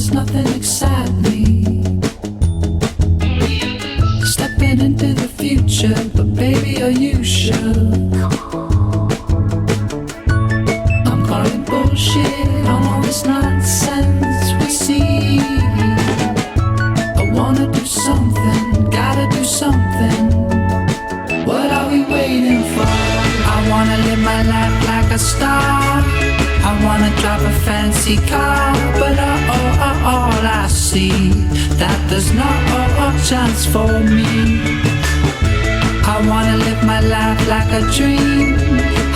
does nothing excite me. Stepping into the future, but baby, are you sure? I'm calling bullshit on all this nonsense we see. I wanna do something, gotta do something. What are we waiting for? I wanna live my life like a star. I wanna drive a fancy car, but all I see, that there's no chance for me. I wanna live my life like a dream.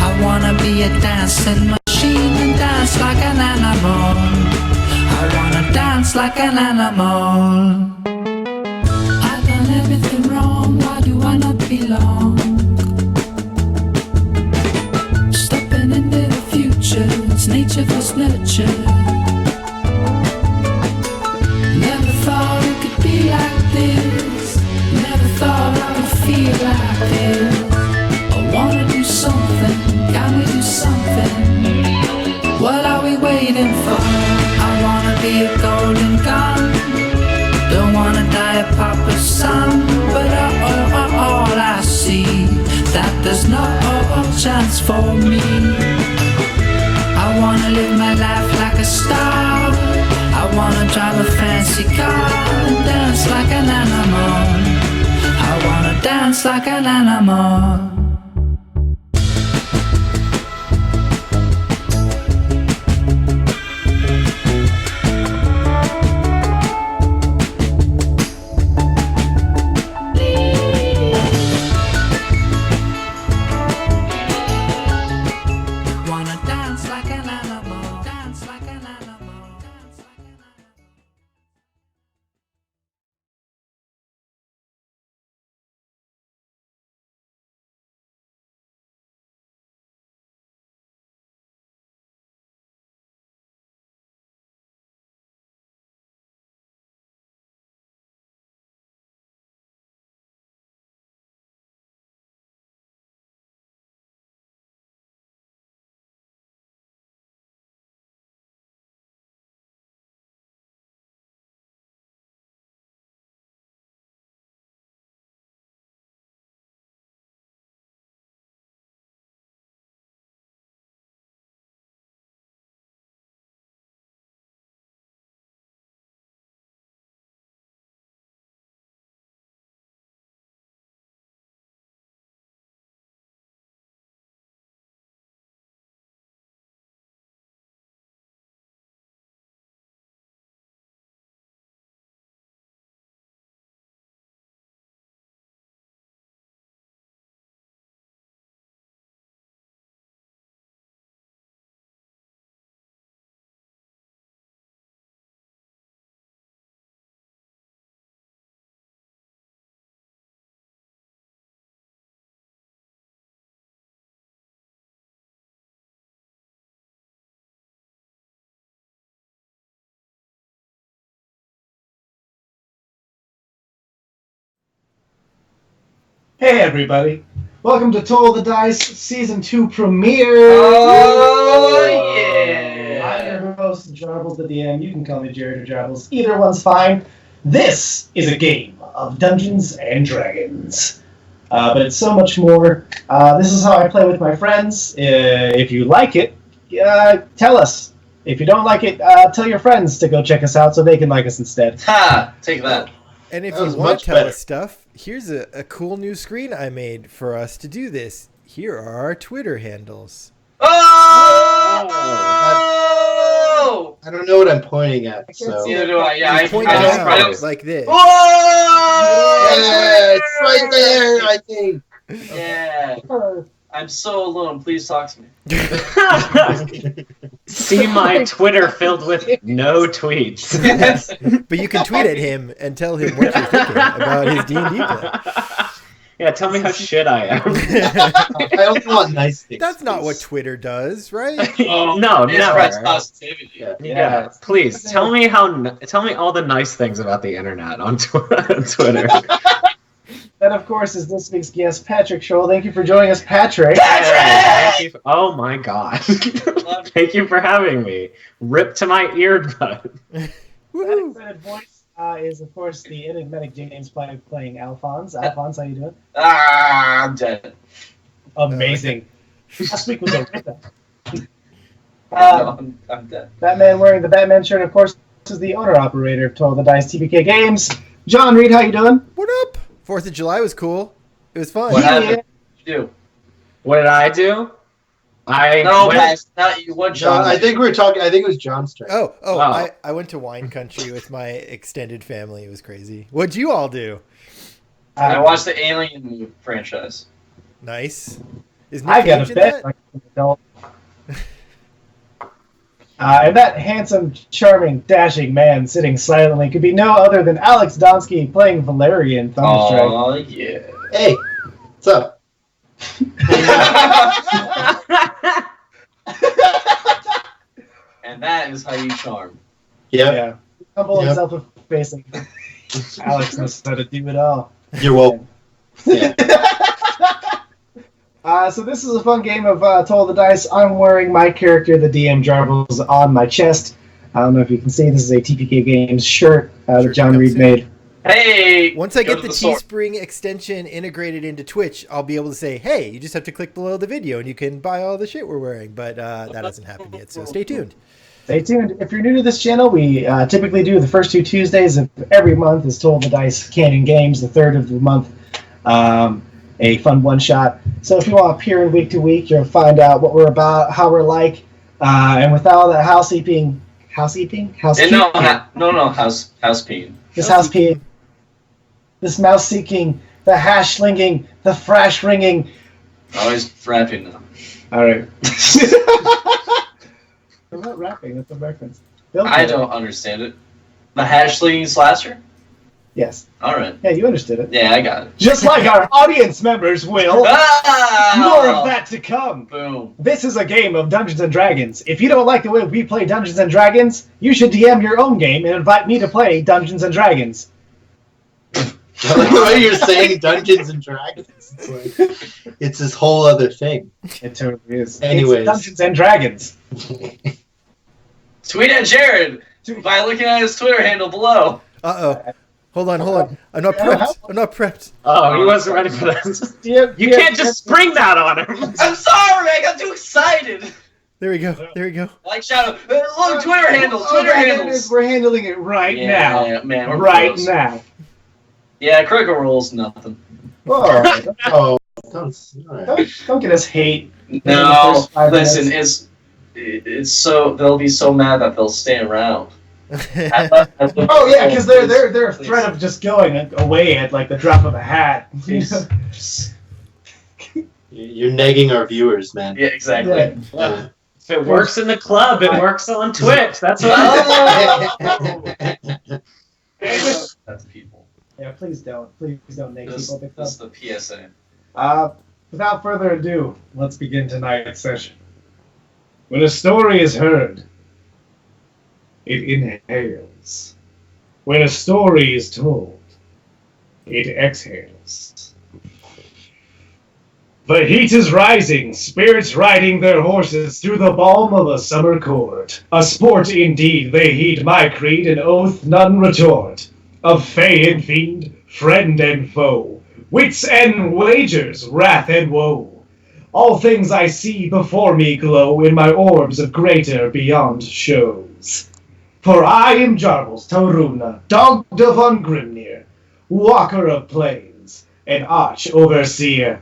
I wanna be a dancing machine and dance like an animal. I wanna dance like an animal. I've done everything wrong, why do I not belong? Stepping into the future, it's nature versus nurture. Never thought it could be like this. Never thought I would feel like this. I wanna do something, can we do something? What are we waiting for? I wanna be a golden gun. Don't wanna die a papa's son. But all I see, that there's no chance for me. I wanna live my life like a star. I wanna drive a fancy car and dance like an animal. I wanna dance like an animal. Hey everybody, welcome to Toll the Dice Season 2 premiere! Oh yeah! I'm your host, Jarbles the DM. You can call me Jared or Jarbles. Either one's fine. This is a game of Dungeons and Dragons. But it's so much more. This is how I play with my friends. If you like it, tell us. If you don't like it, tell your friends to go check us out so they can like us instead. Ha! Take that. And if That you was want to much tell better. us stuff, here's a cool new screen I made for us to do this. Here are our Twitter handles. Oh! I don't know what I'm pointing at, so... Neither do I. Yeah, You point I it just out wrote. like this. Oh! Yeah, it's right there, I think. Yeah. I'm so alone. Please talk to me. See my Twitter filled with no tweets. Yes. But you can tweet at him and tell him what you're thinking about his D&D play. Yeah, tell me how shit I am. I only want nice things. That's not what Twitter does, right? No, It spreads never. positivity. Yeah, please tell me tell me all the nice things about the internet on Twitter. That, of course, is this week's guest, Patrick Scholl. Thank you for joining us, Patrick! Oh my god. Thank you for having me. Rip to my earbud. Woohoo! excited voice is, of course, the enigmatic James playing Alphonse. Alphonse, how you doing? I'm dead. Amazing. Last week was a rhythm. No, I'm dead. Batman wearing the Batman shirt, of course, is the owner-operator of Toll of the Dice TPK Games. John Reed, how you doing? What up? 4th of July was cool. It was fun. What happened? What did you do? What did I do? No, Max, not you. What John, John? I think it was John's turn. Oh, Oh. I went to wine country with my extended family. It was crazy. What'd you all do? I watched the Alien franchise. Nice. Is I Nick got Cage a in bet. that? Like an adult. And that handsome, charming, dashing man sitting silently could be no other than Alex Donsky playing Valerian Thunderstrike. Oh yeah. Hey, what's up? And that is how you charm. Yep. Yeah. Humble and Yep. self-effacing. Alex knows how to do it all. You're welcome. Yeah. So this is a fun game of Toll the Dice. I'm wearing my character, the DM Jarbles, on my chest. I don't know if you can see. This is a TPK Games shirt that Shirt John comes Reed in. made. Hey. Once I go get to the source. Teespring extension integrated into Twitch, I'll be able to say, hey, you just have to click below the video and you can buy all the shit we're wearing. But that hasn't happened yet, so stay tuned. Stay tuned. If you're new to this channel, we typically do the first 2 Tuesdays of every month is Toll the Dice Canon Games, the third of the month. A fun one-shot. So if you want to peer in week to week, you'll find out what we're about, how we're like, and with all that housekeeping, No, housekeeping. this housekeeping, this mouse seeking, the hash slinging, the thrash ringing. Always rapping now. All right. I'm not rapping. That's a reference. I don't understand it. The hash slinging slasher? Yes. All right. Yeah, you understood it. Yeah, I got it. Just like our audience members will. Ah! More of that to come. Boom. This is a game of Dungeons and Dragons. If you don't like the way we play Dungeons and Dragons, you should DM your own game and invite me to play Dungeons and Dragons. I like the way you're saying Dungeons and Dragons. It's like it's this whole other thing. It totally is. Anyways. It's Dungeons and Dragons. Tweet at Jared by looking at his Twitter handle below. Uh-oh. Hold on. I'm not prepped. Oh, he wasn't ready for that. You Yeah, can't just spring that on him. I'm sorry, I got too excited. There we go. Like Shadow. Look, Twitter handle. Oh, Twitter my handles. goodness, we're handling it right now. Yeah, man, we're Right pros. now. Yeah, Critical Role's nothing. Oh, Oh, don't, all right. don't get us hate. No, First 5 listen, minutes. it's so they'll be so mad that they'll stay around. Oh yeah, because they're a threat of just going away at like the drop of a hat. Jeez. You're negging our viewers, man. Yeah, exactly. Yeah. Yeah. If it works in the club, it works on Twitch. That's what That's people. Yeah, please don't make This people big is fun. the PSA. Without further ado, let's begin tonight's session. When a story is heard, it inhales. When a story is told, it exhales. The heat is rising, spirits riding their horses through the balm of a summer court. A sport indeed, they heed my creed, an oath none retort. Of fay and fiend, friend and foe, wits and wagers, wrath and woe. All things I see before me glow in my orbs of greater beyond shows. For I am Jarbles Toruna, Dog of Ungrimnir, Walker of Plains, and Arch Overseer.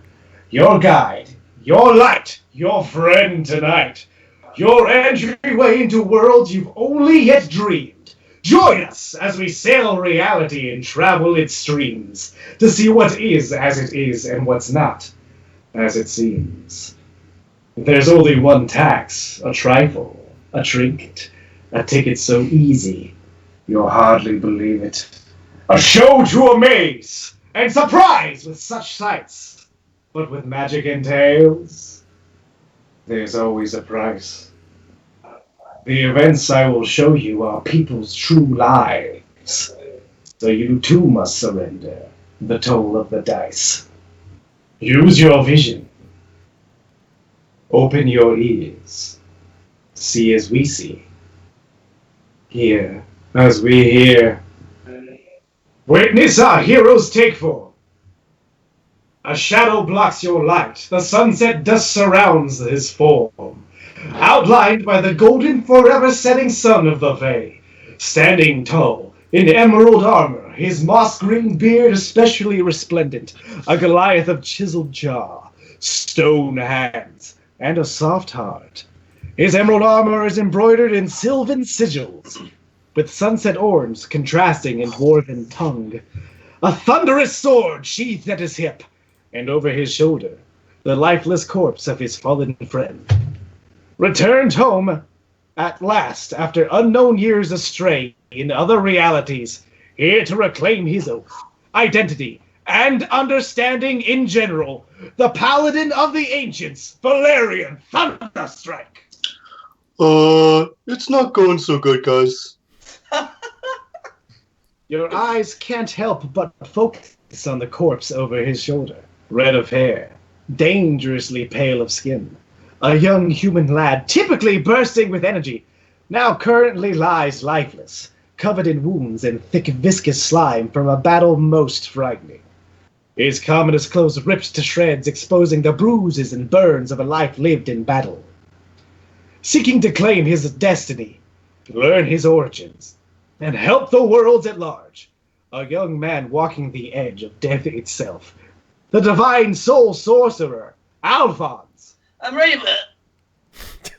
Your guide, your light, your friend tonight. Your entryway into worlds you've only yet dreamed. Join us as we sail reality and travel its streams to see what is as it is and what's not as it seems. There's only one tax, a trifle, a trinket, a ticket so easy you'll hardly believe it. A show to amaze and surprise with such sights, but with magic and tales, there's always a price. The events I will show you are people's true lives, so you too must surrender the toll of the dice. Use your vision. Open your ears. See as we see. Hear as we hear. Witness our heroes take form. A shadow blocks your light. The sunset dust surrounds his form, outlined by the golden forever setting sun of the Fae. Standing tall in emerald armor, his moss-green beard especially resplendent, a Goliath of chiseled jaw, stone hands, and a soft heart. His emerald armor is embroidered in sylvan sigils, with sunset orange contrasting in dwarven tongue. A thunderous sword sheathed at his hip, and over his shoulder, the lifeless corpse of his fallen friend. Returned home at last after unknown years astray in other realities, here to reclaim his oath, identity, and understanding in general, the paladin of the ancients, Valerian Thunderstrike. It's not going so good, guys. Your eyes can't help but focus on the corpse over his shoulder. Red of hair, dangerously pale of skin. A young human lad, typically bursting with energy, now currently lies lifeless, covered in wounds and thick viscous slime from a battle most frightening. His commonest clothes ripped to shreds, exposing the bruises and burns of a life lived in battle. Seeking to claim his destiny, learn his origins, and help the world at large, a young man walking the edge of death itself, the divine soul sorcerer, Alphonse. I'm ready for it.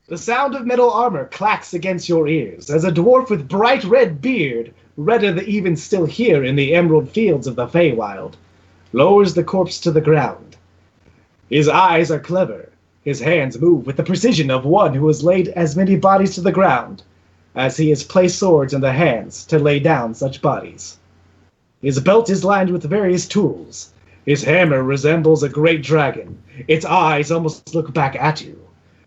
The sound of metal armor clacks against your ears as a dwarf with bright red beard, redder than even still here in the emerald fields of the Feywild, lowers the corpse to the ground. His eyes are clever. His hands move with the precision of one who has laid as many bodies to the ground as he has placed swords in the hands to lay down such bodies. His belt is lined with various tools. His hammer resembles a great dragon. Its eyes almost look back at you,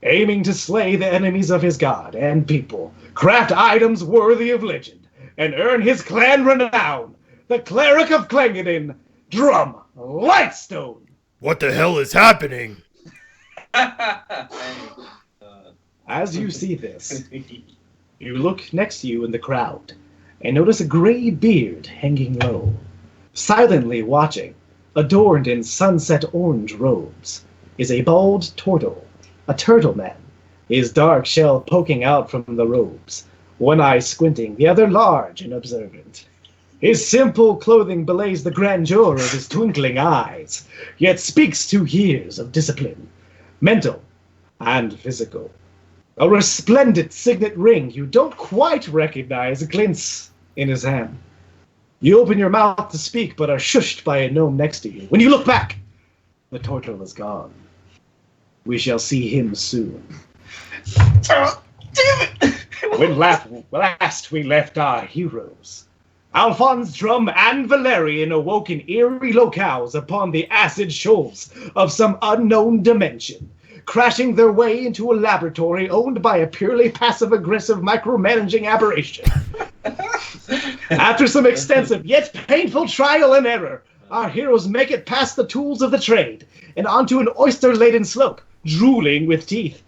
aiming to slay the enemies of his god and people, craft items worthy of legend, and earn his clan renown, the cleric of Clengadin, Drum Lightstone. What the hell is happening? As you see this, you look next to you in the crowd and notice a gray beard hanging low, silently watching, adorned in sunset orange robes, is a bald turtle, a turtle man, his dark shell poking out from the robes, one eye squinting, the other large and observant. His simple clothing belays the grandeur of his twinkling eyes, yet speaks to years of discipline, mental and physical. A resplendent signet ring you don't quite recognize glints in his hand. You open your mouth to speak, but are shushed by a gnome next to you. When you look back, the turtle is gone. We shall see him soon. Damn it! When last we left our heroes, Alphonse, Drum, and Valerian awoke in eerie locales upon the acid shoals of some unknown dimension, crashing their way into a laboratory owned by a purely passive-aggressive micromanaging aberration. After some extensive yet painful trial and error, our heroes make it past the tools of the trade and onto an oyster-laden slope, drooling with teeth.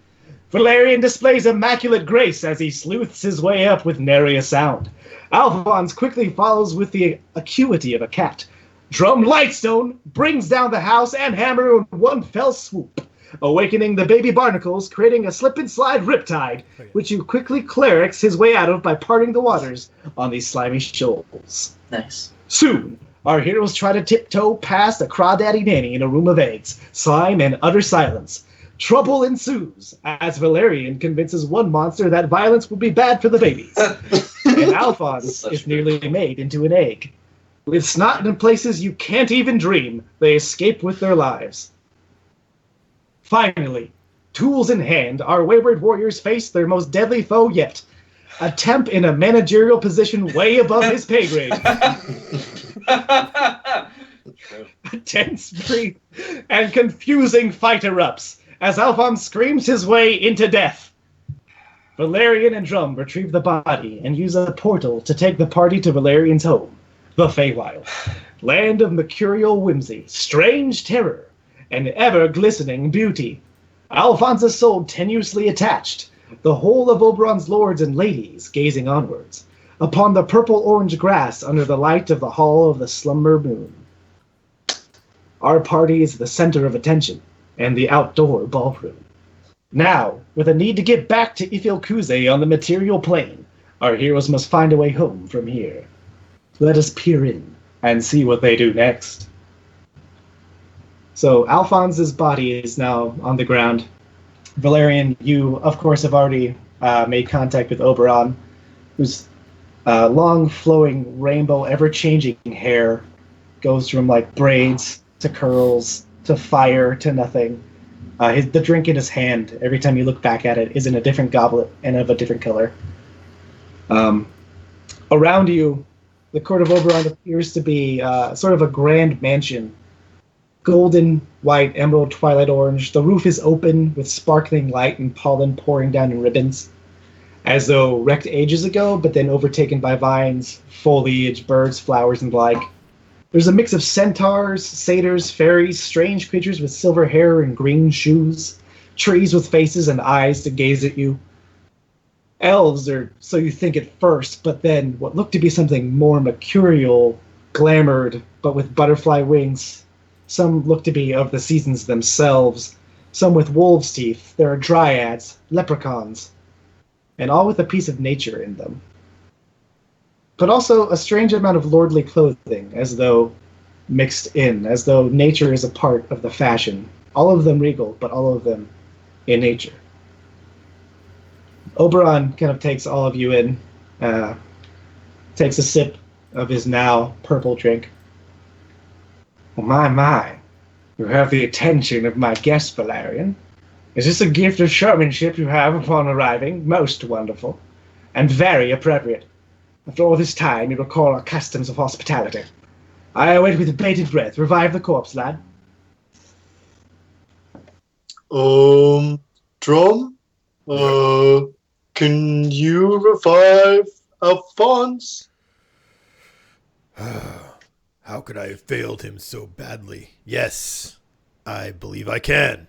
Valerian displays immaculate grace as he sleuths his way up with nary a sound. Alphonse quickly follows with the acuity of a cat. Drum Lightstone brings down the house and hammer in one fell swoop, awakening the baby barnacles, creating a slip-and-slide riptide, which you quickly clerics his way out of by parting the waters on these slimy shoals. Nice. Soon, our heroes try to tiptoe past a crawdaddy nanny in a room of eggs, slime, and utter silence. Trouble ensues as Valerian convinces one monster that violence would be bad for the babies, and Alphonse is nearly made into an egg. With snot in places you can't even dream, they escape with their lives. Finally, tools in hand, our wayward warriors face their most deadly foe yet, a temp in a managerial position way above his pay grade. A tense, brief, and confusing fight erupts as Alphonse screams his way into death. Valerian and Drum retrieve the body and use a portal to take the party to Valerian's home, the Feywild, land of mercurial whimsy, strange terror, and ever-glistening beauty. Alphonse's soul tenuously attached, the whole of Oberon's lords and ladies gazing onwards, upon the purple-orange grass under the light of the hall of the slumber moon. Our party is the center of attention, and the outdoor ballroom. Now, with a need to get back to Ifilkuze on the material plane, our heroes must find a way home from here. Let us peer in and see what they do next. So Alphonse's body is now on the ground. Valerian, you, of course, have already made contact with Oberon, whose long, flowing, rainbow, ever-changing hair goes from, like, braids to curls to fire to nothing. The drink in his hand, every time you look back at it, is in a different goblet and of a different color. Around you, the court of Oberon appears to be sort of a grand mansion. Golden, white, emerald, twilight orange. The roof is open with sparkling light and pollen pouring down in ribbons, as though wrecked ages ago, but then overtaken by vines, foliage, birds, flowers, and the like. There's a mix of centaurs, satyrs, fairies, strange creatures with silver hair and green shoes, trees with faces and eyes to gaze at you. Elves, or so you think at first, but then what looked to be something more mercurial, glamored, but with butterfly wings. Some look to be of the seasons themselves, some with wolves' teeth. There are dryads, leprechauns, and all with a piece of nature in them. But also a strange amount of lordly clothing, as though mixed in, as though nature is a part of the fashion. All of them regal, but all of them in nature. Oberon kind of takes all of you in, takes a sip of his now purple drink. Oh, my. You have the attention of my guest, Valerian. Is this a gift of showmanship you have upon arriving? Most wonderful, and very appropriate. After all this time, you recall our customs of hospitality. I await with bated breath. Revive the corpse, lad. Drum? Can you revive Alphonse? How could I have failed him so badly? Yes, I believe I can.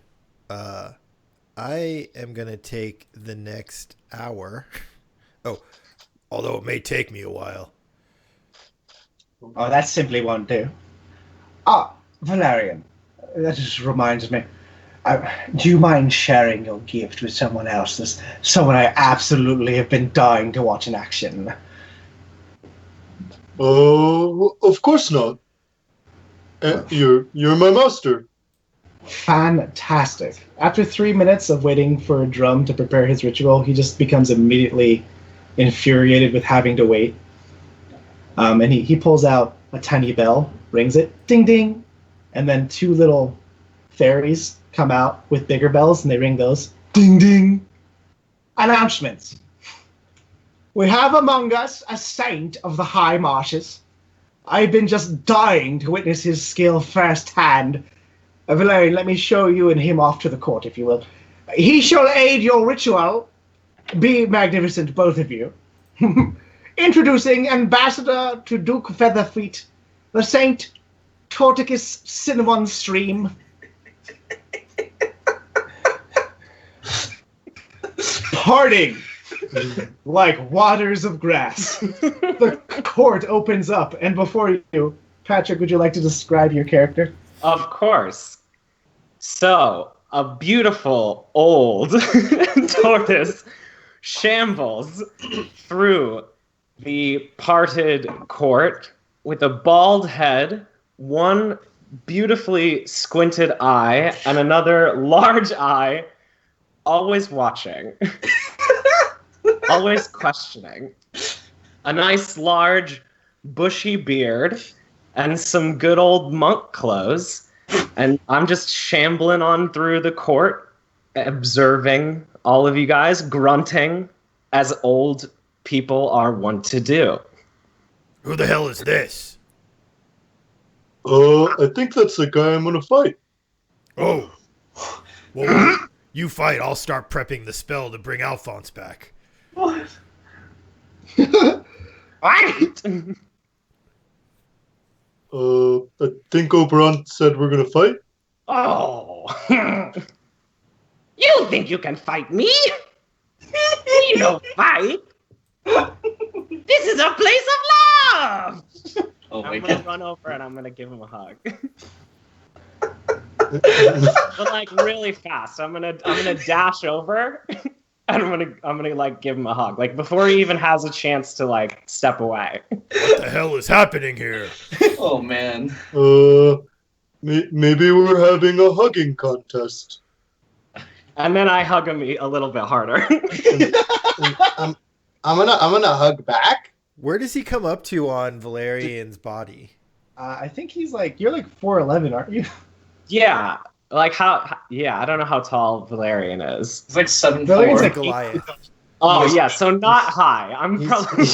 I am going to take the next hour. Oh, although it may take me a while. Oh, that simply won't do. Valerian, that just reminds me. Do you mind sharing your gift with someone else? There's someone I absolutely have been dying to watch in action. Oh, of course not. You're my master. Fantastic. After 3 minutes of waiting for Drum to prepare his ritual, he just becomes immediately infuriated with having to wait. And he pulls out a tiny bell, rings it, ding ding, and then 2 little fairies come out with bigger bells, and they ring those, ding ding. Announcements. We have among us a saint of the high marshes. I've been just dying to witness his skill firsthand. Valerian, let me show you and him off to the court, if you will. He shall aid your ritual. Be magnificent, both of you. Introducing Ambassador to Duke Featherfeet, the Saint Torticus Cinnamon Stream. Parting like waters of grass. The court opens up, and before you, Patrick, would you like to describe your character? Of course. So, a beautiful old tortoise shambles through the parted court with a bald head, one beautifully squinted eye, and another large eye, always watching, always questioning. A nice large bushy beard and some good old monk clothes. And I'm just shambling on through the court, observing all of you guys, grunting as old people are wont to do. Who the hell is this? I think that's the guy I'm gonna fight. Oh. Well, you fight. I'll start prepping the spell to bring Alphonse back. What? What? I think Oberon said we're gonna fight. Oh. You think you can fight me? We don't fight. This is a place of love. Oh my I'm gonna god. run over and I'm gonna give him a hug. But like really fast. I'm gonna dash over and I'm gonna like give him a hug. Like before he even has a chance to like step away. What the hell is happening here? Oh man. Maybe we're having a hugging contest. And then I hug him a little bit harder. I'm gonna hug back. Where does he come up to on Valerian's body? I think he's like, you're like 4'11", aren't you? Yeah. Like how I don't know how tall Valerian is. It's like 7'4". Valerian's like Goliath. Oh yeah, so not high. I'm probably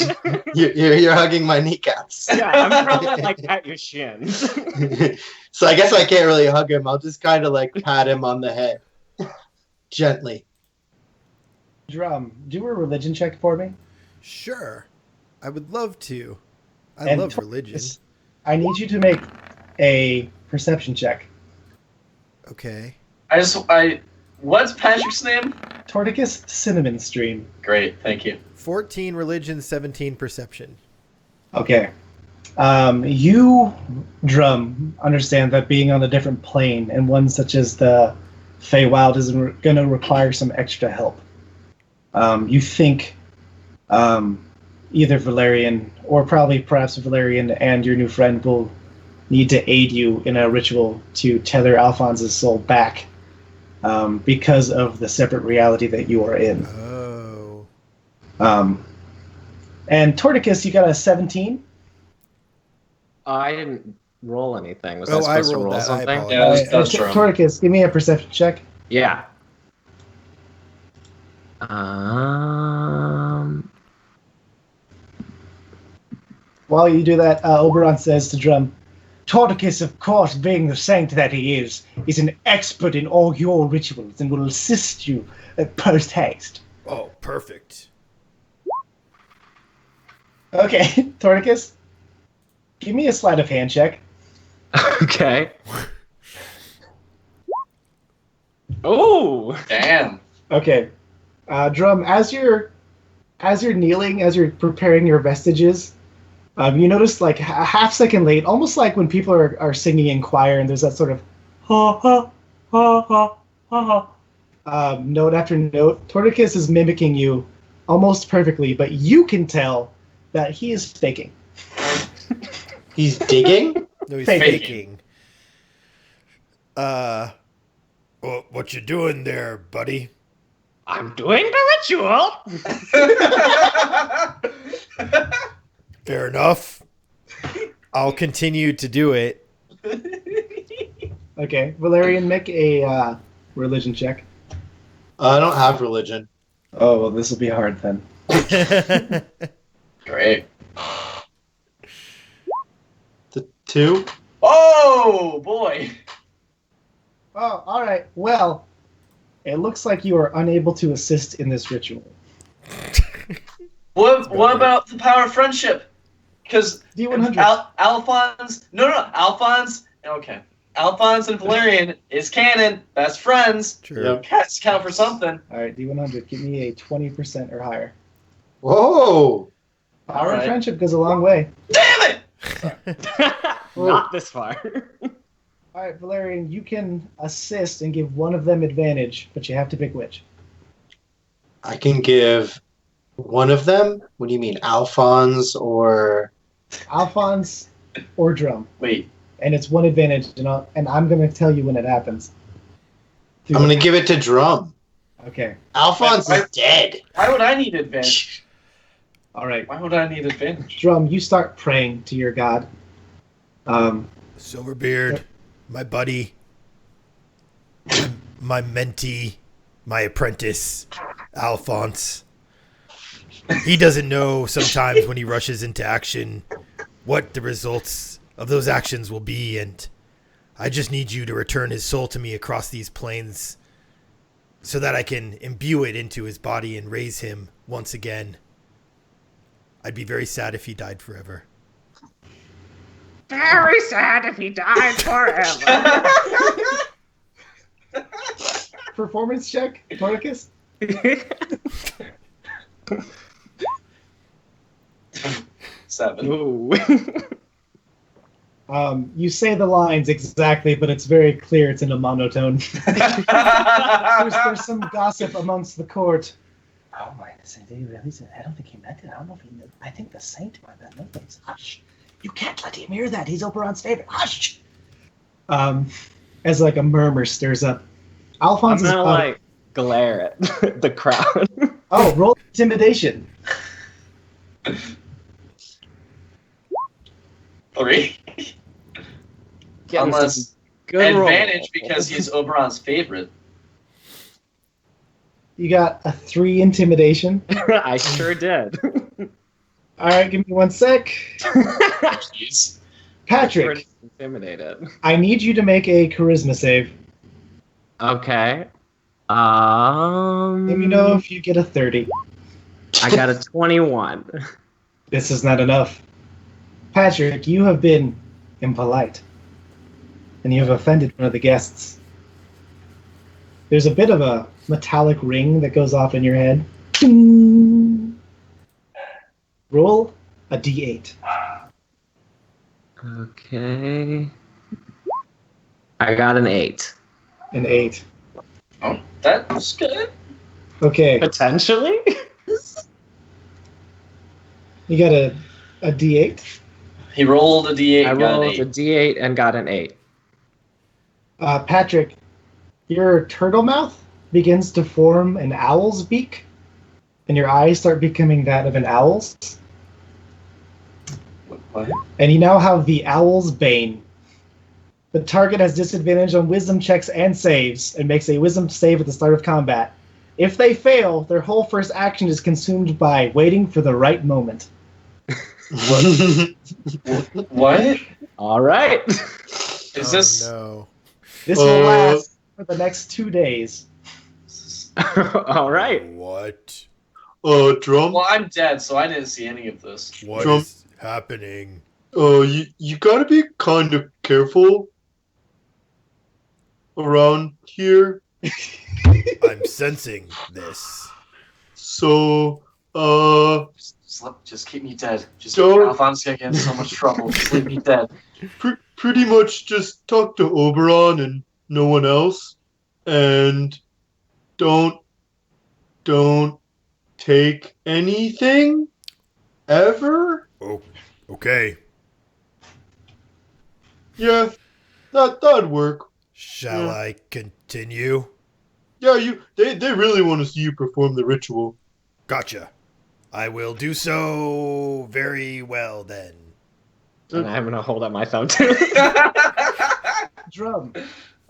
You're hugging my kneecaps. yeah, I'm probably like at your shins. So I guess I can't really hug him. I'll just kind of like pat him on the head, gently. Drum, do a religion check for me. Sure. I would love to. I And love religion. I need you to make a perception check. Okay. What's Patrick's name? Torticus Cinnamon Stream. Great, thank you. 14 religion, 17 perception. Okay. You, Drum, understand that being on a different plane and one such as the Feywild is going to require some extra help. You think either Valerian or probably perhaps Valerian and your new friend will need to aid you in a ritual to tether Alphonse's soul back because of the separate reality that you are in. Oh. And Torticus, you got a 17? I didn't roll anything. Was Oh, I I supposed to rolled roll that. I something? apologize. Yeah, that's true. Torticus, give me a perception check. Yeah. While you do that, Oberon says to Drum, Torticus, of course, being the saint that he is an expert in all your rituals and will assist you post-haste. Oh, perfect. Okay, Torticus, give me a sleight of hand check. Okay. Oh. Damn. Okay. Drum, as you're kneeling, as you're preparing your vestiges, you notice like a half second late, almost like when people are singing in choir and there's that sort of ha ha ha ha ha ha note after note. Torticus is mimicking you almost perfectly, but you can tell that he is faking. He's digging? No, he's Faking. faking. What you doing there, buddy? I'm doing the ritual. Fair enough. I'll continue to do it. Okay, Valerian, make a religion check. I don't have religion. Oh, well, this will be hard then. Great. The 2? Oh boy. Oh, all right. Well, it looks like you are unable to assist in this ritual. What about the power of friendship? Because D100. Alphonse. No. Alphonse. Okay. Alphonse and Valerian is canon. Best friends. Sure. Yep. Has to count for something. All right, D100. Give me a 20% or higher. Whoa! Power All of right. friendship goes a long way. Damn it! Not this far. All right, Valerian, you can assist and give one of them advantage, but you have to pick which. I can give one of them? What do you mean, Alphonse or... Alphonse or Drum. Wait. And it's one advantage, and I'm going to tell you when it happens. I'm going to give it to Drum. Okay. Alphonse is dead. Why would I need advantage? All right. Why would I need advantage? Drum, you start praying to your god. Silverbeard, my buddy, my mentee, my apprentice, Alphonse. He doesn't know sometimes when he rushes into action what the results of those actions will be, and I just need you to return his soul to me across these plains so that I can imbue it into his body and raise him once again. I'd be very sad if he died forever. Very sad if he died forever. Performance check, Torticus. Seven. Ooh. You say the lines exactly, but it's very clear it's in a monotone. There's some gossip amongst the court. Oh my, did he really say? I don't think he meant it. I don't know if he knew. I think the saint might have known things. Hush! You can't let him hear that. He's Oberon's favorite. Hush! As like a murmur stirs up. I'm Alphonse is gonna about- like glare at the crowd. Oh, roll intimidation. 3. Getting Unless some good advantage rolls. because he's Oberon's favorite. You got a 3 intimidation. I sure did. All right, give me 1 sec. Jeez. Patrick, Pretty intimidated. I need you to make a charisma save. Okay. Let me know if you get a 30. I got a 21. This is not enough. Patrick, you have been impolite. And you have offended one of the guests. There's a bit of a metallic ring that goes off in your head. Ding. Roll a d8. Okay. I got an 8. An 8. Oh, that's good. Okay, Potentially? you got a d8. He rolled a d8 I and got an rolled 8. a d8 and got an 8. Patrick, your turtle mouth begins to form an owl's beak, and your eyes start becoming that of an owl's. What? And you now have the Owl's Bane. The target has disadvantage on wisdom checks and saves, and makes a wisdom save at the start of combat. If they fail, their whole first action is consumed by waiting for the right moment. What? All right. Is this? No. This will last for the next 2 days. All right. What? Drum. Well, I'm dead, so I didn't see any of this. What Trump. is happening? You gotta be kind of careful around here. I'm sensing this. So, Just keep me dead. Just Don't- Alphonse gonna get in so much trouble. Just leave me dead. pretty much just talk to Oberon and no one else, and don't take anything ever. Oh, okay. Yeah, that'd work. Shall Yeah. I continue? Yeah, they really want to see you perform the ritual. Gotcha. I will do so very well then. And I'm gonna hold up my thumb too. Drum,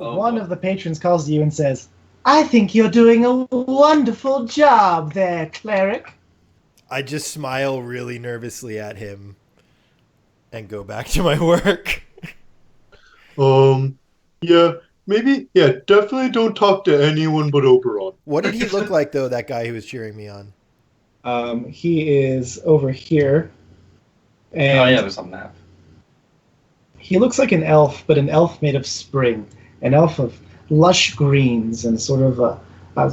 Oh, one boy. of the patrons calls to you and says, I think you're doing a wonderful job there, cleric. I just smile really nervously at him and go back to my work. Yeah, definitely don't talk to anyone but Oberon. What did he look like, though, that guy who was cheering me on? He is over here. And Oh yeah, there's a map. he looks like an elf, but an elf made of spring. An elf of lush greens and sort of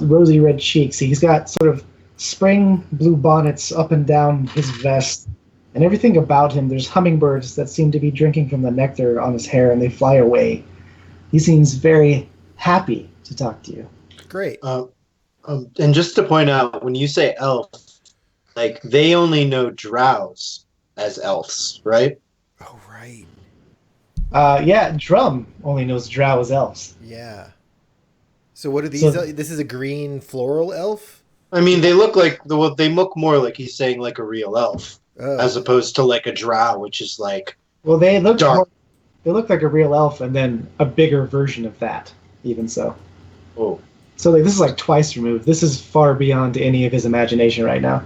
rosy red cheeks. He's got sort of spring blue bonnets up and down his vest. And everything about him, there's hummingbirds that seem to be drinking from the nectar on his hair, and they fly away. He seems very happy to talk to you. Great. And just to point out, when you say elf, like they only know drows as elves, right? Oh, right. Yeah, Drum only knows drow as elves. Yeah. So what are these? So- This is a green floral elf? I mean, they look they look more like he's saying like a real elf, Oh. as opposed to like a drow, which is like Well, they look Dark. they look like a real elf, and then a bigger version of that. Even so, oh. so like this is like twice removed. This is far beyond any of his imagination right now.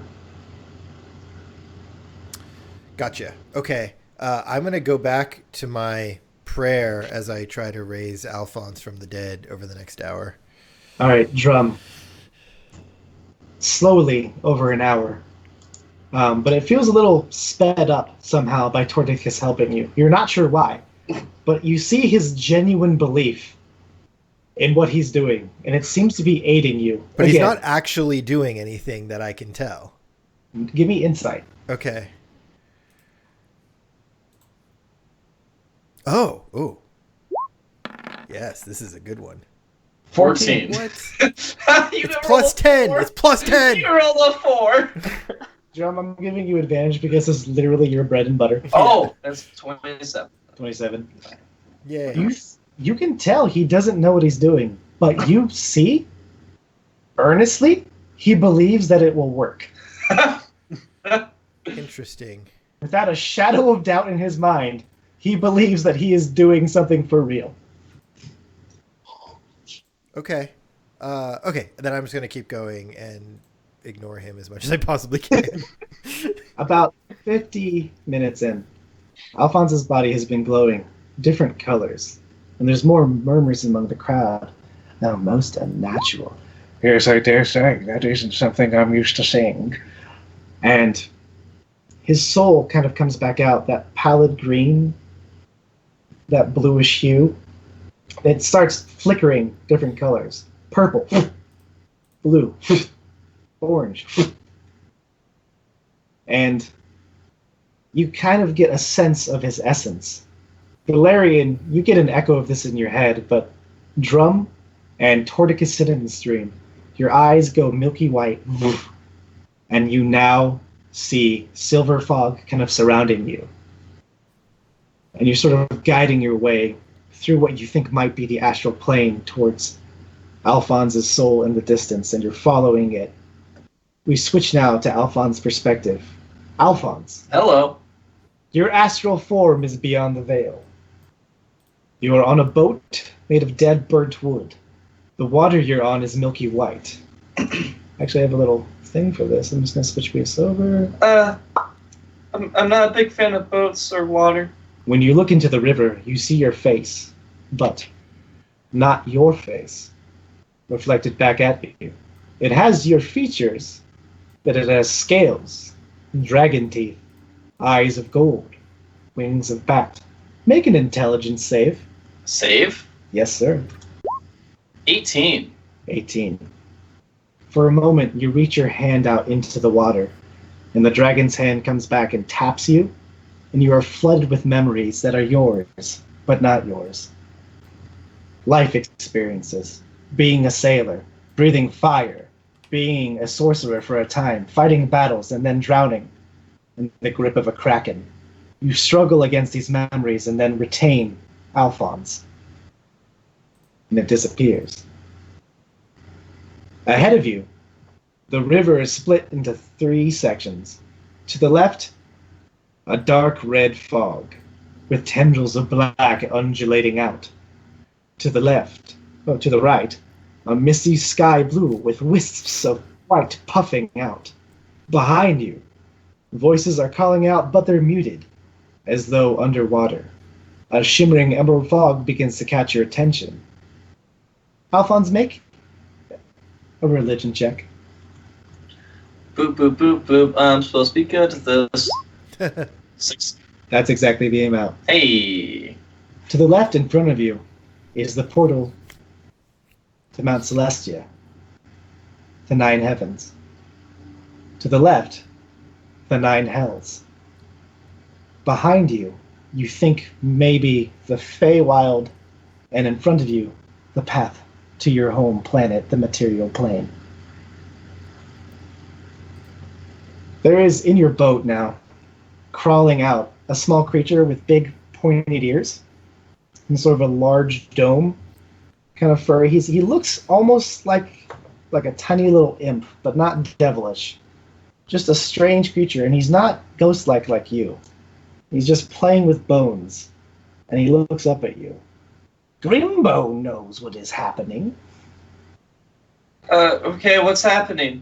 Gotcha. Okay. I'm going to go back to my prayer as I try to raise Alphonse from the dead over the next hour. All right, Drum. Slowly over an hour, but it feels a little sped up somehow by Tordicus helping you. You're not sure why, but you see his genuine belief in what he's doing, and it seems to be aiding you. But he's Again, not actually doing anything that I can tell. Give me insight. Okay. Oh, ooh. Yes, this is a good one. 14. What? You It's rolled plus a 10. four. It's plus 10. You rolled a 4. Drum, I'm giving you advantage because this is literally your bread and butter. Oh, that's 27. 27. Yeah. You can tell he doesn't know what he's doing, but you see, earnestly, he believes that it will work. Interesting. Without a shadow of doubt in his mind, he believes that he is doing something for real. Okay. Okay. Then I'm just going to keep going and ignore him as much as I possibly can. About 50 minutes in, Alphonse's body has been glowing different colors, and there's more murmurs among the crowd. Now, most unnatural. Yes, I dare say. That isn't something I'm used to seeing. And his soul kind of comes back out, that pallid green, that bluish hue. It starts flickering different colors. Purple, blue, orange. And you kind of get a sense of his essence. Valerian, you get an echo of this in your head, but Drum and Torticus Cinnamon Stream, your eyes go milky white, and you now see silver fog kind of surrounding you. And you're sort of guiding your way through what you think might be the astral plane towards Alphonse's soul in the distance, and you're following it. We switch now to Alphonse's perspective. Alphonse, Hello. your astral form is beyond the veil. You are on a boat made of dead burnt wood. The water you're on is milky white. Actually, I have a little thing for this. I'm just going to switch this over. I'm not a big fan of boats or water. When you look into the river, you see your face, but not your face reflected back at you. It has your features, but it has scales, dragon teeth, eyes of gold, wings of bat. Make an intelligence save. Save? Yes, sir. 18. 18. For a moment, you reach your hand out into the water, and the dragon's hand comes back and taps you, and you are flooded with memories that are yours, but not yours. Life experiences. Being a sailor, breathing fire, being a sorcerer for a time, fighting battles, and then drowning in the grip of a kraken. You struggle against these memories and then retain Alphonse. And it disappears. Ahead of you, the river is split into 3 sections. To the left, a dark red fog, with tendrils of black undulating out. To the right, a misty sky blue with wisps of white puffing out. Behind you, voices are calling out, but they're muted, as though underwater. A shimmering emerald fog begins to catch your attention. Alphonse, make a religion check. Boop, boop, boop, boop. I'm supposed to be good at this. 6. That's exactly the amount. Hey. To the left in front of you is the portal to Mount Celestia, the 9 heavens. To the left, the 9 hells. Behind you, you think maybe the Feywild, and in front of you, the path to your home planet, the material plane. There is, in your boat now, crawling out, a small creature with big pointed ears and sort of a large dome kind of fur. He looks almost like a tiny little imp, but not devilish. Just a strange creature, and he's not ghost-like like you. He's just playing with bones, and he looks up at you. Grimbo knows what is happening. Okay, what's happening?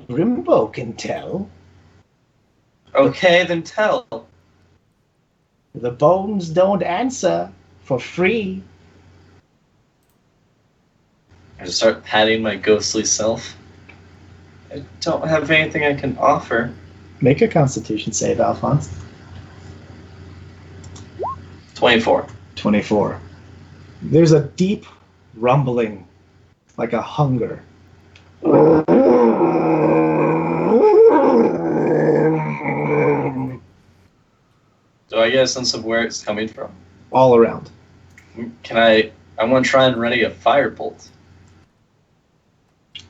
Grimbo can tell. Okay, then tell. The bones don't answer for free. I just start patting my ghostly self. I don't have anything I can offer. Make a Constitution save, Alphonse. 24. 24. There's a deep rumbling, like a hunger. Do I get a sense of where it's coming from? All around. Can I want to try and ready a firebolt.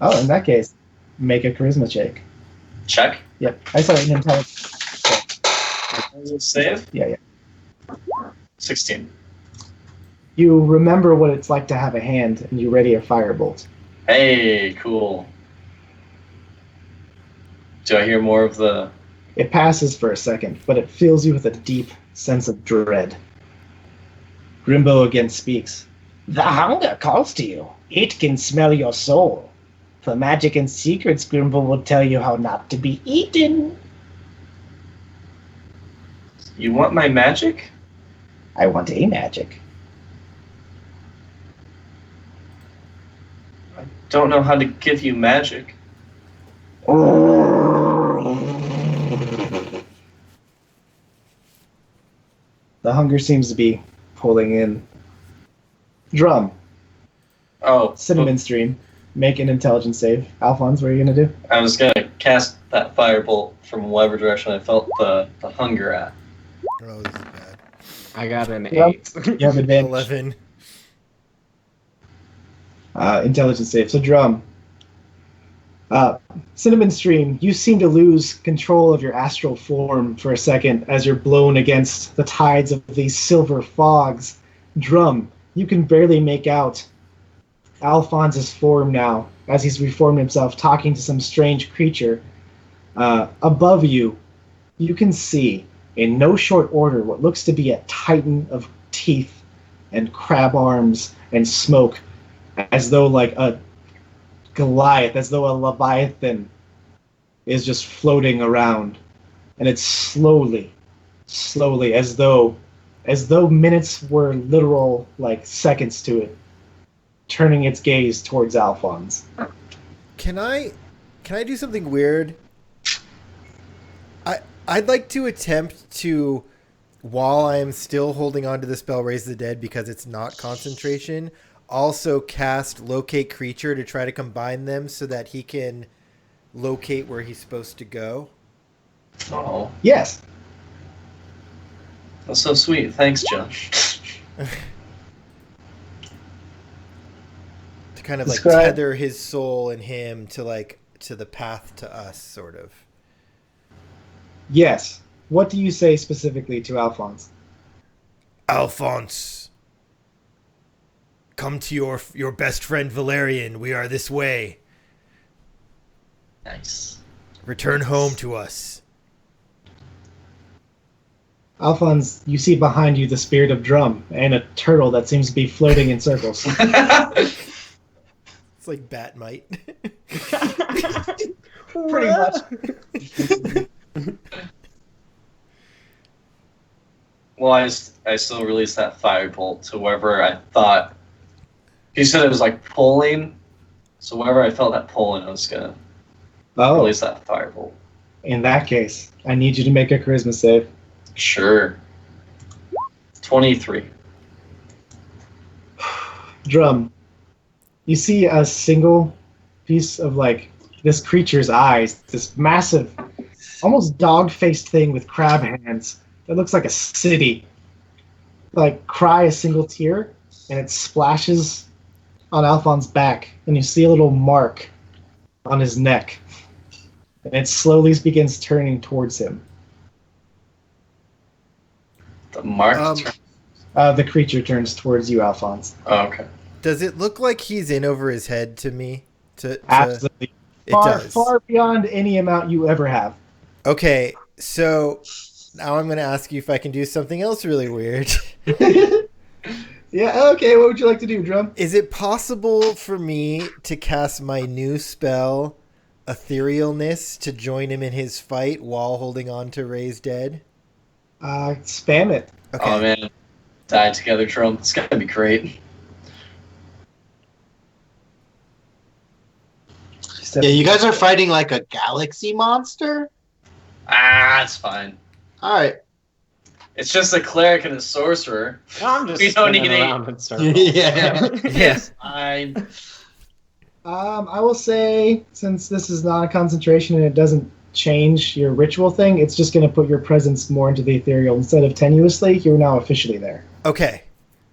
Oh, in that case, make a charisma check. Check. Yep. I saw it in intelligence. Save. Yeah. 16. You remember what it's like to have a hand, and you ready a firebolt. Hey, cool. Do I hear more of the... It passes for a second, but it fills you with a deep sense of dread. Grimbo again speaks. The hunger calls to you. It can smell your soul. For magic and secrets, Grimbo will tell you how not to be eaten. You want my magic? I want a magic. Don't know how to give you magic. The hunger seems to be pulling in. Drum. Oh. Cinnamon Stream. Make an intelligence save. Alphonse, what are you going to do? I was going to cast that firebolt from whatever direction I felt the hunger at. Oh, this is bad. I got an Yep. 8. You have advantage. 11. Intelligence save. So Drum. Cinnamon Stream, you seem to lose control of your astral form for a second as you're blown against the tides of these silver fogs. Drum, you can barely make out Alphonse's form now as he's reformed himself, talking to some strange creature. Above you, you can see, in no short order, what looks to be a titan of teeth and crab arms and smoke, as though like a Goliath, as though a Leviathan is just floating around. And it's slowly, as though minutes were literal like seconds to it, turning its gaze towards Alphonse. Can I do something weird? I'd like to attempt to, while I am still holding on to the spell Raise the Dead because it's not concentration, also cast Locate Creature to try to combine them so that he can locate where he's supposed to go. Oh, Yes. that's so sweet. Thanks, Josh. To kind of like Describe- tether his soul and him to the path to us, sort of. Yes. What do you say specifically to Alphonse? Alphonse, come to your best friend Valerian. We are this way. Nice. Return home to us. Alphonse, you see behind you the spirit of Drum and a turtle that seems to be floating in circles. It's like Batmite. Pretty much. Well, I still released that firebolt to wherever I thought. He said it was like pulling, so wherever I felt that pulling, I was gonna Oh, release that firebolt. in that case, I need you to make a charisma save. Sure. 23. Drum, you see a single piece of like this creature's eyes, this massive, almost dog-faced thing with crab hands that looks like a city. Like cry a single tear, and it splashes on Alphonse's back, and you see a little mark on his neck, and it slowly begins turning towards him. The mark. The creature turns towards you, Alphonse. Oh, okay. Does it look like he's in over his head to me? Absolutely. It Far, does. far beyond any amount you ever have. Okay, so now I'm going to ask you if I can do something else really weird. Yeah, okay, what would you like to do, Drum? Is it possible for me to cast my new spell, Etherealness, to join him in his fight while holding on to Raise Dead? Spam it. Okay. Oh man, die together, Trump. It's gonna be great. Yeah, you guys are fighting like a galaxy monster? Ah, it's fine. Alright. It's just a cleric and a sorcerer. I'm just We don't spinning need around in circles. Yeah. Yes. Fine. I will say, since this is not a concentration and it doesn't change your ritual thing, it's just going to put your presence more into the ethereal. Instead of tenuously, you're now officially there. Okay.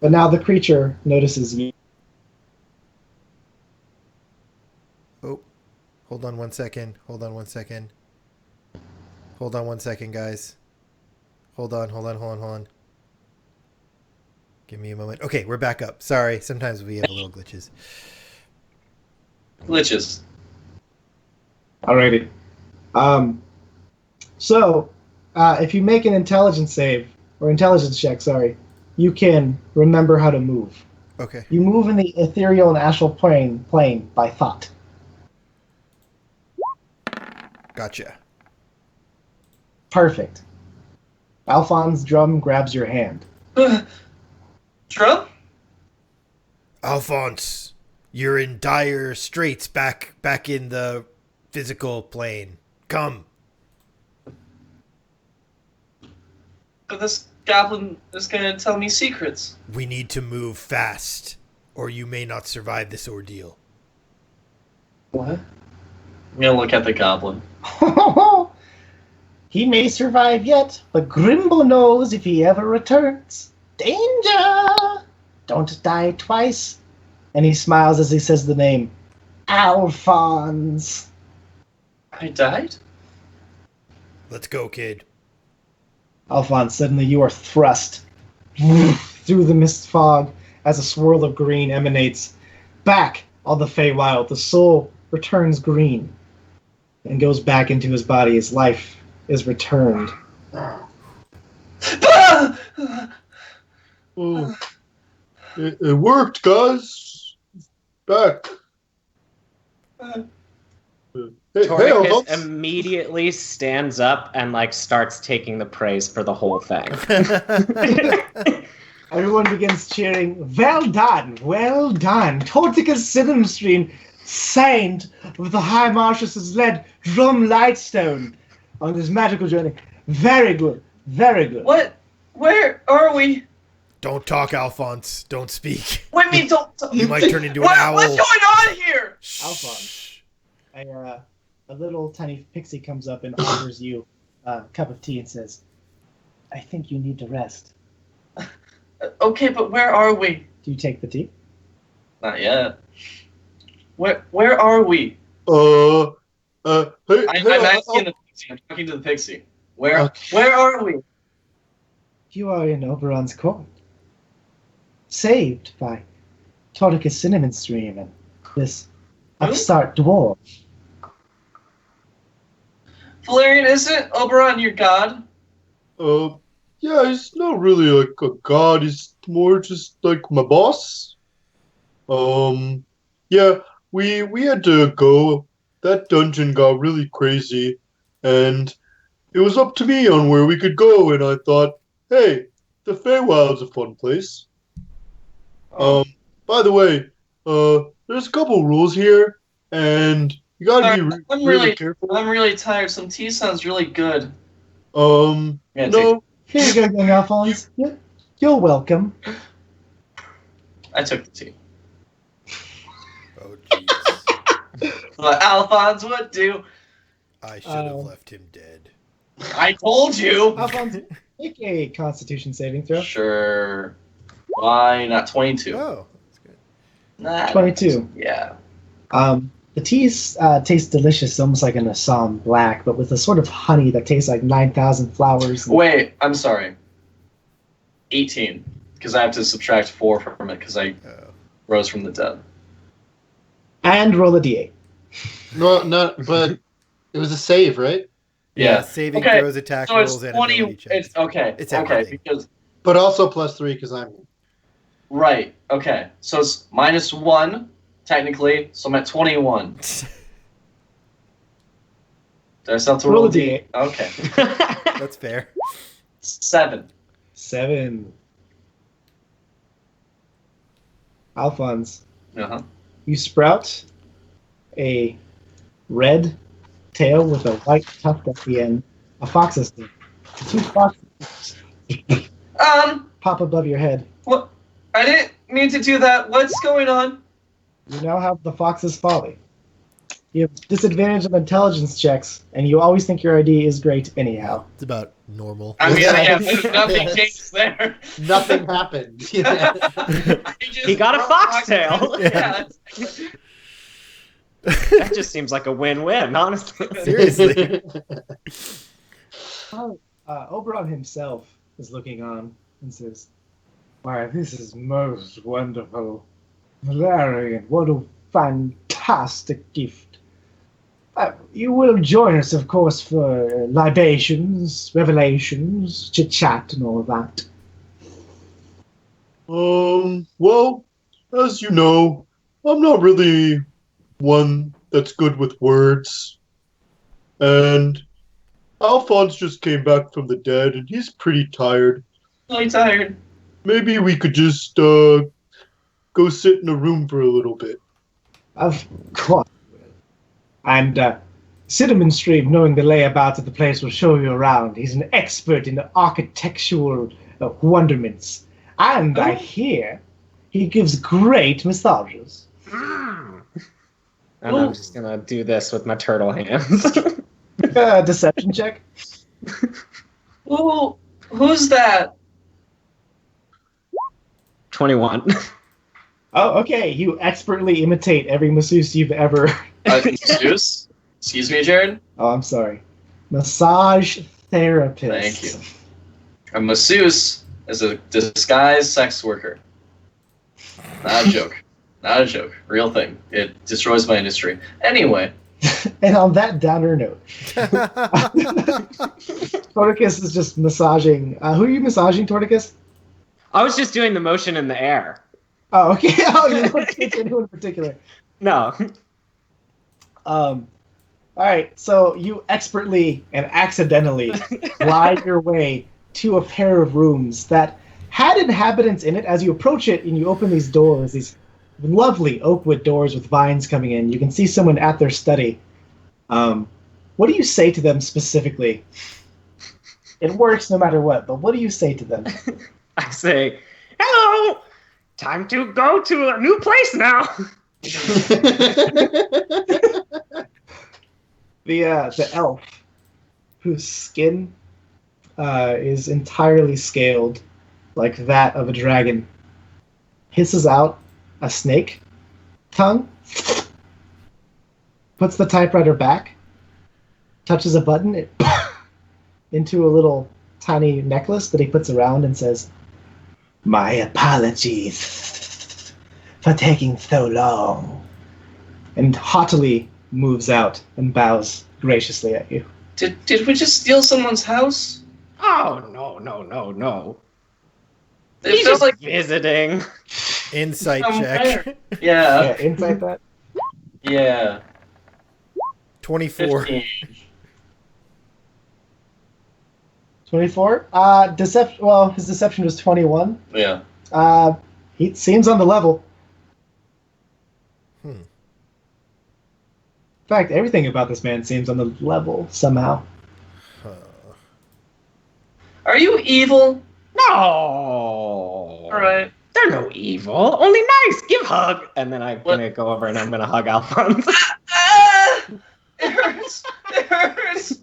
But now the creature notices you. Oh, hold on 1 second. Hold on 1 second. Hold on 1 second, guys. Hold on. Give me a moment. Okay, we're back up. Sorry, sometimes we have little glitches. Glitches. Alrighty. So, if you make an intelligence check, you can remember how to move. Okay. You move in the ethereal and astral plane by thought. Gotcha. Perfect. Alphonse Drum grabs your hand. Drum? Alphonse, you're in dire straits back in the physical plane. Come. But this goblin is gonna tell me secrets. We need to move fast, or you may not survive this ordeal. What? I'm gonna look at the goblin. He may survive yet, but Grimble knows if he ever returns. Danger! Don't die twice. And he smiles as he says the name. Alphonse. I died? Let's go, kid. Alphonse, suddenly you are thrust through the mist fog as a swirl of green emanates. Back on the Feywild, the soul returns green and goes back into his body. His life is returned. Oh, it worked, guys. Back. Hey, Toricus Alphonse. immediately stands up and starts taking the praise for the whole thing. Everyone begins cheering, well done, well done. Torticus Silumstream, saint of the High Marshals, led Drum Lightstone on this magical journey. Very good, very good. What? Where are we? Don't talk, Alphonse. Don't speak. What do you mean don't... You might turn into an owl. What's going on here? Alphonse. A little tiny pixie comes up and offers you a cup of tea and says, I think you need to rest. Okay, but where are we? Do you take the tea? Not yet. Where are we? Hey, I'm asking the pixie. I'm talking to the pixie. Where are we? You are in Oberon's court. Saved by Torticus Cinnamon Stream and this upstart dwarf. Valerian, isn't Oberon your god? Yeah, he's not really like a god. He's more just like my boss. Yeah, we had to go. That dungeon got really crazy, and it was up to me on where we could go. And I thought, hey, the Feywild's a fun place. By the way, there's a couple rules here, and you gotta be really careful. I'm really tired. Some tea sounds really good. Yeah, No. Here you go, young Alphonse. You're welcome. I took the tea. Oh, jeez. But Alphonse would do. I should have left him dead. I told you. Alphonse, make a Constitution saving throw. Sure. Why not 22? Oh, that's good. Nah, 22. Yeah. The tea tastes delicious, almost like an Assam black, but with a sort of honey that tastes like 9,000 flowers. Wait, I'm sorry. 18. Because I have to subtract 4 from it because I rose from the dead. And roll a d8. No, but it was a save, right? Yeah. Saving Okay, throws, attack So rolls, it's and 20. ability checks. It's okay. It's okay everything. because But also +3 because I'm. right. Okay. So it's -1 technically. So I'm at 21. Did I still have to roll Roll a a d8? d8. Okay. That's fair. 7. 7. Alphonse, Uh-huh. you sprout a red tail with a white tuft at the end, a fox's tail. The two foxes pop above your head. What? I didn't mean to do that. What's going on? You now have the Fox's Folly. You have disadvantage of intelligence checks, and you always think your ID is great anyhow. It's about normal. I mean, Yeah. nothing changed there. Nothing happened. Yeah. He got a foxtail. Yeah. That just seems like a win-win, honestly. Seriously. Oberon himself is looking on and says, "Why, this is most wonderful. Valerian, what a fantastic gift. You will join us, of course, for libations, revelations, chit-chat, and all that." Well, as you know, I'm not really one that's good with words. And Alphonse just came back from the dead, and he's pretty tired. Really tired. Maybe we could just go sit in a room for a little bit. Of course. And Cinnamon Stream, knowing the layabouts of the place, will show you around. He's an expert in architectural wonderments. And I hear he gives great massages. And I'm just gonna do this with my turtle hands. Deception check. Who's that? 21. Oh, okay. You expertly imitate every masseuse you've ever... Masseuse? Excuse me, Jared? Oh, I'm sorry. Massage therapist. Thank you. A masseuse is a disguised sex worker. Not a joke. Not a joke. Real thing. It destroys my industry. Anyway. And on that downer note, Torticus is just massaging... who are you massaging, Torticus? I was just doing the motion in the air. Oh, okay. Oh, you don't take anyone in particular. No. All right, so you expertly and accidentally glide your way to a pair of rooms that had inhabitants in it. As you approach it and you open these doors, these lovely oakwood doors with vines coming in, you can see someone at their study. What do you say to them specifically? It works no matter what, but what do you say to them? I say, "Hello! Time to go to a new place now." The elf, whose skin is entirely scaled like that of a dragon, hisses out a snake tongue, puts the typewriter back, touches a button into a little tiny necklace that he puts around and says, "My apologies for taking so long," and haughtily moves out and bows graciously at you. Did we just steal someone's house? Oh, no. It He's feels just like visiting. Insight somewhere. check. Yeah. Insight that. Yeah. 24. 15. 24. Deception. Well, his deception was 21. Yeah. He seems on the level. In fact, everything about this man seems on the level somehow. Are you evil? No. All right. They're no evil. Only nice. Give hug. And then I'm going to go over and I'm going to hug Alphonse. It hurts. It hurts.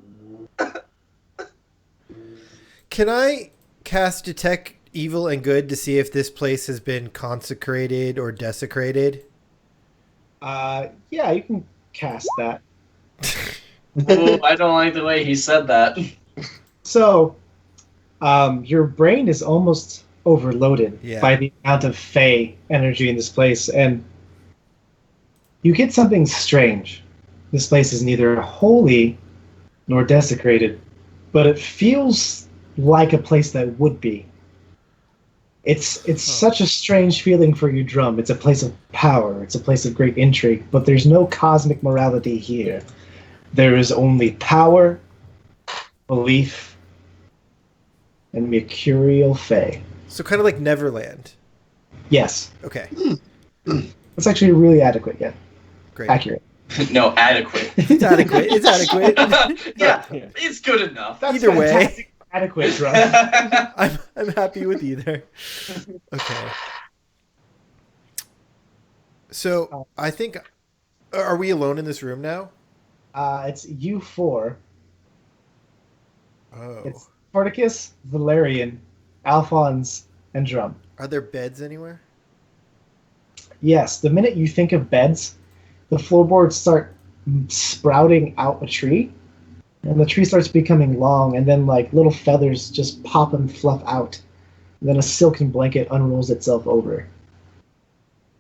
Can I cast Detect Evil and Good to see if this place has been consecrated or desecrated? Yeah, you can cast that. Ooh, I don't like the way he said that. So, your brain is almost overloaded by the amount of Fey energy in this place, and you get something strange. This place is neither holy nor desecrated, but it feels like a place that would be. It's such a strange feeling for you, Drum. It's a place of power. It's a place of great intrigue, but there's no cosmic morality here. There is only power, belief, and mercurial Fey. So kind of like Neverland. Yes. Okay. That's actually really adequate, yeah. Great. Accurate. No, adequate. It's adequate. It's adequate. Yeah, it's good enough. That's Either way. fantastic. adequate, Drum. I'm happy with either. Okay. So I think, are we alone in this room now? It's you four. Oh. It's Spartacus, Valerian, Alphonse, and Drum. Are there beds anywhere? Yes, the minute you think of beds, the floorboards start sprouting out a tree, and the tree starts becoming long, and then like little feathers just pop and fluff out. And then a silken blanket unrolls itself over.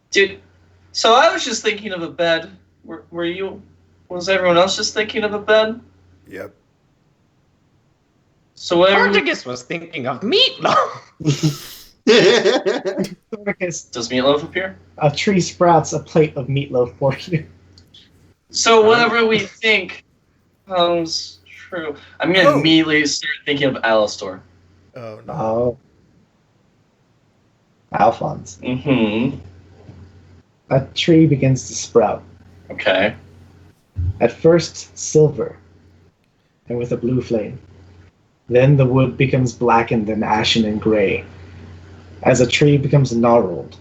Dude, so I was just thinking of a bed. Was everyone else just thinking of a bed? Yep. So whatever. Spartacus was thinking of meatloaf. Spartacus, Does meatloaf appear? a tree sprouts a plate of meatloaf for you. So whatever we think comes true. I'm gonna immediately start thinking of Alistor. Oh no. Oh. Alphonse. Mm-hmm. A tree begins to sprout. Okay. At first, silver, and with a blue flame. Then the wood becomes blackened and ashen and gray, as a tree becomes gnarled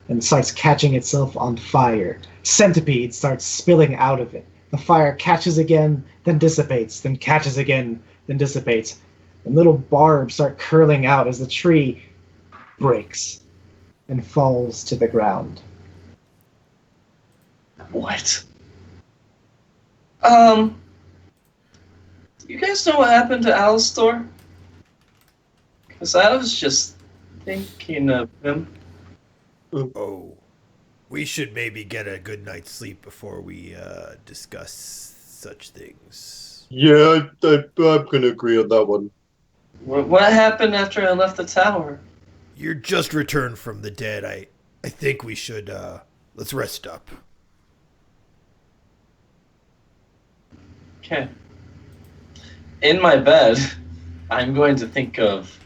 and starts catching itself on fire. Centipede starts spilling out of it. The fire catches again, then dissipates, then catches again, then dissipates. And little barbs start curling out as the tree breaks and falls to the ground. What? You guys know what happened to Alistor? Because I was just thinking of him. Oh. We should maybe get a good night's sleep before we discuss such things. Yeah, I'm going to agree on that one. What happened after I left the tower? You're just returned from the dead. I think we should let's rest up. Okay. In my bed, I'm going to think of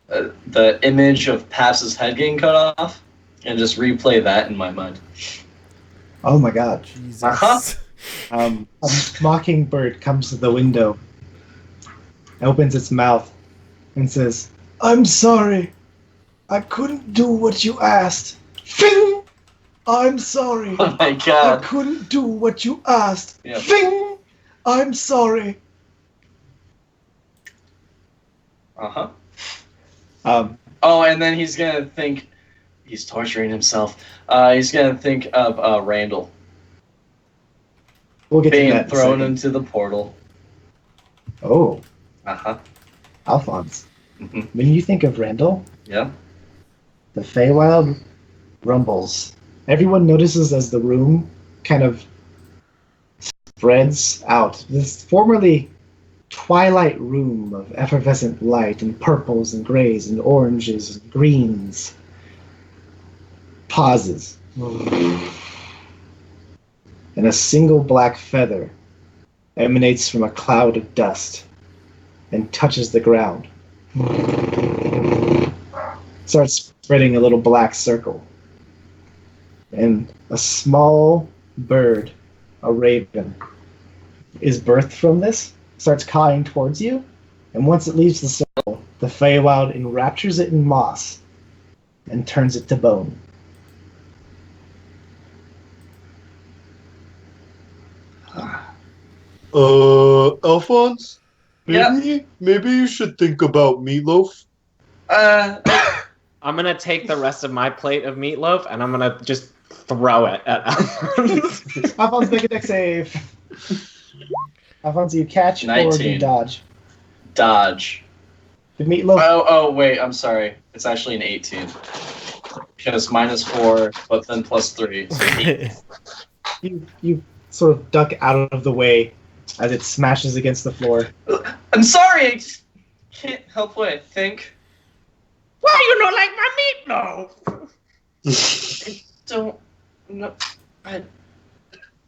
the image of Paps's head getting cut off and just replay that in my mind. Oh my god. Jesus. Uh-huh. A mockingbird comes to the window, opens its mouth, and says, "I'm sorry. I couldn't do what you asked. Fing! I'm sorry. Oh my I god. couldn't do what you asked. Yeah. Fing! I'm sorry." Uh-huh. Oh, and then he's gonna think he's torturing himself. He's gonna think of Randall we'll get to being that in a thrown second. into the portal. Oh, Uh-huh. Alphonse. hmm When you think of Randall, Yeah. the Feywild rumbles. Everyone notices as the room kind of spreads out. This formerly twilight room of effervescent light and purples and grays and oranges and greens pauses. And a single black feather emanates from a cloud of dust and touches the ground. Starts spreading a little black circle. And a small bird, a raven, is birthed from this, starts cawing towards you, and once it leaves the circle, the Feywild enraptures it in moss and turns it to bone. Alphonse? Yeah. Maybe you should think about meatloaf. I'm gonna take the rest of my plate of meatloaf and I'm gonna just throw it at Alphonse. Alphonse, make a deck save. Alphonse, you catch or do 19. you dodge? Dodge. The meatloaf. Oh, wait, I'm sorry. It's actually an 18. Because -4, but then +3. So 8. You sort of duck out of the way as it smashes against the floor. I'm sorry! I just can't help what I think. Why you don't like my meatloaf? Don't know.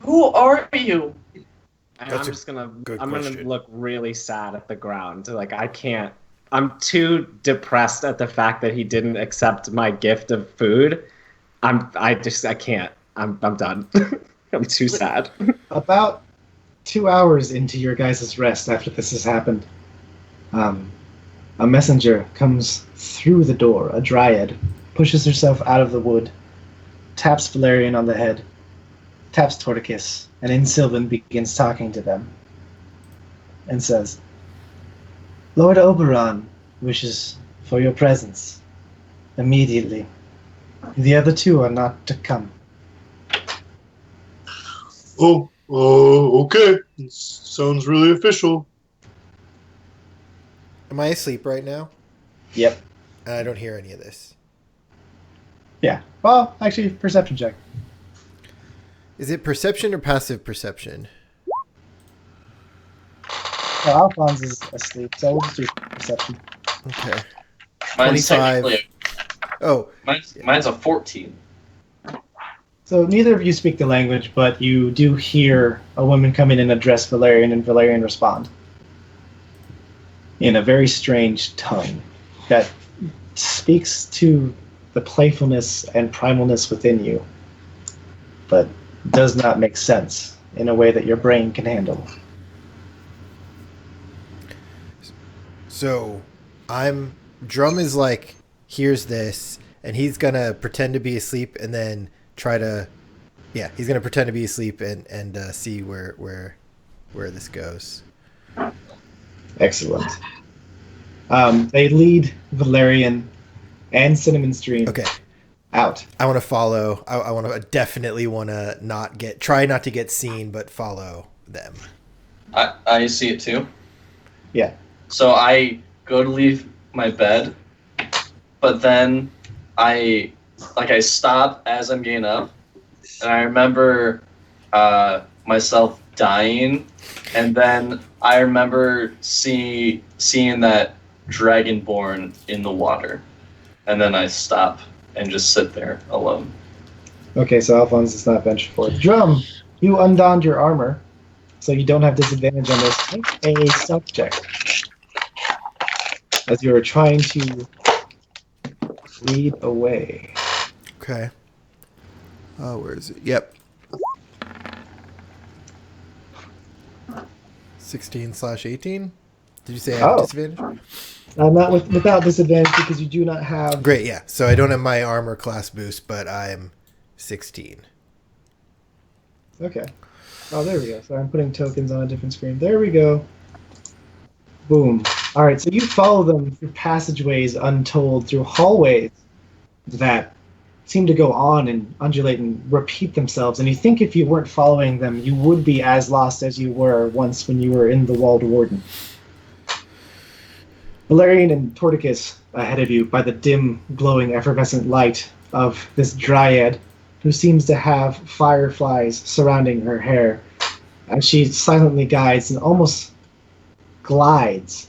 Who are you? And That's I'm a just gonna good I'm question. gonna look really sad at the ground. Like I can't. I'm too depressed at the fact that he didn't accept my gift of food. I can't. I'm done. I'm too sad. About 2 hours into your guys' rest after this has happened, A messenger comes through the door, a dryad, pushes herself out of the wood, taps Valerian on the head, taps Torticus, and in Sylvan begins talking to them, and says, Lord Oberon wishes for your presence immediately. The other two are not to come. Oh, okay. Sounds really official. Am I asleep right now? Yep. And I don't hear any of this. Yeah. Well, actually, perception check. Is it perception or passive perception? Well, Alphonse is asleep, so we'll just do perception. Okay. Mine's 25. technically Oh, mine's a 14. So neither of you speak the language, but you do hear a woman come in and address Valerian, and Valerian respond in a very strange tongue that speaks to the playfulness and primalness within you, but does not make sense in a way that your brain can handle. so Drum is like, hears this, and he's gonna pretend to be asleep and then he's gonna pretend to be asleep and see where this goes. Excellent. They lead Valerian and Cinnamon Stream Okay. out. I want to follow. I want to definitely want to try not to get seen, but follow them. I see it too. Yeah. So I go to leave my bed, but then I stop as I'm getting up, and I remember myself dying, and then I remember seeing that dragonborn in the water, and then I stop and just sit there alone. Okay, so Alphonse is not venture forth. Drum, you undonned your armor, so you don't have disadvantage on this. Make a stealth check. As you are trying to lead away. Okay. Oh, where is it? Yep. 16/18. Did you say I have Oh. disadvantage? Not without disadvantage because you do not have. Great, yeah. So I don't have my armor class boost, but I'm 16. Okay. Oh, there we go. So I'm putting tokens on a different screen. There we go. Boom. All right, so you follow them through passageways untold, through hallways that seem to go on and undulate and repeat themselves. And you think if you weren't following them, you would be as lost as you were once when you were in the Walled Warden. Valerian and Torticus ahead of you by the dim, glowing, effervescent light of this dryad who seems to have fireflies surrounding her hair as she silently guides and almost glides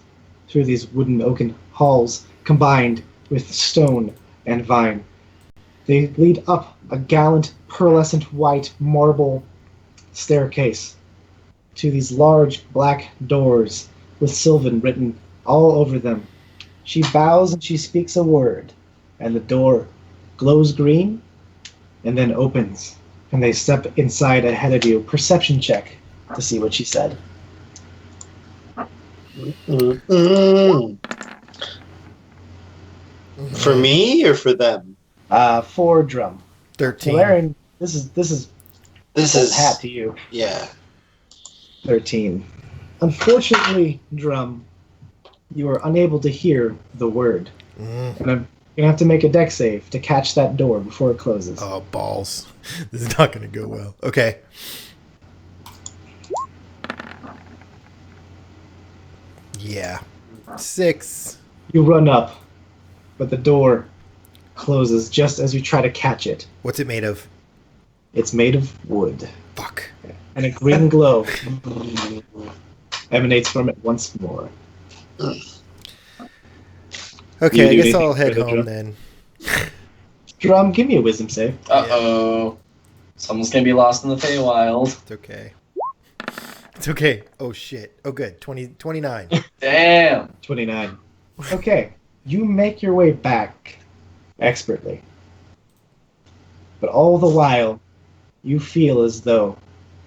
through these wooden oaken halls combined with stone and vine. They lead up a gallant, pearlescent white marble staircase to these large black doors with Sylvan written all over them. She bows and she speaks a word, and the door glows green and then opens, and they step inside ahead of you. Perception check to see what she said. For me or for them? For Drum. 13. Valerian, this is This old is hat to you. yeah. 13. Unfortunately, Drum, you are unable to hear the word. Mm. And I'm going to have to make a deck save to catch that door before it closes. Oh, balls. This is not going to go well. Okay. Yeah. 6. You run up, but the door closes just as you try to catch it. What's it made of? It's made of wood, Fuck. and a green glow emanates from it once more. Okay, I You do guess I'll anything head for the home drum? then. Drum, give me a wisdom save. Uh-oh. Someone's gonna be lost in the Feywild. It's okay. It's okay. Oh, shit. Oh, good. 29. Damn. 29. Okay, you make your way back expertly. But all the while, you feel as though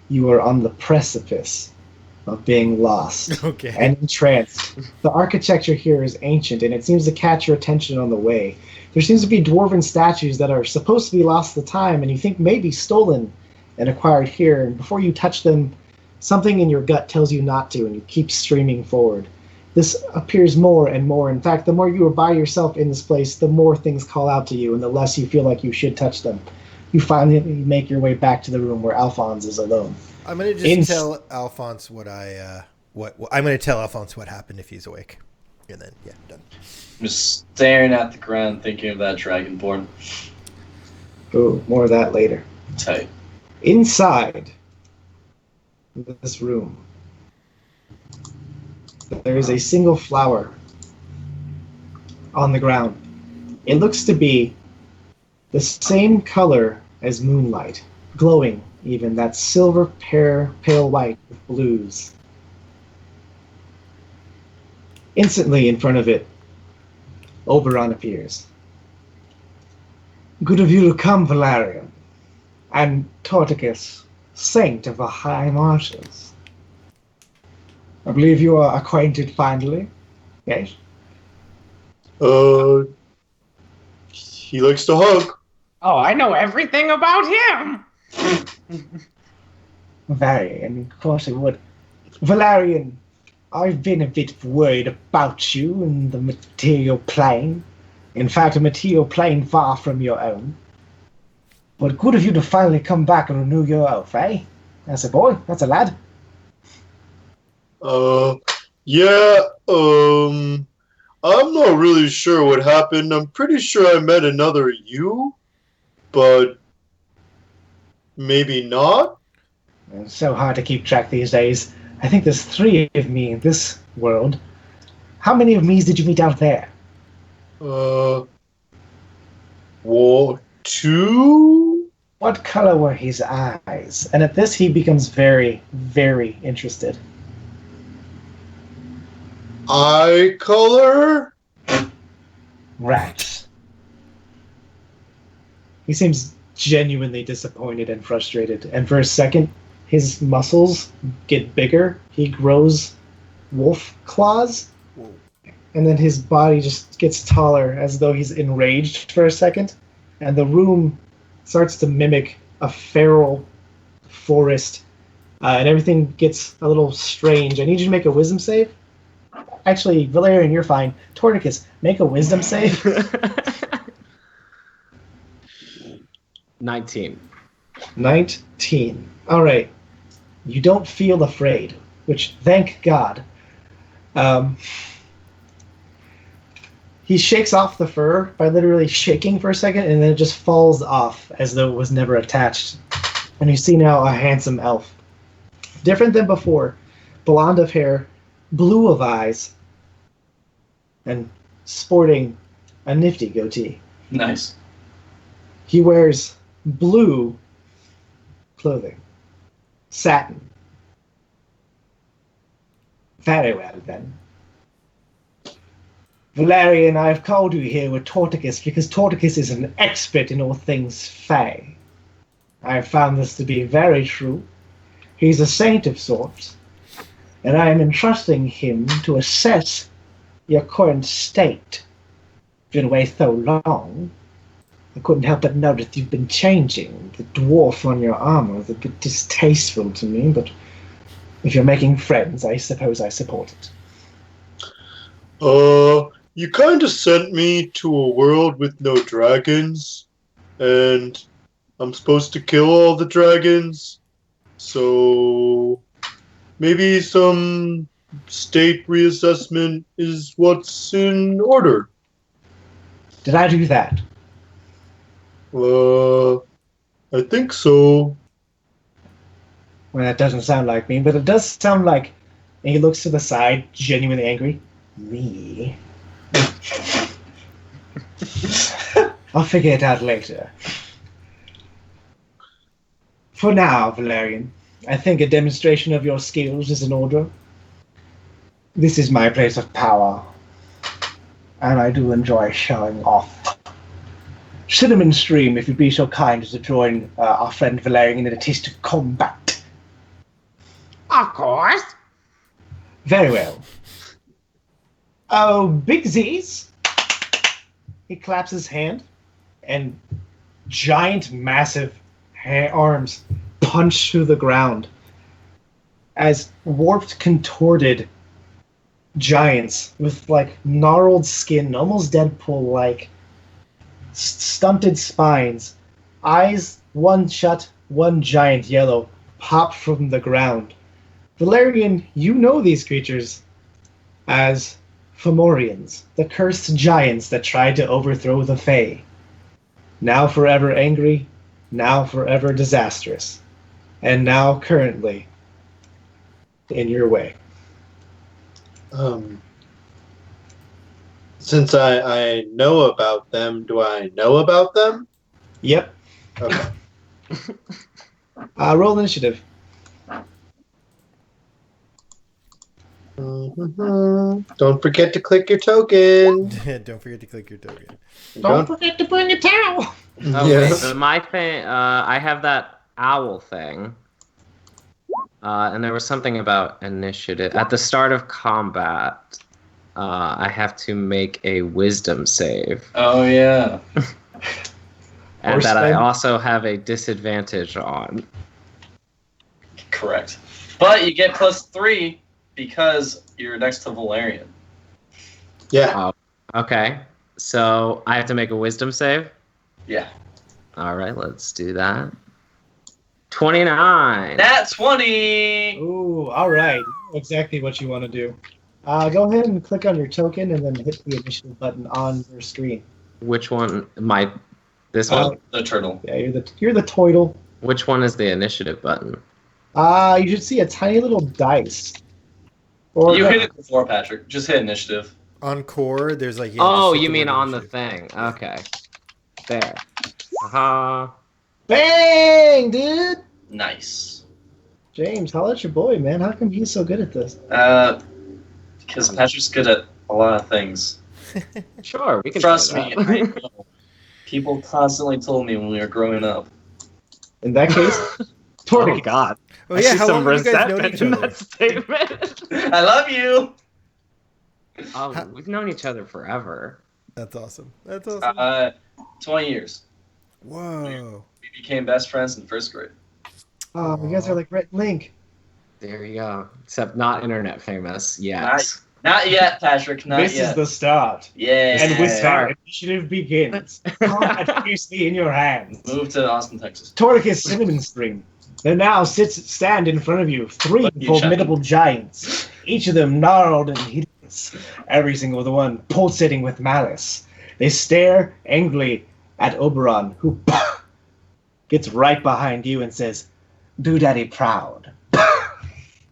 you are on the precipice of being lost Okay. and entranced. The architecture here is ancient, and it seems to catch your attention on the way. There seems to be dwarven statues that are supposed to be lost to time, and you think maybe stolen and acquired here. And before you touch them, something in your gut tells you not to, and you keep streaming forward. This appears more and more. In fact, the more you are by yourself in this place, the more things call out to you, and the less you feel like you should touch them. You finally make your way back to the room where Alphonse is alone. I'm gonna just tell Alphonse what I'm gonna tell Alphonse what happened if he's awake, and then done. I'm just staring at the ground, thinking of that dragonborn. Oh, more of that later. Tight. Inside this room, there is a single flower on the ground. It looks to be the same color as moonlight, glowing even, that silver pale white with blues. Instantly in front of it, Oberon appears. Good of you to come, Valerian, and Torticus, saint of the high marshes. I believe you are acquainted finally, yes? He likes to hug. Oh, I know everything about him. Valerian, of course I would. Valerian, I've been a bit worried about you in the material plane. In fact, a material plane far from your own. But good of you to finally come back and renew your oath, eh? That's a boy, that's a lad. Yeah, I'm not really sure what happened. I'm pretty sure I met another you, but maybe not. It's so hard to keep track these days. I think there's 3 of me in this world. How many of me's did you meet out there? Well, 2? What color were his eyes? And at this, he becomes very, very interested. Eye color? Rats. He seems genuinely disappointed and frustrated, and for a second, his muscles get bigger. He grows wolf claws, and then his body just gets taller as though he's enraged for a second, and the room starts to mimic a feral forest, and everything gets a little strange. I need you to make a wisdom save. Actually, Valerian, you're fine. Torticus, make a wisdom save. 19. 19. All right. You don't feel afraid, which, thank God. He shakes off the fur by literally shaking for a second, and then it just falls off as though it was never attached. And you see now a handsome elf. Different than before. Blonde of hair, blue of eyes, and sporting a nifty goatee. Nice. He wears blue clothing. Satin. Very well, then. Valerian, I have called you here with Torticus because Torticus is an expert in all things Fae. I have found this to be very true. He's a saint of sorts, and I am entrusting him to assess your current state. Been away so long, I couldn't help but notice you've been changing. The dwarf on your armor is a bit distasteful to me, but if you're making friends, I suppose I support it. You kind of sent me to a world with no dragons, and I'm supposed to kill all the dragons, so maybe some state reassessment is what's in order. Did I do that? I think so. Well, that doesn't sound like me, but it does sound like... And he looks to the side, genuinely angry. Me? I'll figure it out later. For now, Valerian, I think a demonstration of your skills is in order. This is my place of power, and I do enjoy showing off. Cinnamon Stream, if you'd be so kind as to join our friend Valerian in a taste of combat. Of course. Very well. Oh, Big Z's. He claps his hand, and giant, massive arms punch through the ground as warped, contorted giants with like gnarled skin, almost Deadpool-like, stunted spines, eyes one shut, one giant yellow, pop from the ground. Valerian, you know these creatures as Fomorians, the cursed giants that tried to overthrow the Fae. Now forever angry, now forever disastrous, and now currently in your way. Since I know about them, do I know about them? Yep. Okay. Roll initiative. Don't forget to click your token. Don't forget to click your token. Don't forget to bring a towel. Okay, Yes. so my thing, I have that owl thing. And there was something about initiative. At the start of combat, I have to make a wisdom save. Oh yeah. And Or that I spend- also have a disadvantage on. Correct. But you get +3 because you're next to Valerian. Yeah. Okay, so I have to make a wisdom save? Yeah. All right, let's do that. 29. Nat 20. Ooh, all right. Exactly what you want to do. Go ahead and click on your token and then hit the initiative button on your screen. Which one? This Uh, one? The turtle. Yeah, you're the toidle. Which one is the initiative button? You should see a tiny little dice. Or You hit it before, Patrick. Just hit initiative. On core, there's like. Oh, just hit you the mean word on the initiative. thing. Okay. There. Haha. Bang, dude! Nice. James, holla at your boy, man. How come he's so good at this? Because Patrick's good at a lot of things. Sure, we can Trust try me, that. I know. People constantly told me when we were growing up. In that case, Oh Torque. God. Oh I yeah, see how some long have you guys known resentment each in other? that statement. I love you. Oh, we've known each other forever. That's awesome. That's awesome. 20 years. Whoa. We became best friends in 1st grade. Oh, you guys are like Rhett and Link. There you go. Except not internet famous. Yes. Not yet, Patrick. Not This yet. is the start. Yeah. And with Start. that, initiative begins. Combat fiercely in your hands. Move to Austin, Texas. Torticus Cinnamon String. There now stand in front of you 3 Look, you formidable giants, each of them gnarled and hideous, every single one pulsating with malice. They stare angrily at Oberon, who gets right behind you and says, "Do Daddy proud."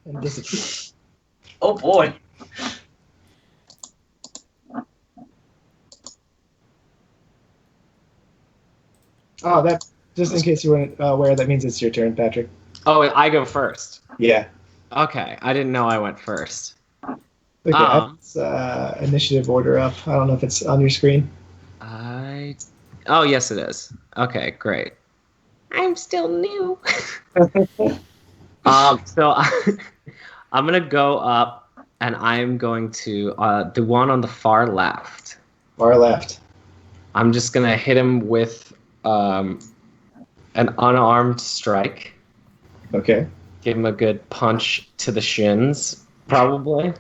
And disappears. Oh boy. Oh, that just in case you weren't aware, that means it's your turn, Patrick. Oh, I go first. Yeah. Okay, I didn't know I went first. Okay, it's, initiative order up. I don't know if it's on your screen. Oh, yes, it is. Okay, great. I'm still new. So I'm gonna go up, and I'm going to the one on the far left. Far left. I'm just gonna hit him with an unarmed strike. Okay. Give him a good punch to the shins, probably.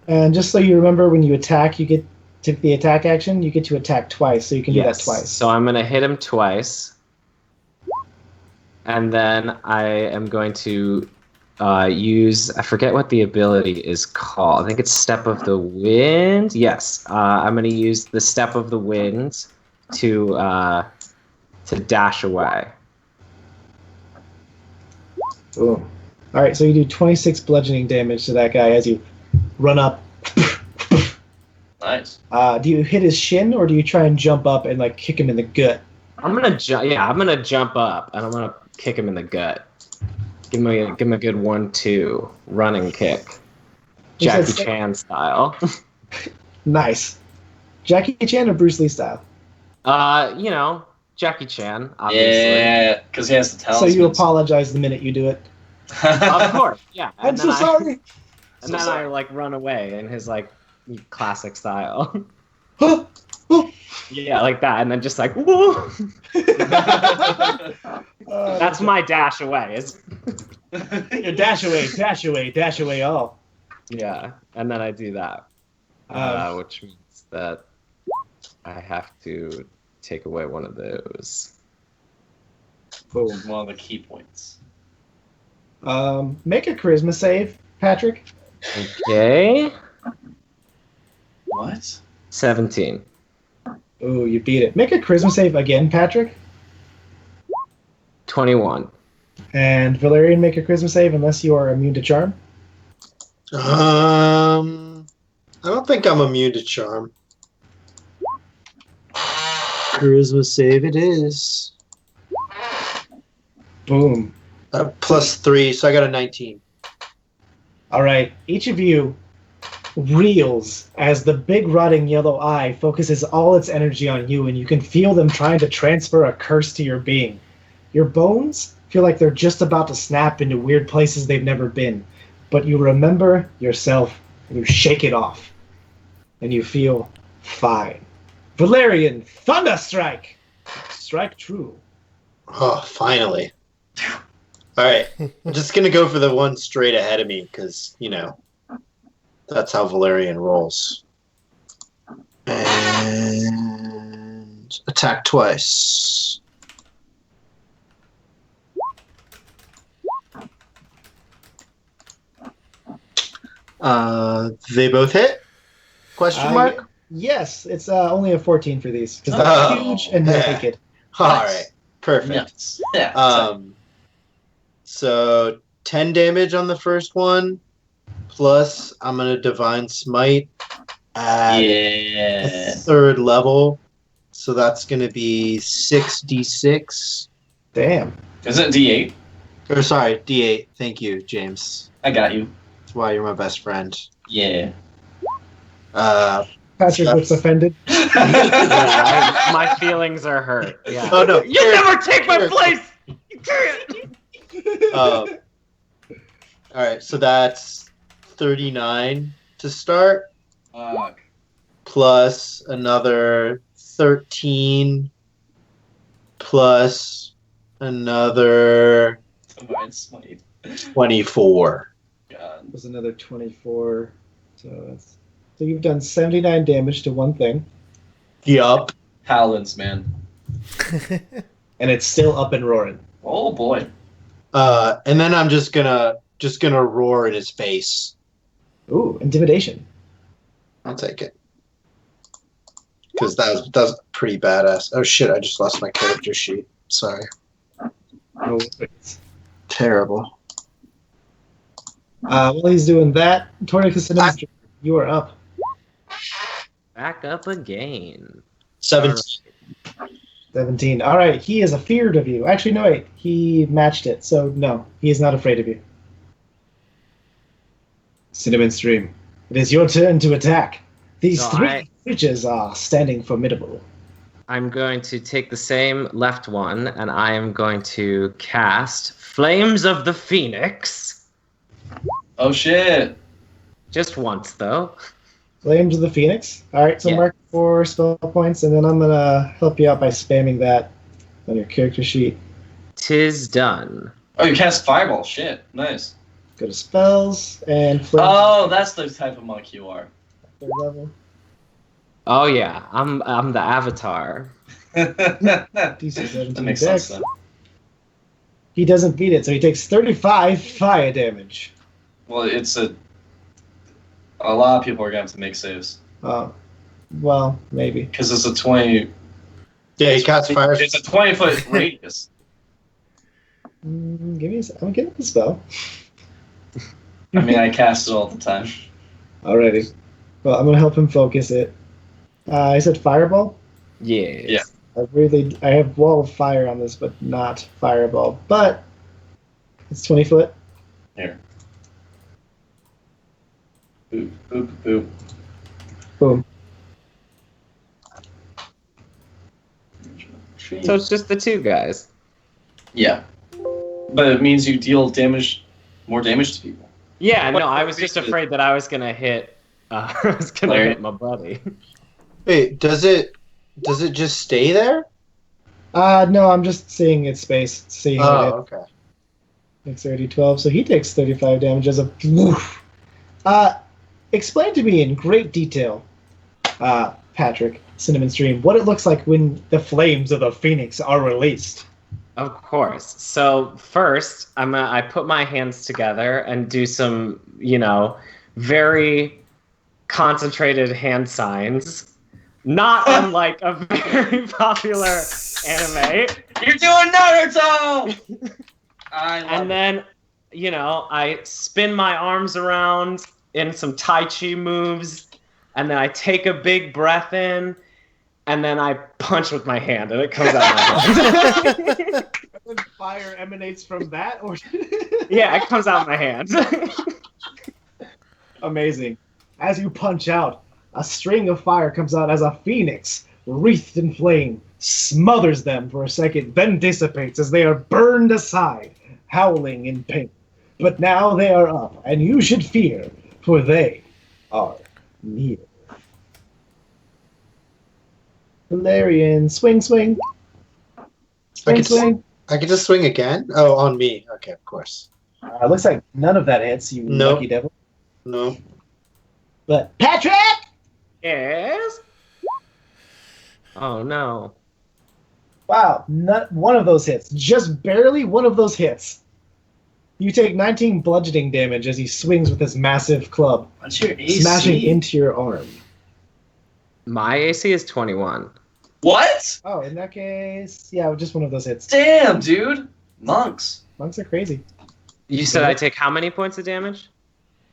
And just so you remember, when you attack, you get to the attack action. You get to attack twice, so you can do that twice. So I'm gonna hit him twice, and then I am going to use. I forget what the ability is called. I think it's Step of the Wind. Yes, I'm gonna use the Step of the Wind to dash away. Boom. All right, so you do 26 bludgeoning damage to that guy as you run up. Nice. Do you hit his shin, or do you try and jump up and like kick him in the gut? I'm gonna jump up and I'm gonna kick him in the gut. Give him a good 1-2 running kick, He Jackie says- Chan style. Nice. Jackie Chan or Bruce Lee style? Jackie Chan, obviously. Yeah, because he has the So talisman. you apologize the minute you do it. Of course, yeah. I'm so sorry. And then I like run away in his like classic style. Huh? Yeah, like that, and then just like whoa. That's my dash away. Your dash away, all. Yeah, and then I do that, which means that I have to take away one of those. Boom. One of the key points. Make a charisma save, Patrick. Okay, What? 17. Ooh, you beat it. Make a charisma save again, Patrick. 21. And Valerian, make a charisma save unless you are immune to charm. I don't think I'm immune to charm. Charisma save it is. Boom. +3, so I got a 19. All right, each of you reels as the big rotting yellow eye focuses all its energy on you, and you can feel them trying to transfer a curse to your being. Your bones feel like they're just about to snap into weird places they've never been, but you remember yourself and you shake it off, and you feel fine. Valerian, Thunder Strike! Strike true. Oh, finally. All right, I'm just gonna go for the one straight ahead of me because that's how Valerian rolls. And attack twice. They both hit? Question mark? Yes, it's only a 14 for these because they're Oh, huge and they're yeah. naked. All right, perfect. Yes. Yeah. So 10 damage on the first one, plus I'm gonna divine smite at yeah. third level, so that's gonna be 6d6. Damn. Is it D8? Or sorry, d8. Thank you, James. I got you. That's why you're my best friend. Yeah. Patrick looks offended. Yeah, my feelings are hurt. Yeah. Oh no! You never take my place. You can't. All right, so that's 39 to start, Fuck. plus another 13, plus another Divine Smite. 24. God. Was another 24. So you've done 79 damage to one thing, Yup. Paladins, man. and it's still up and roaring. Oh boy. And then I'm just gonna roar in his face. Ooh, intimidation. I'll take it. Because that's pretty badass. Oh shit! I just lost my character sheet. Sorry. No worries. Terrible. While he's doing that, Tornicus, you are up. Back up again. 17. 17. All right, he is afeared of you. Actually, no, wait. He matched it, so no, he is not afraid of you. Cinnamon Stream, it is your turn to attack. These So three creatures are standing formidable. I'm going to take the same left one, and I am going to cast Flames of the Phoenix. Oh shit. Just once, though. Flames of the Phoenix. All right, so Yeah. mark 4 spell points, and then I'm going to help you out by spamming that on your character sheet. 'Tis done. Oh, you cast Fireball. Shit. Nice. Go to spells, and Flames Oh, that's the type of monk you are. third level. Oh yeah, I'm the Avatar. DC 17 That makes dex. sense then. He doesn't beat it, so he takes 35 fire damage. Well, it's a lot of people are going to have to make saves Well, maybe. because it's a 20. Yeah, he cast fire. It's a 20-foot radius. Give me I'm getting the spell. I mean, I cast it all the time. Alrighty. Well, I'm gonna help him focus it. I said fireball. Yes. Yeah. I have wall of fire on this, but not fireball. But it's 20 foot. Here. Boop, boop, boop. Boom. So it's just the two guys. Yeah. But it means you deal damage more damage to people. Yeah, no, I was just afraid that I was gonna hit. I was gonna Larry. hit my buddy. Wait, does it just stay there? No, I'm just seeing its space. Seeing Oh, it. okay. Dexterity 12, so he takes 35 damage as a woof. Explain to me in great detail, Patrick, Cinnamon Stream, what it looks like when the flames of the Phoenix are released. Of course. So first, I put my hands together and do some, very concentrated hand signs. Not unlike a very popular anime. You're doing Naruto! And then, I spin my arms around in some Tai Chi moves, and then I take a big breath in, and then I punch with my hand, and it comes out my hand. And fire emanates from that? Or Yeah, it comes out my hand. Amazing. As you punch out, a string of fire comes out as a phoenix, wreathed in flame, smothers them for a second, then dissipates as they are burned aside, howling in pain. But now they are up, and you should fear, for they are near. Valerian, swing, swing. Swing, swing. I can just swing again? Oh, on me. Okay, of course. Looks like none of that hits, you Nope. lucky devil. No. But Patrick! Yes? Oh, no. Wow, not one of those hits. Just barely one of those hits. You take 19 bludgeoning damage as he swings with his massive club, What's your AC? smashing into your arm. My AC is 21. What? Oh, in that case, yeah, just one of those hits. Damn, dude. Monks. Monks are crazy. You said I take how many points of damage?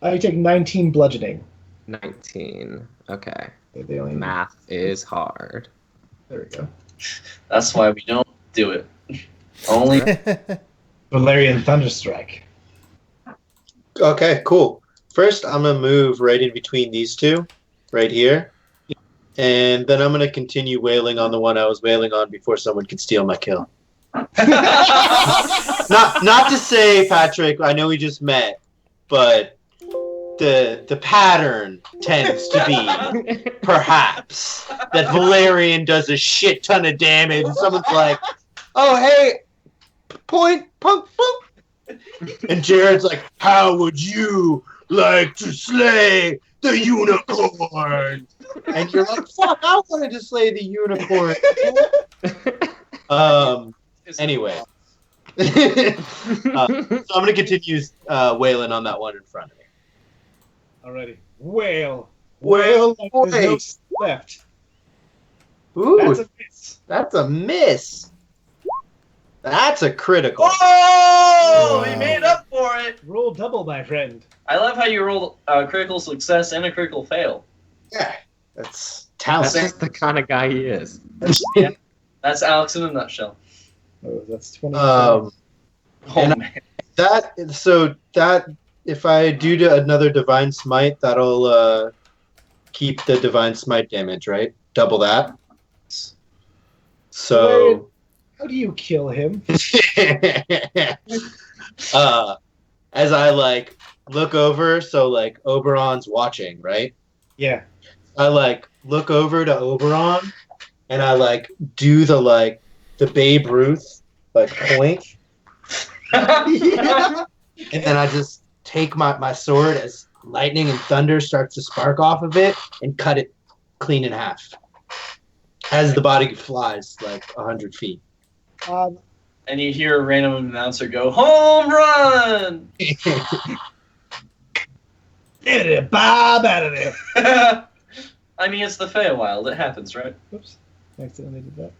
You take 19 bludgeoning. 19. Okay. They only Math is hard. There we go. That's why we don't do it. Only Valerian Thunderstrike. Okay, cool. First, I'm going to move right in between these two, right here. And then I'm going to continue wailing on the one I was wailing on before someone could steal my kill. Not to say, Patrick, I know we just met, but the pattern tends to be perhaps that Valerian does a shit ton of damage and someone's like, oh, hey, point, punk, boop. And Jared's like, how would you like to slay the unicorn? And you're like, fuck, I wanted to slay the unicorn. Anyway. So I'm going to continue wailing on that one in front of me. Alrighty. Wail. Wail Like there's no away. left. Ooh, That's a miss. that's a miss. That's a critical. Oh, he Wow. made up for it. Roll double, my friend. I love how you rolled a critical success and a critical fail. Yeah, that's That's talent. just the kind of guy he is. That's Alex in a nutshell. Oh, that's 20. Oh And man. that if I do another divine smite, that'll keep the divine smite damage, right? Double that. So How do you kill him? as I look over, so Oberon's watching, right? Yeah. I look over to Oberon and I do the Babe Ruth point, and then I just take my sword as lightning and thunder starts to spark off of it and cut it clean in half as the body flies 100 feet. And you hear a random announcer go, home run! Bob out of there. I mean, it's the Feywild. It happens, right? Oops. Accidentally did that.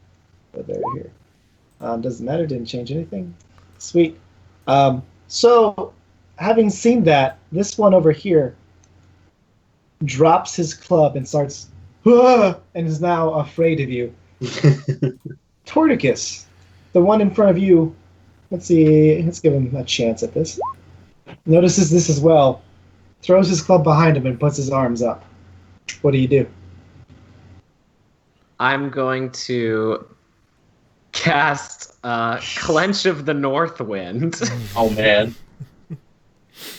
But they're here. Doesn't matter. Didn't change anything. Sweet. So, having seen that, this one over here drops his club and starts, "Ah!" and is now afraid of you. Torticus, the one in front of you, let's see, let's give him a chance at this. Notices this as well, throws his club behind him and puts his arms up. What do you do? I'm going to cast Clench of the North Wind. Oh, man.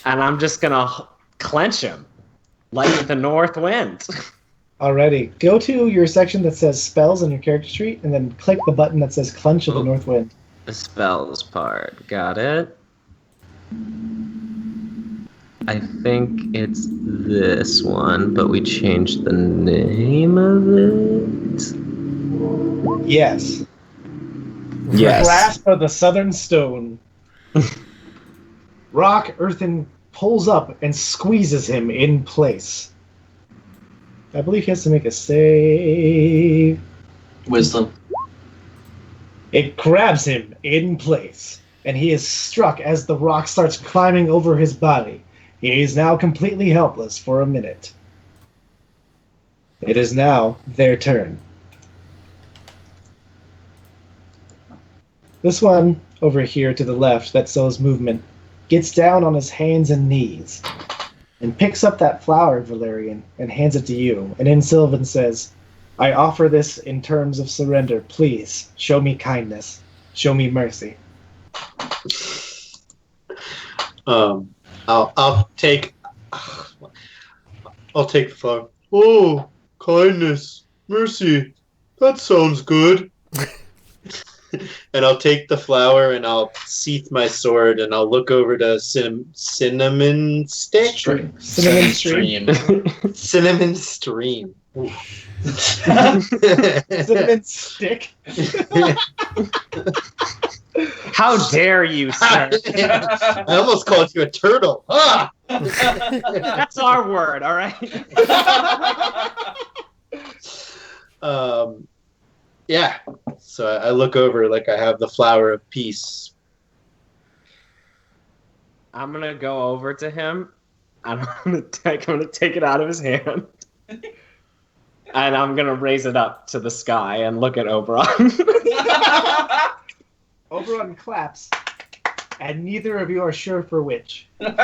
and I'm just gonna clench him like the north wind. Alrighty. Go to your section that says spells on your character sheet, and then click the button that says Clench of the North Wind. The spells part. Got it. I think it's this one, but we changed the name of it. Yes. Yes. Grasp of the Southern Stone. Rock Earthen pulls up and squeezes him in place. I believe he has to make a save. Wisdom. It grabs him in place, and he is struck as the rock starts climbing over his body. He is now completely helpless for a minute. It is now their turn. This one over here to the left that shows movement gets down on his hands and knees and picks up that flower, Valerian, and hands it to you. And in Sylvan says, I offer this in terms of surrender. Please, show me kindness. Show me mercy. I'll take the flower. Oh, kindness, mercy. That sounds good. And I'll take the flower and I'll sheath my sword and I'll look over to Cinnamon Stick? Cinnamon Stream. Cinnamon Stream. Cinnamon Stick. How dare you, sir? I almost called you a turtle. Ah! That's our word, all right? Yeah. So I look over like I have the flower of peace. I'm gonna go over to him and I'm gonna take it out of his hand. And I'm gonna raise it up to the sky and look at Oberon. Oberon claps, and neither of you are sure for which. And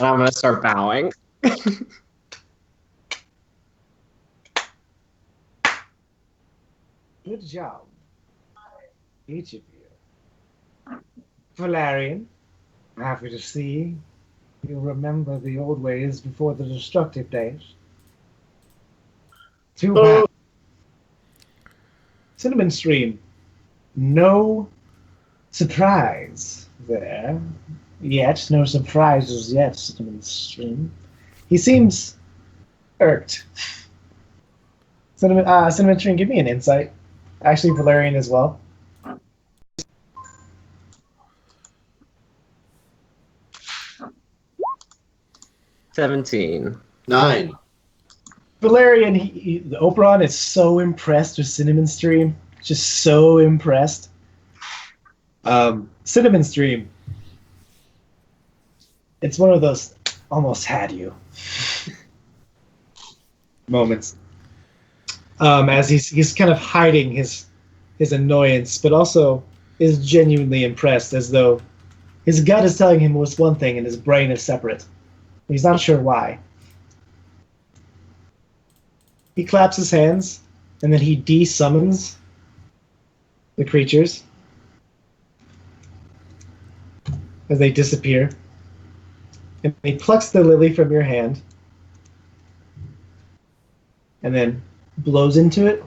I'm gonna start bowing. Good job, each of you. Valerian, happy to see you remember the old ways before the destructive days. Too bad. Cinnamon Stream, no surprise there. Yet, no surprises yet, Cinnamon Stream. He seems irked. Cinnamon Stream, give me an insight. Actually, Valerian as well. 17. 9. Valerian, Oberon is so impressed with Cinnamon Stream. Just so impressed. Cinnamon Stream. It's one of those almost had you moments. As he's kind of hiding his annoyance, but also is genuinely impressed, as though his gut is telling him what's one thing and his brain is separate. He's not sure why. He claps his hands, and then he de-summons the creatures as they disappear. And he plucks the lily from your hand, and then blows into it.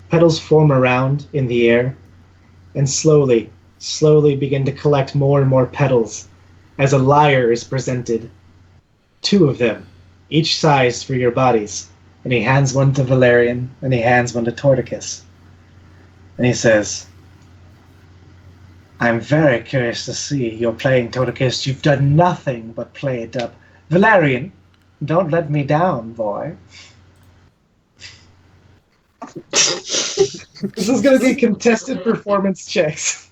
Petals form around in the air, and slowly begin to collect more and more petals as a lyre is presented. 2 of them, each size for your bodies. And he hands one to Valerian, and he hands one to Torticus. And he says, I'm very curious to see you're playing, Torticus. You've done nothing but play it up. Valerian, don't let me down, boy. This is going to be contested performance checks.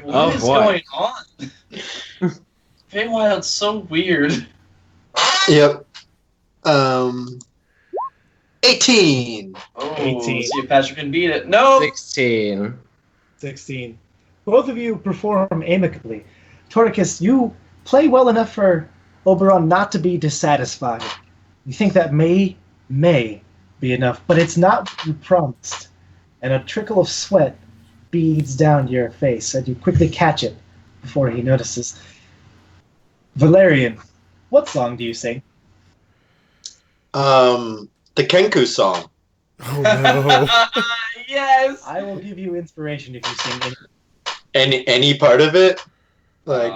What is boy. going on? Feywild's so weird. Yep. 18. Oh, 18. see if Patrick can beat it. No! 16. 16. Both of you perform amicably. Torticus, you play well enough for Oberon not to be dissatisfied. You think that may may be enough, but it's not what you promised. And a trickle of sweat beads down your face, and you quickly catch it before he notices. Valerian, what song do you sing? The Kenku song. Oh no. Yes. I will give you inspiration if you sing any. Any part of it? Like,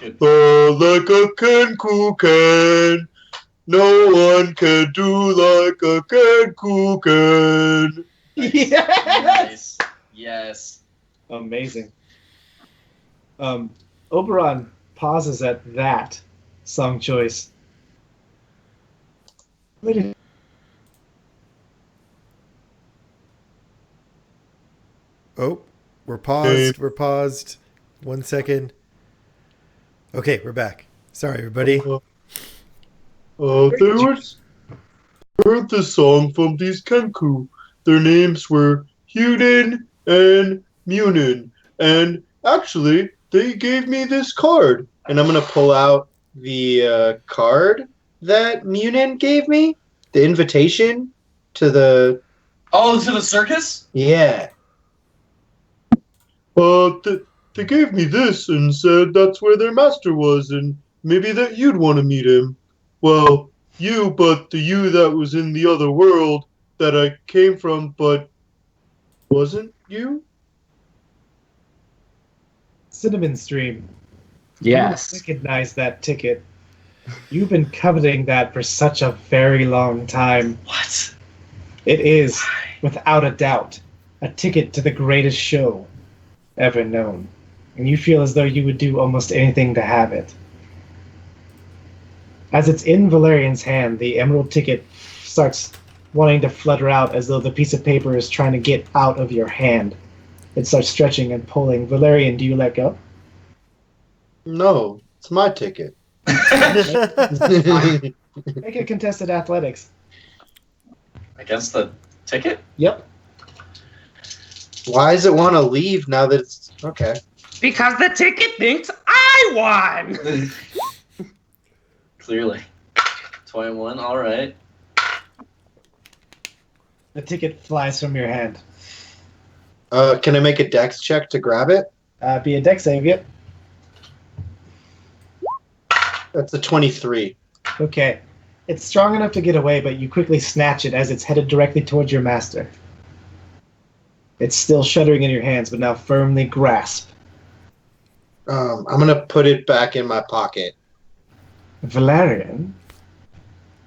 like a Kenku can. No one can do like a Kenku can. Yes! Yes. Amazing. Oberon pauses at that song choice. Oh, we're paused. We're paused. 1 second. Okay, we're back. Sorry, everybody. There was heard the song from these Kenku. Their names were Hyuden and Munin. And actually, they gave me this card. And I'm going to pull out the card that Munin gave me. The invitation to the... Oh, to the circus? Yeah. They gave me this and said that's where their master was and maybe that you'd want to meet him. Well, you, but the you that was in the other world that I came from, but wasn't you? Cinnamon Stream. Yes. You recognize that ticket. You've been coveting that for such a very long time. What? It is, without a doubt, a ticket to the greatest show ever known. And you feel as though you would do almost anything to have it. As it's in Valerian's hand, the emerald ticket starts wanting to flutter out as though the piece of paper is trying to get out of your hand. It starts stretching and pulling. Valerian, do you let go? No, it's my ticket. Make a contested athletics. Against the ticket? Yep. Why does it want to leave now that it's... Okay. Because the ticket thinks I won! Clearly. 21, alright. The ticket flies from your hand. Can I make a dex check to grab it? Be a dex save, yep. That's a 23. Okay. It's strong enough to get away, but you quickly snatch it as it's headed directly towards your master. It's still shuddering in your hands, but now firmly grasped. I'm going to put it back in my pocket. Valerian?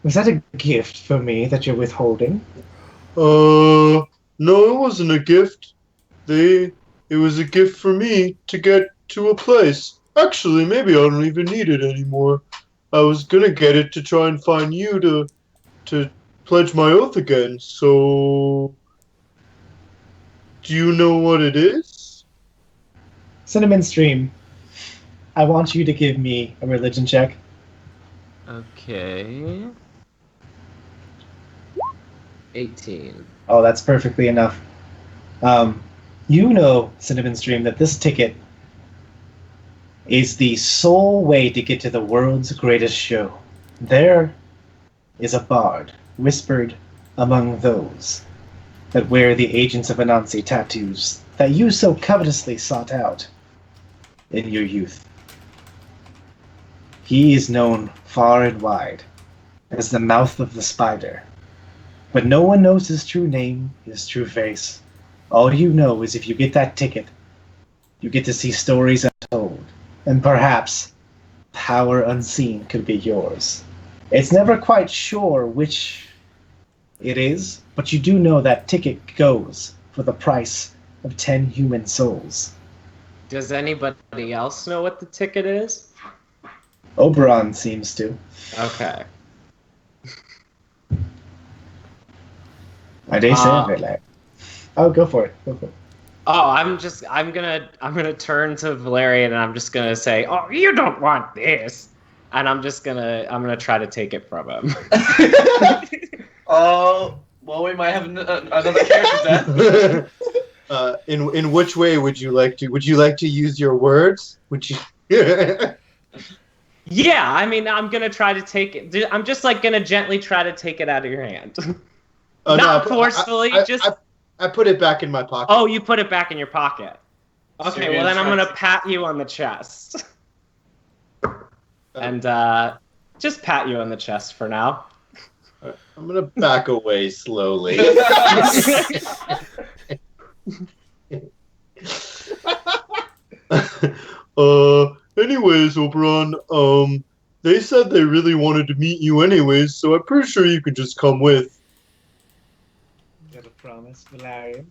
Was that a gift for me that you're withholding? No, it wasn't a gift. It was a gift for me to get to a place. Actually, maybe I don't even need it anymore. I was gonna get it to try and find you to pledge my oath again, so... Do you know what it is? Cinnamon Stream, I want you to give me a religion check. Okay. 18. Oh, that's perfectly enough. You know, Cinnamon Stream, that this ticket is the sole way to get to the world's greatest show. There is a bard whispered among those that wear the Agents of Anansi tattoos that you so covetously sought out in your youth. He is known far and wide as the Mouth of the Spider, but no one knows his true name, his true face. All you know is if you get that ticket, you get to see stories untold, and perhaps power unseen could be yours. It's never quite sure which it is, but you do know that ticket goes for the price of 10 human souls. Does anybody else know what the ticket is? Oberon seems to. Okay. I dare say it, like. Oh, go for it. Go for it. Oh, I'm gonna turn to Valerian and I'm just gonna say, "Oh, you don't want this," and I'm gonna try to take it from him. Oh, well, we might have another character death. In which way would you like to? Would you like to use your words? Would you? Yeah, I mean, I'm gonna try to take it. I'm just like gonna gently try to take it out of your hand. Oh, Not I- forcefully, I, just. I put it back in my pocket. Oh, you put it back in your pocket. Okay, you're well then I'm gonna gonna try pat you on the chest. And just pat you on the chest for now. I'm gonna back away slowly. Anyways, Oberon, they said they really wanted to meet you anyways, so I'm pretty sure you could just come with. You have a promise, Valerian?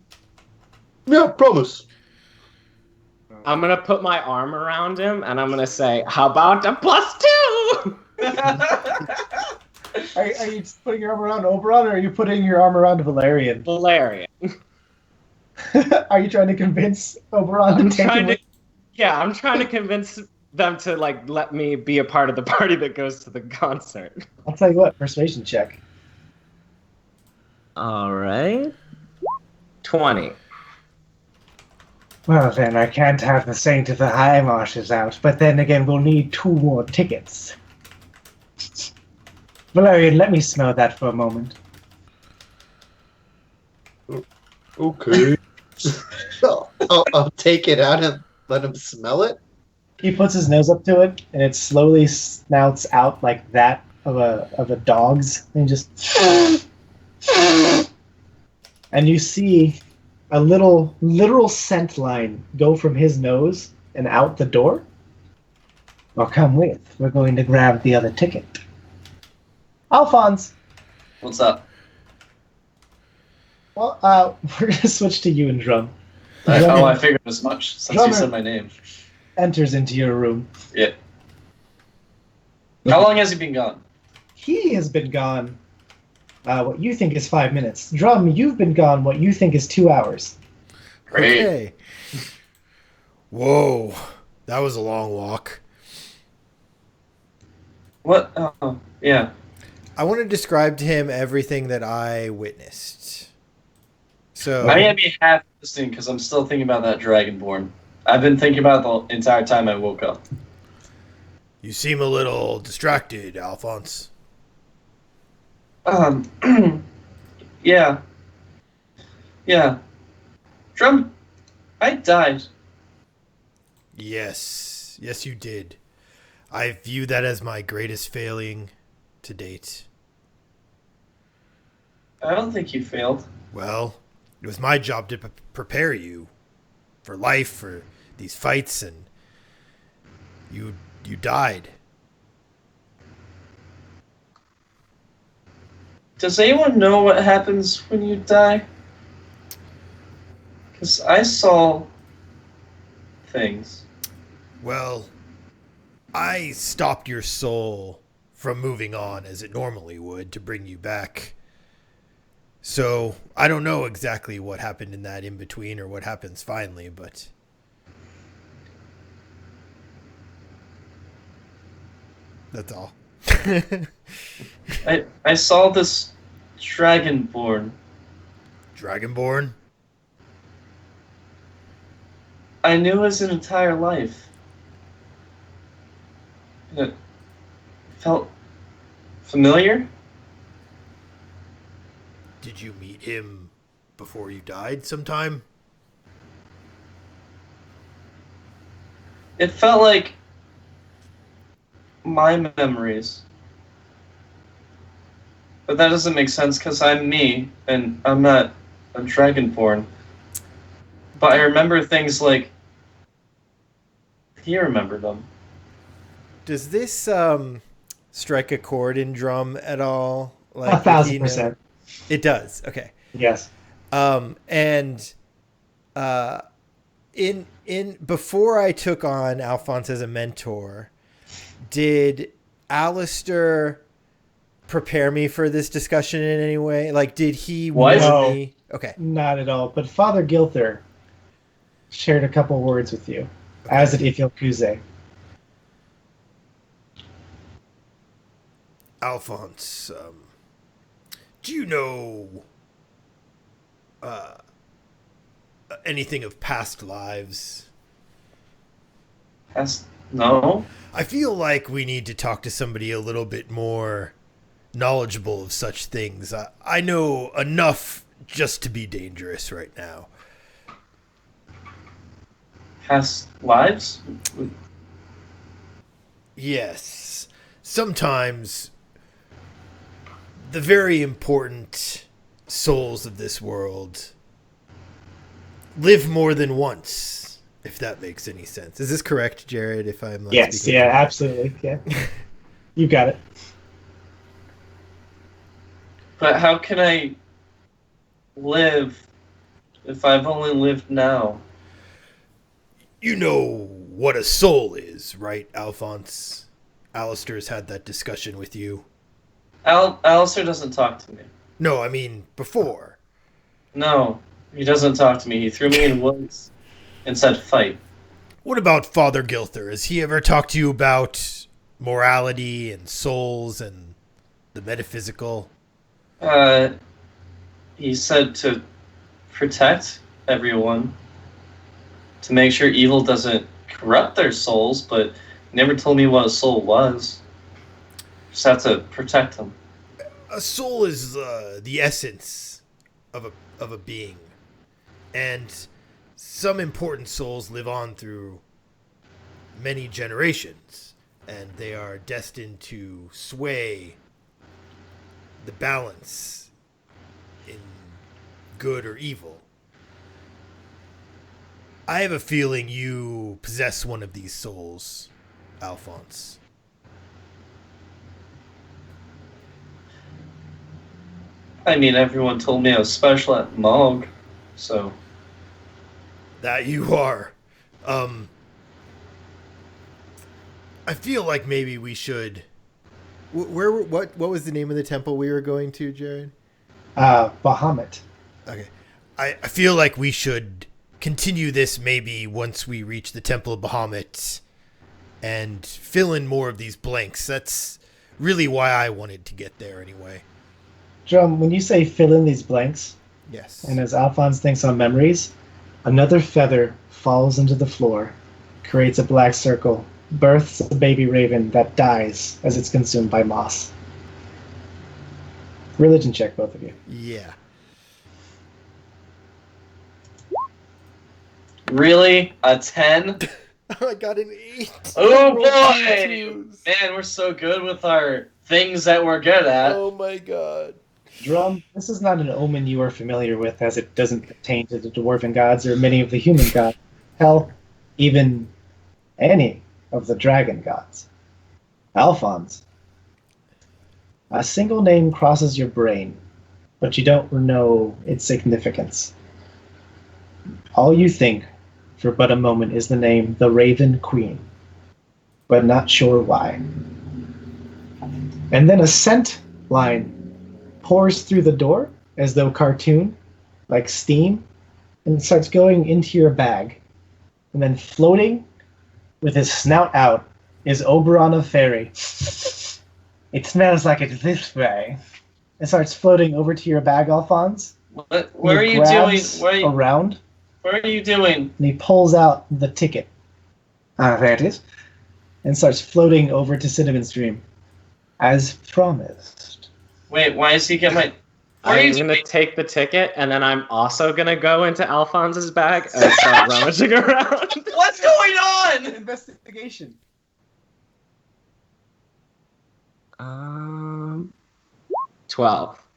Yeah, promise. I'm gonna put my arm around him and I'm gonna say, "How about a +2?" Are you just putting your arm around Oberon, or are you putting your arm around Valerian? Valerian. Are you trying to convince Oberon I'm to take trying him to, with? yeah, I'm trying to convince them to like let me be a part of the party that goes to the concert. I'll tell you what, persuasion check. All right. 20. Well, then I can't have the Saint of the High Marshes out, but then again, we'll need 2 more tickets. Valerian, let me smell that for a moment. Okay. I'll take it out and let him smell it. He puts his nose up to it, and it slowly snouts out like that of a dog's, and just. And you see a little literal scent line go from his nose and out the door. Well, come with. We're going to grab the other ticket. Alphonse. What's up? Well, we're gonna switch to you and Drum. I figured as much since Drummer. you said my name. Enters into your room. Yeah. How long has he been gone? He has been gone. What you think is 5 minutes. Drum, you've been gone. What you think is 2 hours. Great. Okay. Whoa, that was a long walk. What? Oh, yeah. I want to describe to him everything that I witnessed. So I may be half listening because I'm still thinking about that Dragonborn. I've been thinking about it the entire time I woke up. you seem a little distracted, Alphonse. Yeah. Yeah. Drum, I died. Yes, you did. I view that as my greatest failing to date. I don't think you failed. Well, it was my job to prepare you for life, for these fights, and you died. Does anyone know what happens when you die? Because I saw things. Well, I stopped your soul from moving on as it normally would to bring you back. So I don't know exactly what happened in that in between or what happens finally, but that's all. I saw this Dragonborn. Dragonborn? I knew his entire life. It felt familiar. Did you meet him before you died sometime? It felt like my memories. But that doesn't make sense because I'm me, and I'm not a Dragonborn. But I remember things like he remembered them. Does this strike a chord in Drum at all? Like 1,000%. It does. Okay. Yes. And in before I took on Alphonse as a mentor, did Alistair prepare me for this discussion in any way? Like, did he What? warn me? Okay. Not at all. But Father Gilther shared a couple words with you, as did Ithiel Kuze. Alphonse, do you know anything of past lives? No. I feel like we need to talk to somebody a little bit more knowledgeable of such things. I know enough just to be dangerous right now. Past lives? Yes. Sometimes the very important souls of this world live more than once, if that makes any sense. Is this correct, Jared, if I'm not Yes, speaking yeah, correctly? absolutely. Yeah. You got it. But how can I live if I've only lived now? You know what a soul is, right, Alphonse? Alistair's had that discussion with you. Alistair doesn't talk to me. No, I mean before. No, he doesn't talk to me. He threw me in woods and said fight. What about Father Gilther? Has he ever talked to you about morality and souls and the metaphysical? He said to protect everyone, to make sure evil doesn't corrupt their souls, but he never told me what a soul was. Just have to protect them. A soul is the essence of a being, and some important souls live on through many generations, and they are destined to sway the balance in good or evil. I have a feeling you possess one of these souls, Alphonse. I mean, everyone told me I was special at Mog, so... That you are. I feel like maybe we should... What was the name of the temple we were going to, Jared? Bahamut. Okay. I feel like we should continue this maybe once we reach the Temple of Bahamut and fill in more of these blanks. That's really why I wanted to get there anyway. Drum, when you say fill in these blanks, Yes. and as Alphonse thinks on memories, another feather falls into the floor, creates a black circle, births a baby raven that dies as it's consumed by moss. Religion check, both of you. Yeah. Really? A 10? I got an 8. Oh Rolled boy! 2s. Man, we're so good with our things that we're good at. Oh my god. Drum, this is not an omen you are familiar with, as it doesn't pertain to the dwarven gods or many of the human gods. Hell, even any of the dragon gods. Alphonse, a single name crosses your brain, but you don't know its significance. All you think for but a moment is the name the Raven Queen, but not sure why. And then a scent line pours through the door as though cartoon, like steam, and it starts going into your bag. And then floating with his snout out is Oberon of Fairy. It smells like it's this way. It starts floating over to your bag, Alphonse. What are He you doing? grabs What around, are you doing? and he pulls out the ticket. There it is. And starts floating over to Cinnamon Stream. As promised. Wait, why is he get my... What are I'm you gonna doing? take the ticket, and then I'm also gonna go into Alphonse's bag and start rummaging around. What's going on? Investigation. 12.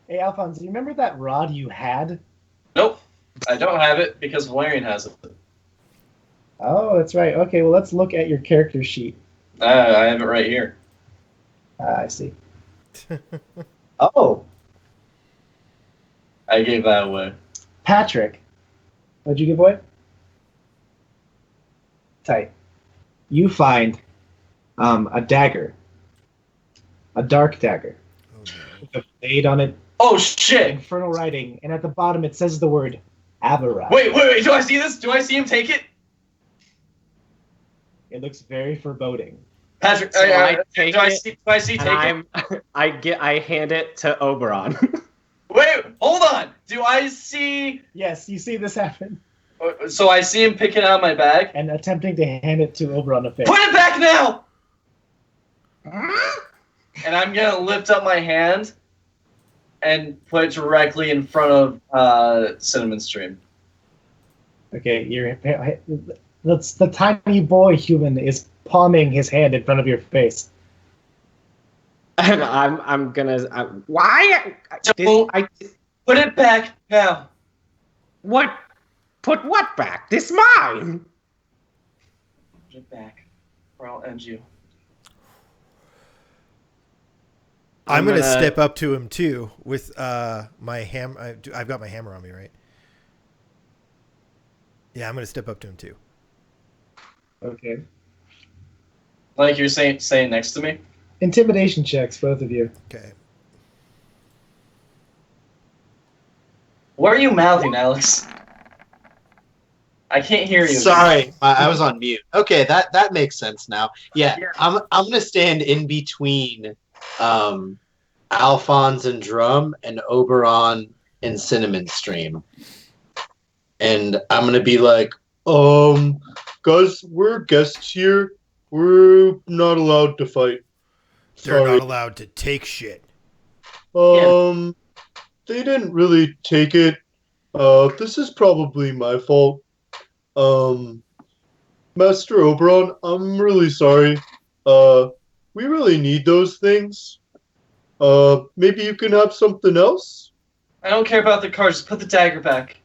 Hey, Alphonse, you remember that rod you had? Nope. I don't have it because Valerian has it. Oh, that's right. Okay, well, let's look at your character sheet. I have it right here. I see. Oh, I gave that away. Patrick. What'd you give away? Tight. You find a dagger. A dark dagger. Oh, no. With a blade on it, Oh shit! infernal writing, and at the bottom it says the word Avarai. Wait, do I see this? Do I see him take it? It looks very foreboding. Patrick, So I take do I it, see take And it? I hand it to Oberon. Wait, hold on. Do I see... Yes, you see this happen. So I see him pick it out of my bag. and attempting to hand it to Oberon the face. Put it back now! And I'm gonna lift up my hand and put it directly in front of Cinnamon Stream. Okay, that's the tiny boy human is palming his hand in front of your face. And I'm gonna. Why? Put it back now. What? Put what back? This mine. Put it back, or I'll end you. I'm gonna step up to him too with my hammer. I've got my hammer on me, right? Yeah, I'm gonna step up to him too. Okay. Like you're saying next to me? Intimidation checks, both of you. Okay. What are you mouthing, Alex? I can't hear you. Sorry, I was on mute. Okay, that makes sense now. Yeah, I'm gonna stand in between Alphonse and Drum and Oberon and Cinnamon Stream. And I'm gonna be like, guys, we're guests here. We're not allowed to fight. They're Sorry. not allowed to take shit. They didn't really take it. This is probably my fault. Master Oberon, I'm really sorry. We really need those things. Maybe you can have something else? I don't care about the cards. Just put the dagger back.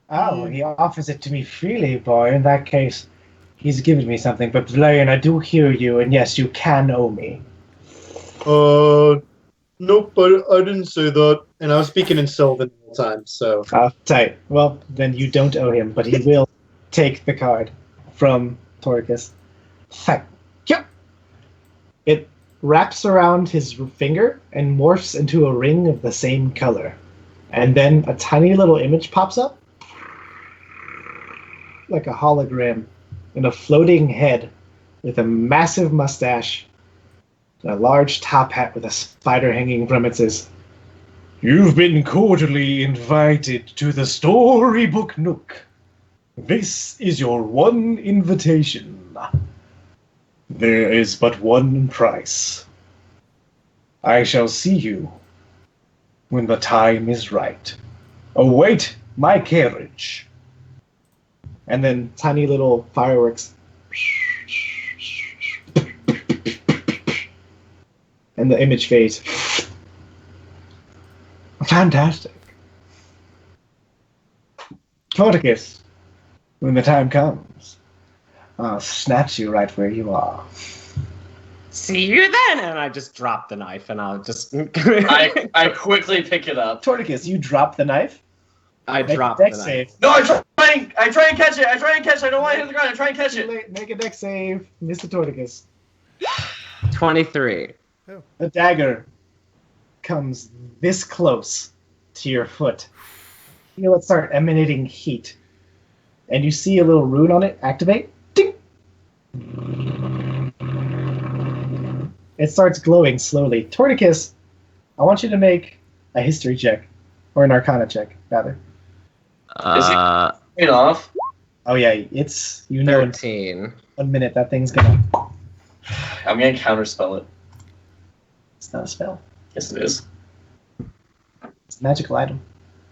Oh, he offers it to me freely, boy. In that case, he's given me something. But Valerian, I do hear you, and yes, you can owe me. Nope, but I didn't say that. And I was speaking in Sylvan the whole time, so Tight. Well, then you don't owe him, but he will take the card from Toricus. Thank you. It wraps around his finger and morphs into a ring of the same color. And then a tiny little image pops up, like a hologram, in a floating head with a massive mustache and a large top hat with a spider hanging from it. Says, "You've been cordially invited to the Storybook Nook. This is your one invitation. There is but one price. I shall see you when the time is right. Await my carriage." And then tiny little fireworks. And the image fades. Fantastic. Torticus, when the time comes, I'll snatch you right where you are. See you then. And I just drop the knife, and I'll just. I quickly pick it up. Torticus, you drop the knife. I Make drop a the dex knife. save. No, I try and catch it. I don't want to hit the ground. I try and catch Too it. late. Make a dex save, Mr. Torticus. 23. The dagger comes this close to your foot. You feel it start emanating heat. And you see a little rune on it activate. Ding! It starts glowing slowly. Torticus, I want you to make a history check. Or an arcana check, rather. It off. Oh yeah, it's, you know, in 13. 1 minute that thing's gonna... I'm gonna counterspell it. It's not a spell. Yes, it is. It's a magical item.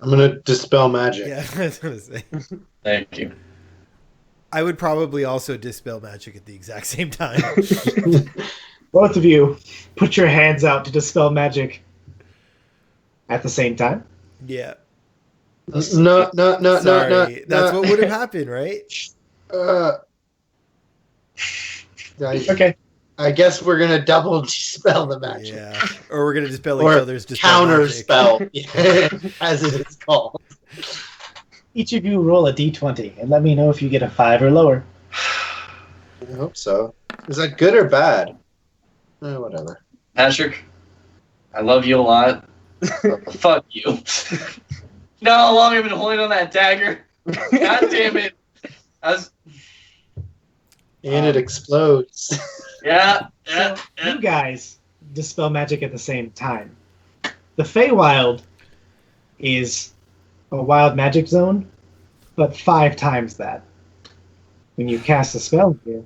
I'm gonna dispel magic. Yeah, I was gonna say. Thank you. I would probably also dispel magic at the exact same time. Both of you put your hands out to dispel magic at the same time. Yeah. No. Sorry. That's what would have happened, right? Okay. I guess we're gonna double dispel the magic. Yeah. Or we're gonna dispel each Or other's dispel counter magic. spell, as it is called. Each of you roll a d20 and let me know if you get a 5 or lower. I hope so. Is that good or bad? Whatever. Patrick, I love you a lot. Fuck you. You know how long I've been holding on that dagger? God damn it. And it explodes. Yeah. So you guys dispel magic at the same time. The Feywild is a wild magic zone but 5 times that. When you cast a spell here,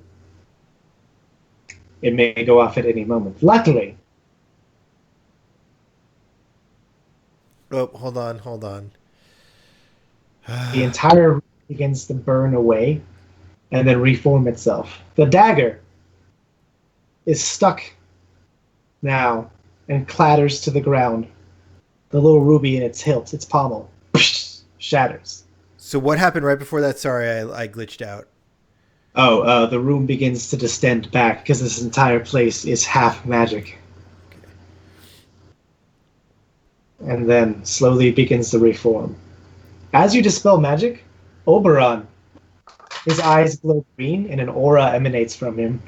it may go off at any moment. Luckily, Oh, hold on. the entire room begins to burn away and then reform itself. The dagger is stuck now and clatters to the ground. The little ruby in its hilt, its pommel, shatters. So what happened right before that? Sorry, I glitched out. Oh, the room begins to distend back because this entire place is half magic. And then slowly begins to reform. As you dispel magic, Oberon, his eyes glow green and an aura emanates from him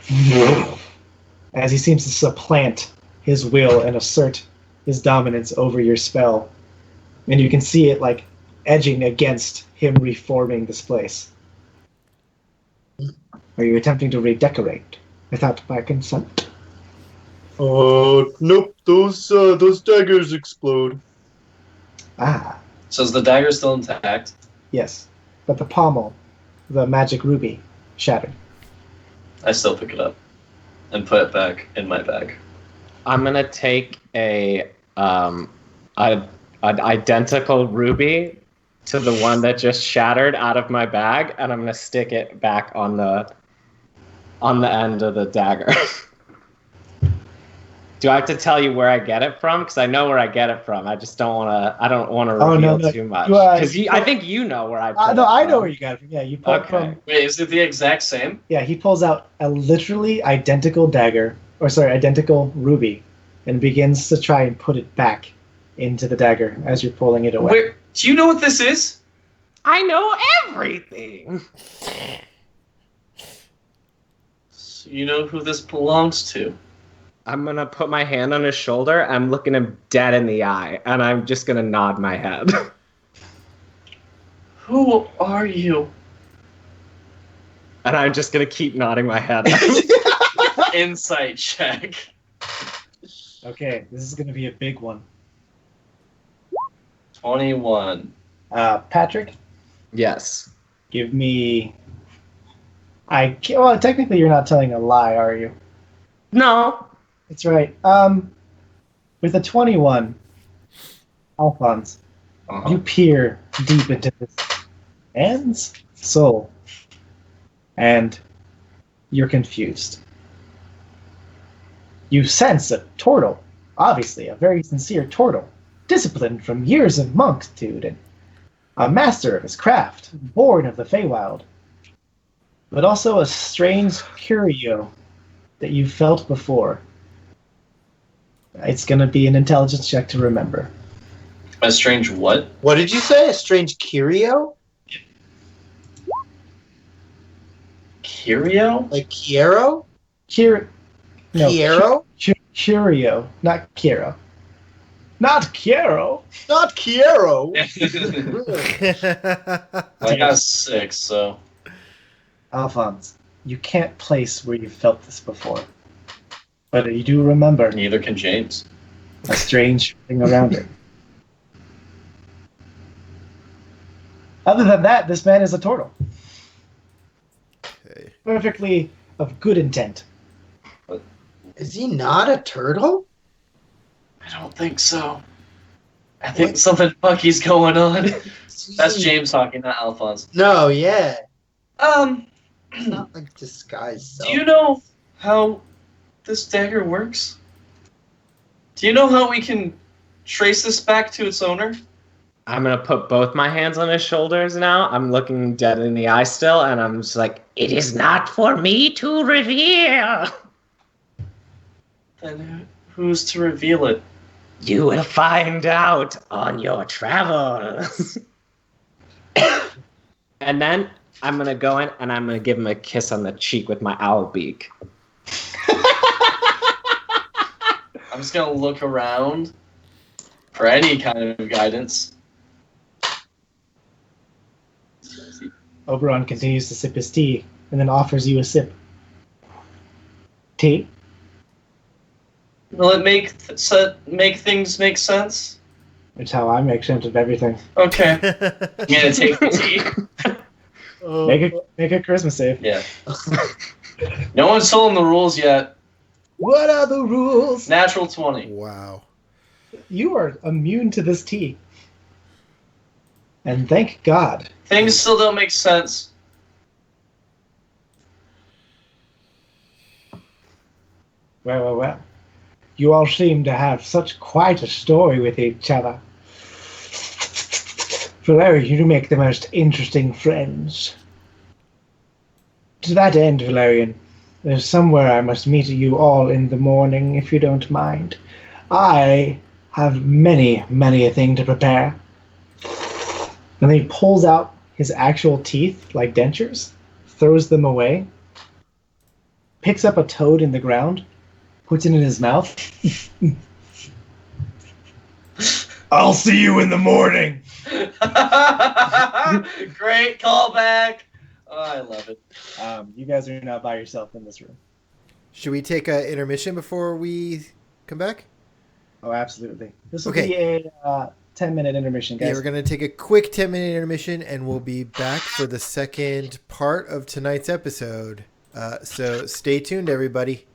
as he seems to supplant his will and assert his dominance over your spell. And you can see it like edging against him reforming this place. Are you attempting to redecorate without my consent? Nope. Those daggers explode. Ah, So is the dagger still intact? yes. But the pommel, the magic ruby, shattered. I still pick it up and put it back in my bag. I'm gonna take an identical ruby to the one that just shattered out of my bag, and I'm gonna stick it back on the end of the dagger. Do I have to tell you where I get it from? Because I know where I get it from. I just don't want to. I don't want to reveal too much. Because I think you know where I. No, I know where you got it from. Yeah, you pulled from. Wait, is it the exact same? Yeah, he pulls out a literally identical dagger, identical ruby, and begins to try and put it back into the dagger as you're pulling it away. Where? Do you know what this is? I know everything. So you know who this belongs to? I'm gonna put my hand on his shoulder. I'm looking him dead in the eye, and I'm just gonna nod my head. Who are you? And I'm just gonna keep nodding my head. Insight check. Okay, this is going to be a big one. 21. Patrick, Yes. give me. Well, technically, you're not telling a lie, are you? No. That's right. With a 21, Alphonse, you peer deep into this man's soul, and you're confused. You sense a turtle, obviously a very sincere turtle, disciplined from years of monkitude and a master of his craft, born of the Feywild, but also a strange curio that you felt before. It's going to be an intelligence check to remember. A strange what? What did you say? A strange curio? Curio? Like Kiero? No, Kiero? Curio, not Kiero. Not Kiero! Not Kiero. I got 6, so. Alphonse, you can't place where you felt this before. But you do remember Neither can James. a strange thing around it. Other than that, this man is a turtle. Okay. Perfectly of good intent. Is he not a turtle? I don't think so. I think something funky's going on. That's James talking, not Alphonse. No, yeah. It's not like disguised. Do you know how this dagger works? Do you know how we can trace this back to its owner? I'm gonna put both my hands on his shoulders now. I'm looking dead in the eye still, and I'm just like, it is not for me to reveal. Then who's to reveal it? You will find out on your travels. And then I'm gonna go in and I'm gonna give him a kiss on the cheek with my owl beak. I'm just gonna look around for any kind of guidance. Oberon continues to sip his tea and then offers you a sip. Tea? Will it make things make sense? It's how I make sense of everything. Okay. I'm gonna take the tea. Make a Christmas save. Yeah. No one's told him the rules yet. What are the rules? Natural 20. Wow. You are immune to this tea. And thank God. Things still don't make sense. Well. You all seem to have such quite a story with each other. Valerian, you do make the most interesting friends. To that end, Valerian, there's somewhere I must meet you all in the morning, if you don't mind. I have many a thing to prepare. And then he pulls out his actual teeth, like dentures, throws them away, picks up a toad in the ground, puts it in his mouth. I'll see you in the morning. Great callback. Oh, I love it. You guys are now by yourself in this room. Should we take an intermission before we come back? Oh, absolutely. This will Okay. be a 10-minute intermission, guys. Yeah, we're going to take a quick 10-minute intermission, and we'll be back for the second part of tonight's episode. So stay tuned, everybody.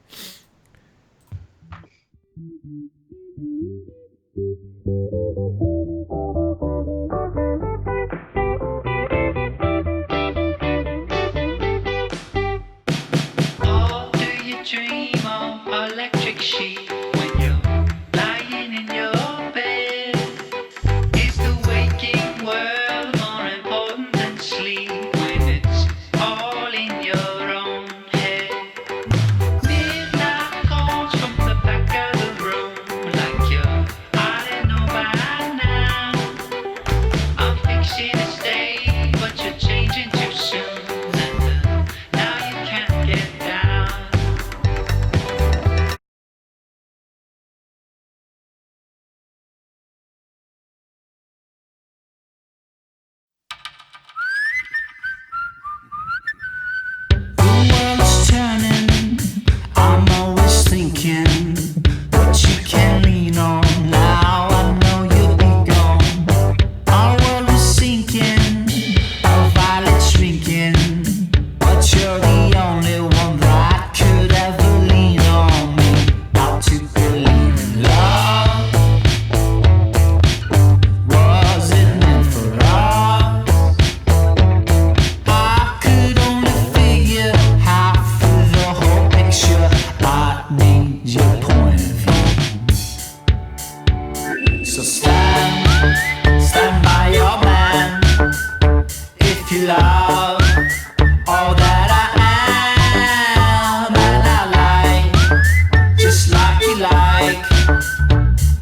Or do you dream of electric sheep when you're lying in your bed? Is the waking world more important than sleep when it's all in your own head? Midnight calls from the back of the room like you're out and know by now. I'm fixing to stay, but you're changing too soon. Now you can't get down. The world's turning. I'm always thinking what you can lean on. Now I know you'll be gone. Our world is sinking, our violets shrinking. But you're the only one that could ever lean on me. Not to believe in love. Was it meant for us? I could only figure half of the whole picture. I need your point of view. So stand by your man if you love all that I am, and I like just like you like,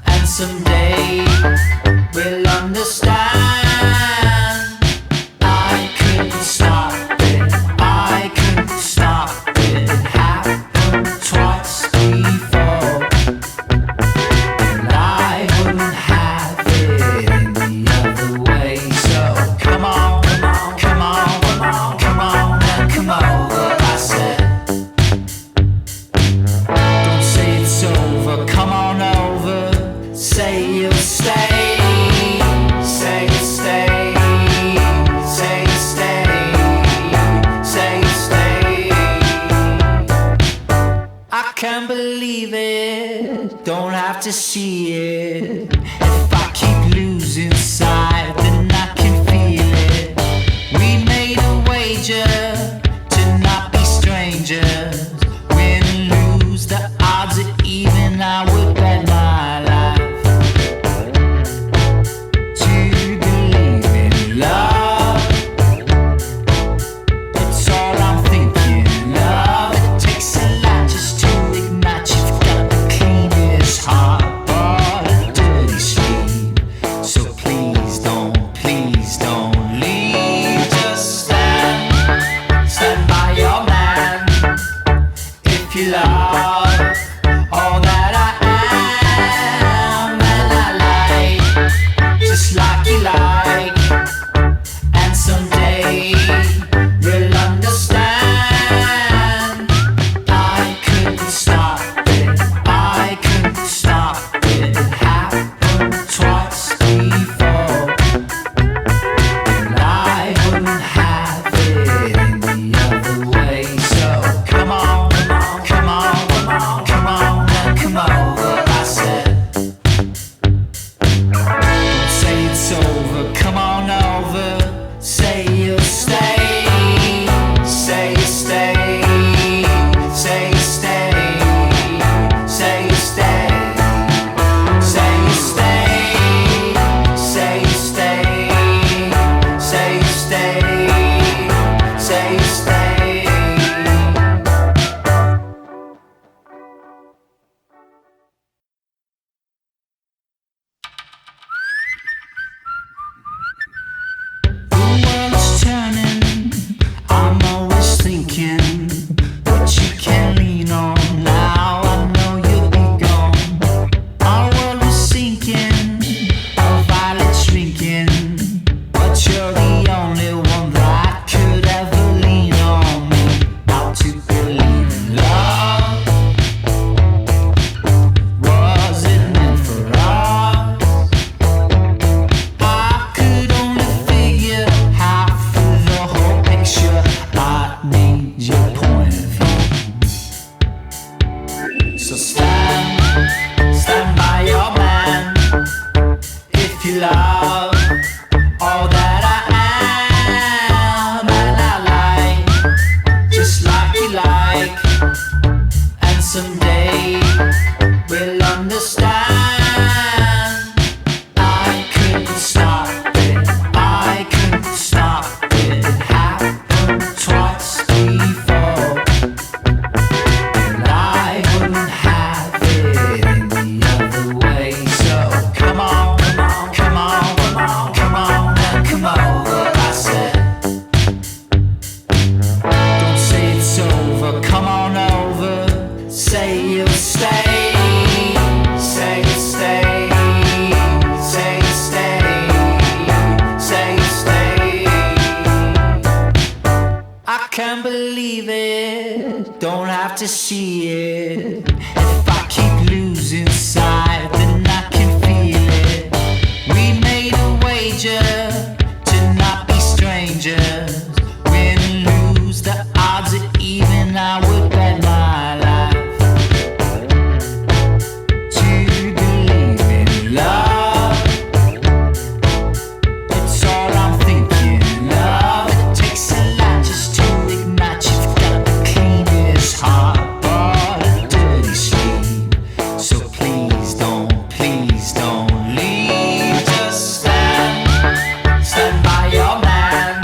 and someday we'll understand. I couldn't stop it, I couldn't stop it. It happened twice before, and I wouldn't have it any other way. So come on, come on, come on, come on, and come over. I said, don't say it's over, come on over. Say you'll stay, say you'll stay, say you'll stay, say you'll stay. I can't believe it, don't have to see it. If I keep losing sight, then I can feel it. We made a wager to not be strangers. Win and lose, the odds are even. I would bet my life to believe in love. It's all I'm thinking of. It takes a lot just to ignite. You've got the cleanest heart, boy. come on over, say you'll stay, say you stay, say you stay, say you stay, say you stay, say you stay, say you stay, say you stay. The world's turning, I'm always thinking what you can lean on. Now I know you'll be gone. Our world is sinking, our violets shrinking, but you're the only one that could ever lean on me. Not to believe in love, was it meant for us? I could only figure half of the whole picture. I need your point of view. So stand by your man if you love all that I am and I like, just like you like, and someday we'll understand. I couldn't stop it, I couldn't stop it. It happened twice before, and I wouldn't have it any other way. So come on, come on, come on, come on, come on, and come over. I said, don't say it's over, come on over, say you'll stay, say you stay, say you stay, say you stay. I can't believe it, don't have to see it. If I keep losing sight, then I can feel it. We made a wager to not be strangers. Win and lose, the odds are even. I would bet my life to believe in love. It's all I'm thinking of. It takes a lot just to ignite. You've got the cleanest heart, but a dirty sleeve. So please don't leave. Just stand by your man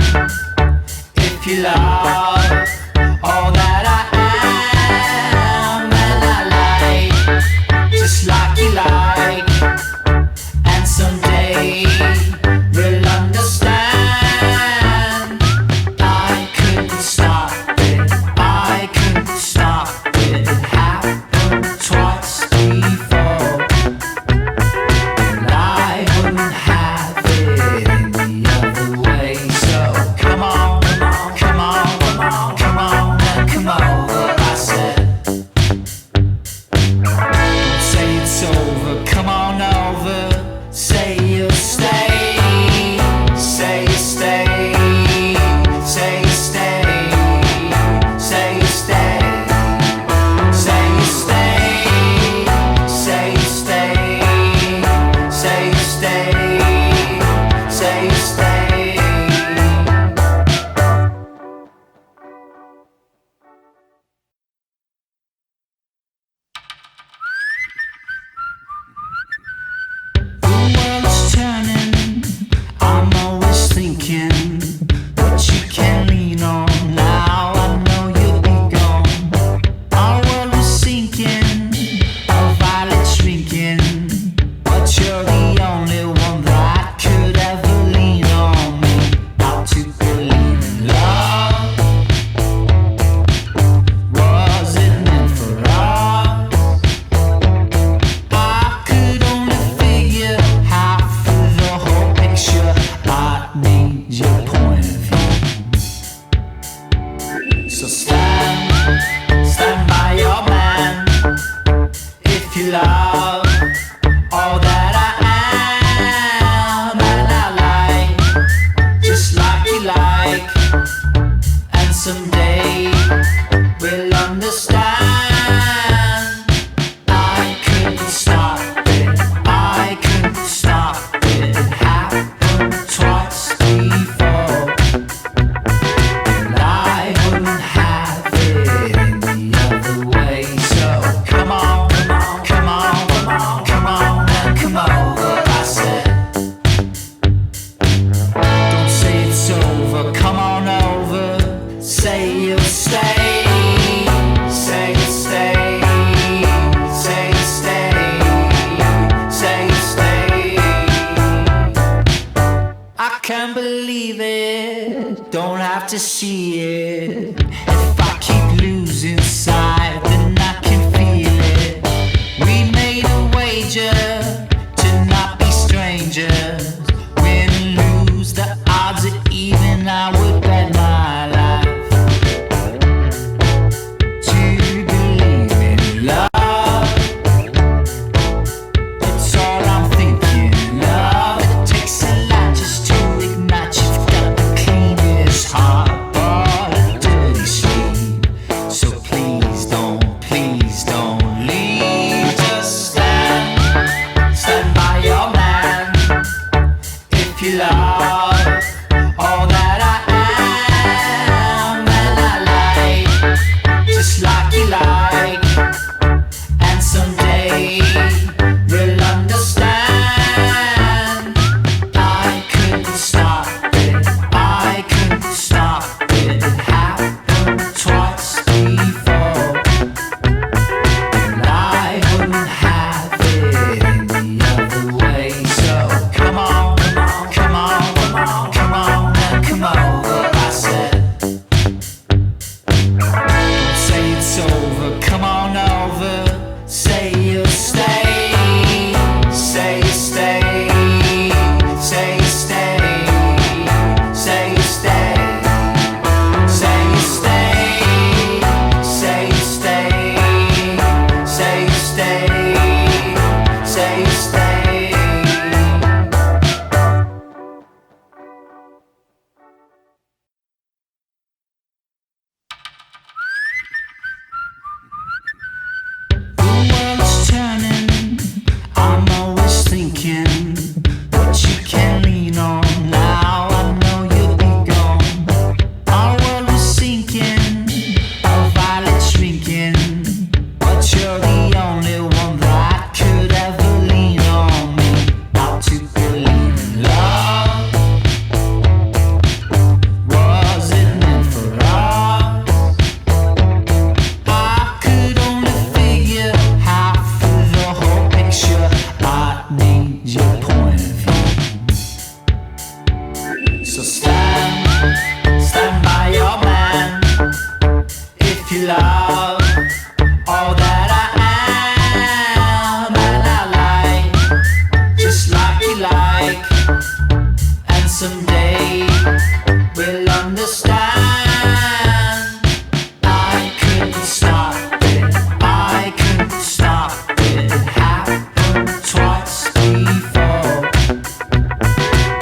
can't believe it, don't have to see it. If I keep losing sight, then I can feel it. We made a wager to not be strangers. Win and lose, the odds are even, I would bet my life to believe in love. It's all I'm thinking of. It takes a lot just to ignite. You've got the cleanest heart, but a dirty sleeve. So please don't leave. Just stand by your man. If you love all that I am, and I like just like you like, and someday we'll understand. I couldn't stop it, I couldn't stop it. It happened twice before, and I wouldn't have it any other way. So come on, come on, come on, come on, and come over, I said. Don't say it's over, come on over. Say you'll stay, say you stay, say you stay, say you stay, say you stay, say you stay, say you stay, say you stay. The world's turning, I'm always thinking what you can lean on. Now I know you'll be gone. Our world was sinking, our violets shrinking, but you're the only one that could ever lean on me. How to believe in love. Was it meant for us? I could only figure half of the whole picture. I need your point of view. So stand by your man. If you love all that I am, and I like just like you like, and someday we'll understand. I couldn't stop it, I couldn't stop it. It happened twice before,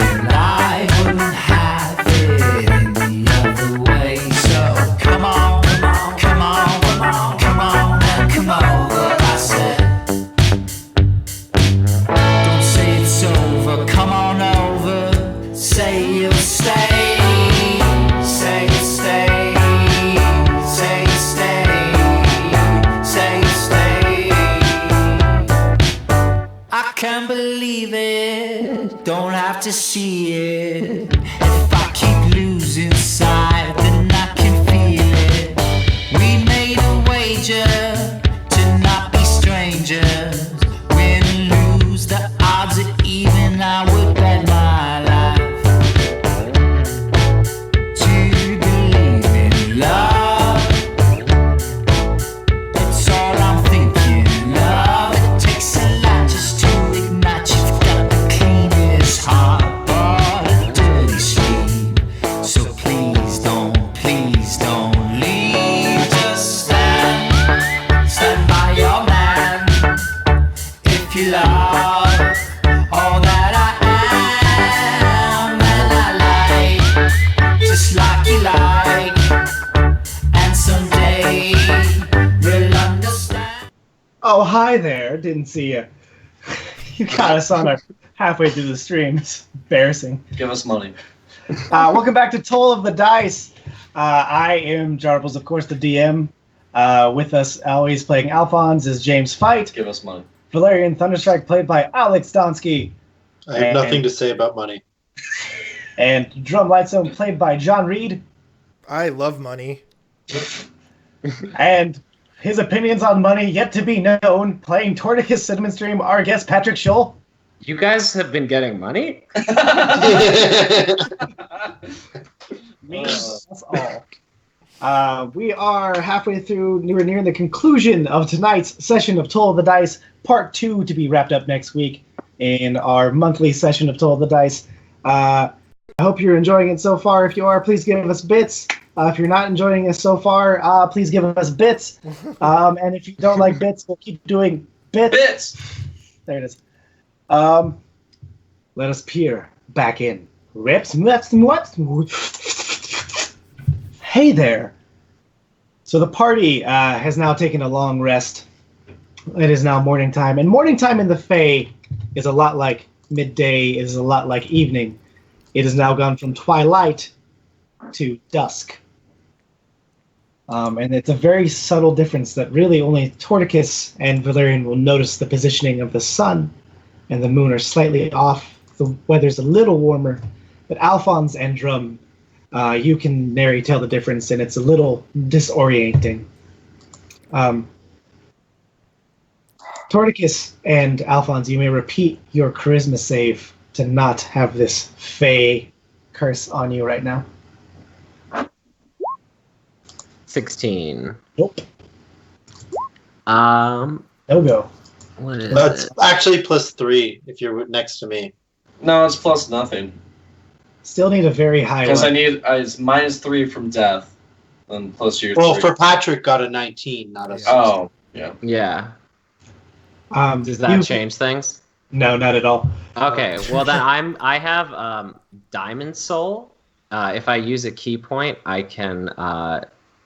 and I wouldn't have it any other way. So come on, come on, come on, come on, and come over, I said. Don't say it's over, come on over. Say you'll stay, say you stay, say you stay, say you stay. I can't believe it, don't have to see it. If I keep losing sight, then I can feel it. We made a wager to not be strangers. Win and lose, the odds are even, I would bet my life to believe in love. It's all I'm thinking of. It takes a lot just to ignite. You've got the cleanest heart, but a dirty sleeve. So please don't leave. Just stand by your man. If you love all that I am, and I like just like you like, and someday we'll understand. Oh, hi there. Didn't see you. You got us on our halfway through the stream. It's embarrassing. Give us money. Welcome back to Toll of the Dice. I am Jarbles, of course, the DM. With us, always playing Alphonse, is James Fight. Give us money. Valerian Thunderstrike, played by Alex Donsky. I have nothing to say about money. And Drum Lightsome, played by John Reed. I love money. And his opinions on money yet to be known, playing Torticus Cinnamon Stream, our guest Patrick Scholl. You guys have been getting money? Me, that's all. We are halfway through. We're nearing the conclusion of tonight's session of Toll of the Dice, Part 2 to be wrapped up next week in our monthly session of Toll of the Dice. I hope you're enjoying it so far. If you are, please give us bits. If you're not enjoying us so far, please give us bits. And if you don't like bits, we'll keep doing bits. Bits! There it is. Let us peer back in. Rips, what? Hey there. So the party has now taken a long rest. It is now morning time, and morning time in the Fae is a lot like midday. Is a lot like evening. It has now gone from twilight to dusk. And it's a very subtle difference that really only Torticus and Valerian will notice. The positioning of the sun and the moon are slightly off. The weather's a little warmer, but Alphonse and Drum, you can nary tell the difference, and it's a little disorienting. Torticus and Alphonse, you may repeat your charisma save to not have this Fey curse on you right now. 16. Nope. No go. What is That's it? actually +3 if you're next to me. No, it's plus nothing. Still need a very high Because I one. need it's -3 from death, and plus your Well, 3. for Patrick, got a 19, not a. Yeah. 16. Oh, yeah. Yeah. Does You- that change things? No, not at all. Okay. Well, then I have Diamond Soul. If I use a key point, I can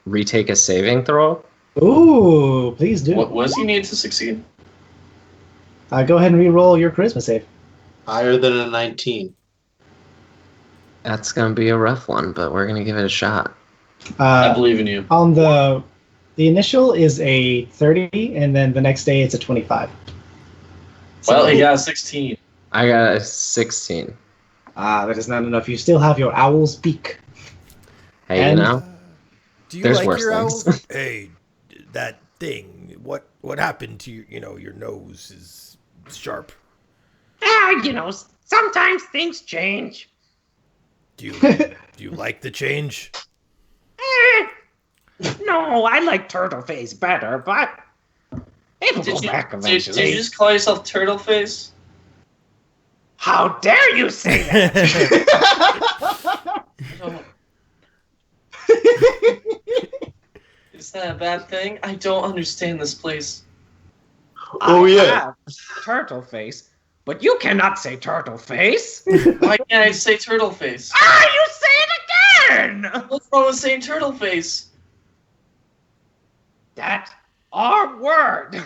retake a saving throw. Ooh, please do. What does he need to succeed? Go ahead and re-roll your charisma save. Higher than a 19. That's gonna be a rough one, but we're gonna give it a shot. I believe in you. On the initial is a 30, and then the next day it's a 25. Well, he got a 16. I got a 16. That is not enough. You still have your owl's beak. Hey, And- you know, Do you There's like worse your things. owls? Hey, that thing. What happened to your nose is sharp. Sometimes things change. Do you like the change? No, I like Turtleface better, but it'll go Did you, back did eventually. you just call yourself Turtle Face? How dare you say that? Is that a bad thing? I don't understand this place. Oh, I yeah. have Turtleface, but you cannot say Turtleface. Why can't I say Turtle Face? You say it again! What's wrong with saying Turtle Face? That's our word.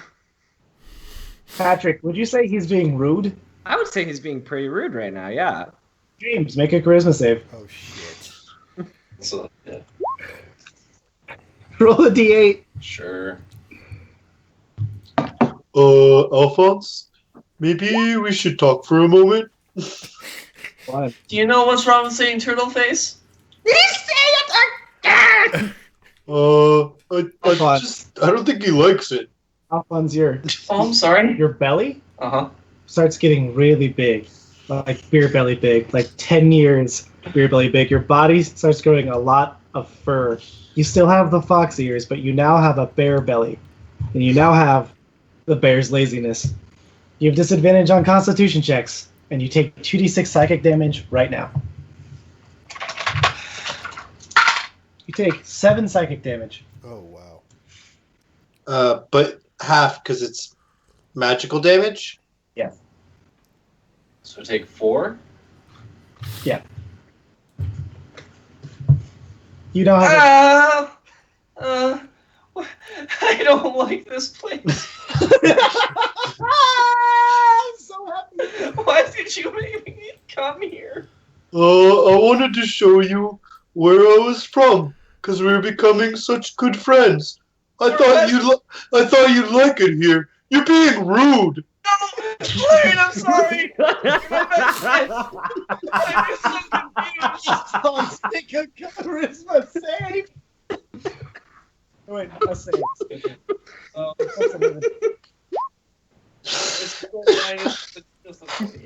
Patrick, would you say he's being rude? I would say he's being pretty rude right now. Yeah. James, make a charisma save. Oh shit. So, yeah, Roll a d8. sure. Alphonse, maybe we should talk for a moment. One. Do you know what's wrong with saying Turtle Face? You say it again! I Alphonse. I don't think he likes it. Alphonse, your Oh, I'm sorry. belly Uh-huh. starts getting really big. Like beer belly big. Like 10 years beer belly big. Your body starts growing a lot of fur. You still have the fox ears, but you now have a bear belly. And you now have the bear's laziness. You have disadvantage on constitution checks, and you take 2d6 psychic damage right now. You take 7 psychic damage. Oh wow. But half because it's magical damage. So take 4. You now have I don't like this place. I'm so happy. Why did you make me come here? I wanted to show you where I was from because we were becoming such good friends. I thought you'd like it here. You're being rude. No, Blaine, I'm sorry. You're my best friend. I'm so confused. Alphonse, make a charisma save. Wait, a save. Oh, That's a little- it's cool, Blaine. It's just a-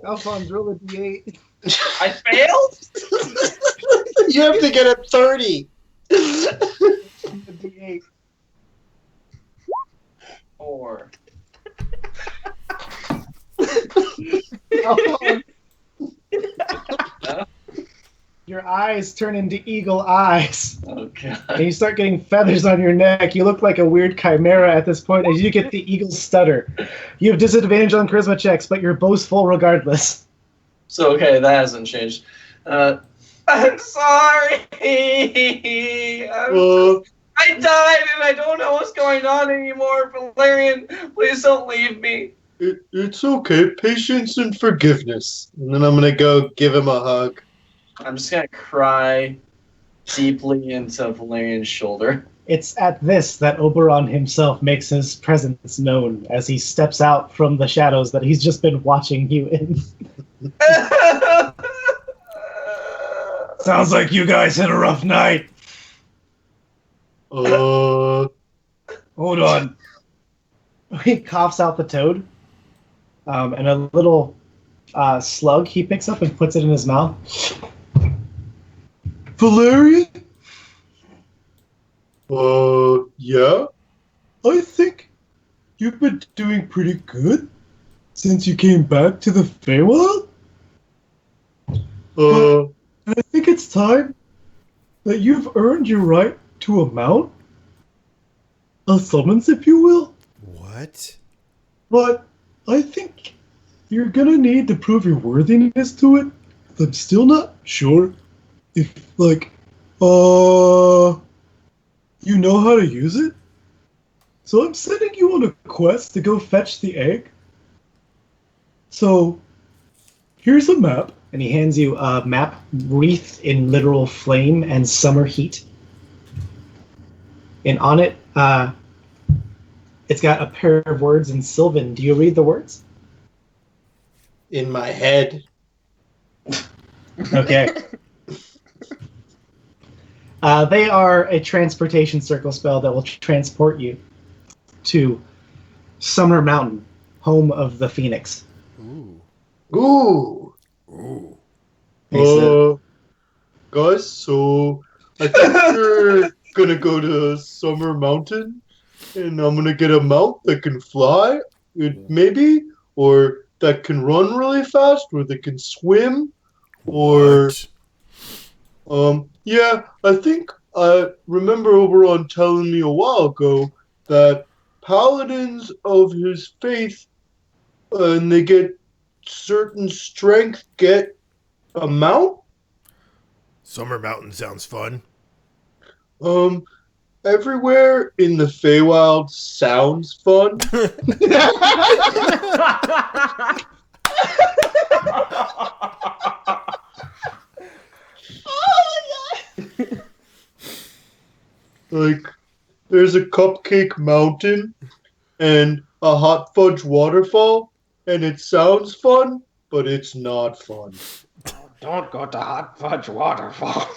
Alphonse, roll a d8. I failed? You have to get a 30. A d8. 4. Alphonse. Your eyes turn into eagle eyes. Oh, God. And you start getting feathers on your neck. You look like a weird chimera at this point as you get the eagle stutter. You have disadvantage on charisma checks, but you're boastful regardless. So, okay, that hasn't changed. I'm sorry. I died and I don't know what's going on anymore. Valerian, please don't leave me. It's okay. Patience and forgiveness. And then I'm gonna go give him a hug. I'm just gonna cry deeply into Valerian's shoulder. It's at this that Oberon himself makes his presence known as he steps out from the shadows that he's just been watching you in. Sounds like you guys had a rough night. Hold on. He coughs out the toad, and a little slug he picks up and puts it in his mouth. Valerian? Yeah? I think you've been doing pretty good since you came back to the Feywild. And I think it's time that you've earned your right to a mount. A summons, if you will. What? But I think you're gonna need to prove your worthiness to it. I'm still not sure if, you know how to use it. So I'm sending you on a quest to go fetch the egg. So, here's a map. And he hands you a map wreathed in literal flame and summer heat. And on it, it's got a pair of words in Sylvan. Do you read the words? In my head. Okay. They are a transportation circle spell that will transport you to Summer Mountain, home of the Phoenix. Ooh. Ooh. Ooh. Guys, so I think we're gonna go to Summer Mountain, and I'm gonna get a mount that can fly, maybe, or that can run really fast, or that can swim, or yeah, I think I remember Oberon telling me a while ago that paladins of his faith, and they get certain strength, get a mount? Summer Mountain sounds fun. Everywhere in the Feywild sounds fun. Like, there's a cupcake mountain and a hot fudge waterfall, and it sounds fun, but it's not fun. Don't go to Hot Fudge Waterfall.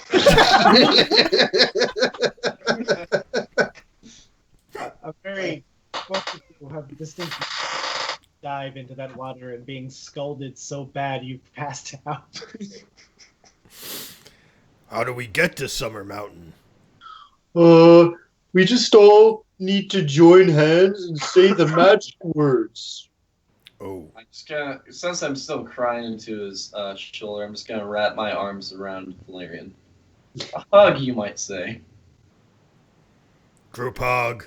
A very most people have distinctly dive into that water and being scalded so bad you passed out. How do we get to Summer Mountain? We just all need to join hands and say the magic words. Oh. I'm just gonna, since I'm still crying into his shoulder, I'm just gonna wrap my arms around Valerian. A hug, you might say. Group hug.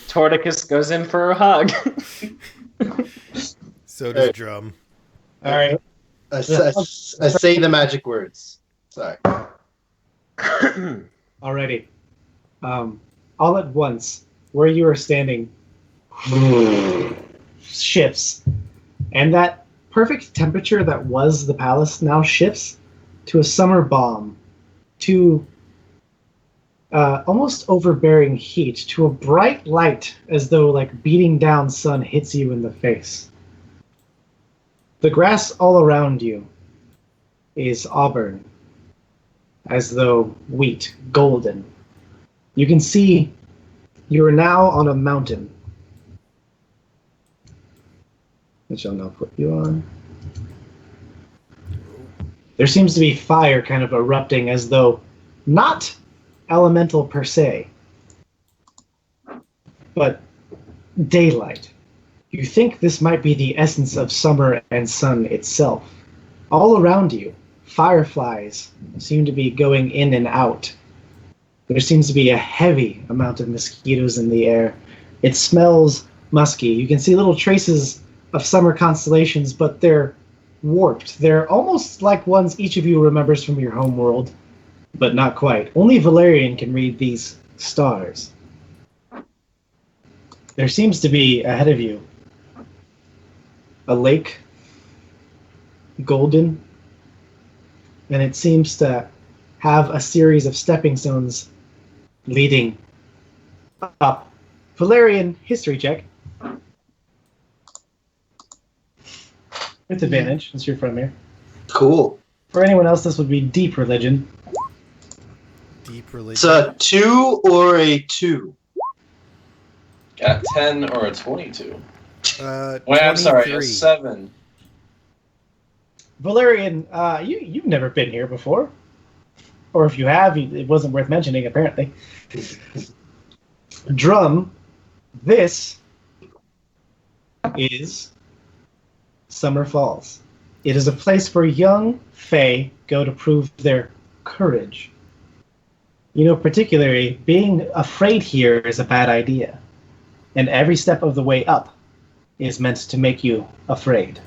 Torticus goes in for a hug. So does Drum. All right. I say the magic words. Sorry. Alrighty. All at once, where you are standing shifts. And that perfect temperature that was the palace now shifts to a summer balm, to almost overbearing heat, to a bright light as though like beating down sun hits you in the face. The grass all around you is auburn, as though wheat, golden. You can see you are now on a mountain, which I'll now put you on. There seems to be fire kind of erupting as though not elemental per se, but daylight. You think this might be the essence of summer and sun itself. All around you, fireflies seem to be going in and out. There seems to be a heavy amount of mosquitoes in the air. It smells musky. You can see little traces of summer constellations, but they're warped. They're almost like ones each of you remembers from your home world, but not quite. Only Valerian can read these stars. There seems to be ahead of you a lake, golden, and it seems to have a series of stepping stones leading up. Valerian, history check. With advantage, since you're from here. Cool. For anyone else, this would be deep religion. Deep religion. It's a 2 or a 2. Got 10 or a 22. Wait, I'm 23. sorry, a 7. Valerian, you've never been here before. Or if you have, it wasn't worth mentioning, apparently. Drum, this is Summer Falls. It is a place where young Fae go to prove their courage. You know, particularly, being afraid here is a bad idea. And every step of the way up is meant to make you afraid.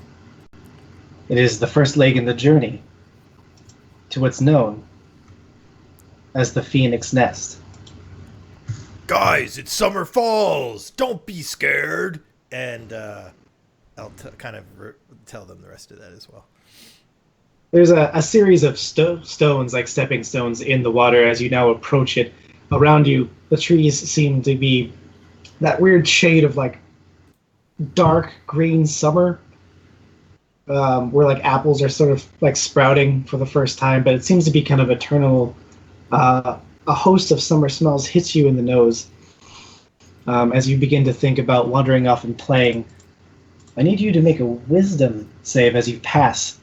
It is the first leg in the journey to what's known as the Phoenix Nest. Guys, it's Summer Falls. Don't be scared. And I'll kind of tell them the rest of that as well. There's a series of stones, like stepping stones, in the water as you now approach it. Around you, the trees seem to be that weird shade of like dark green summer, where like apples are sort of like sprouting for the first time, but it seems to be kind of eternal. A host of summer smells hits you in the nose as you begin to think about wandering off and playing. I need you to make a wisdom save as you pass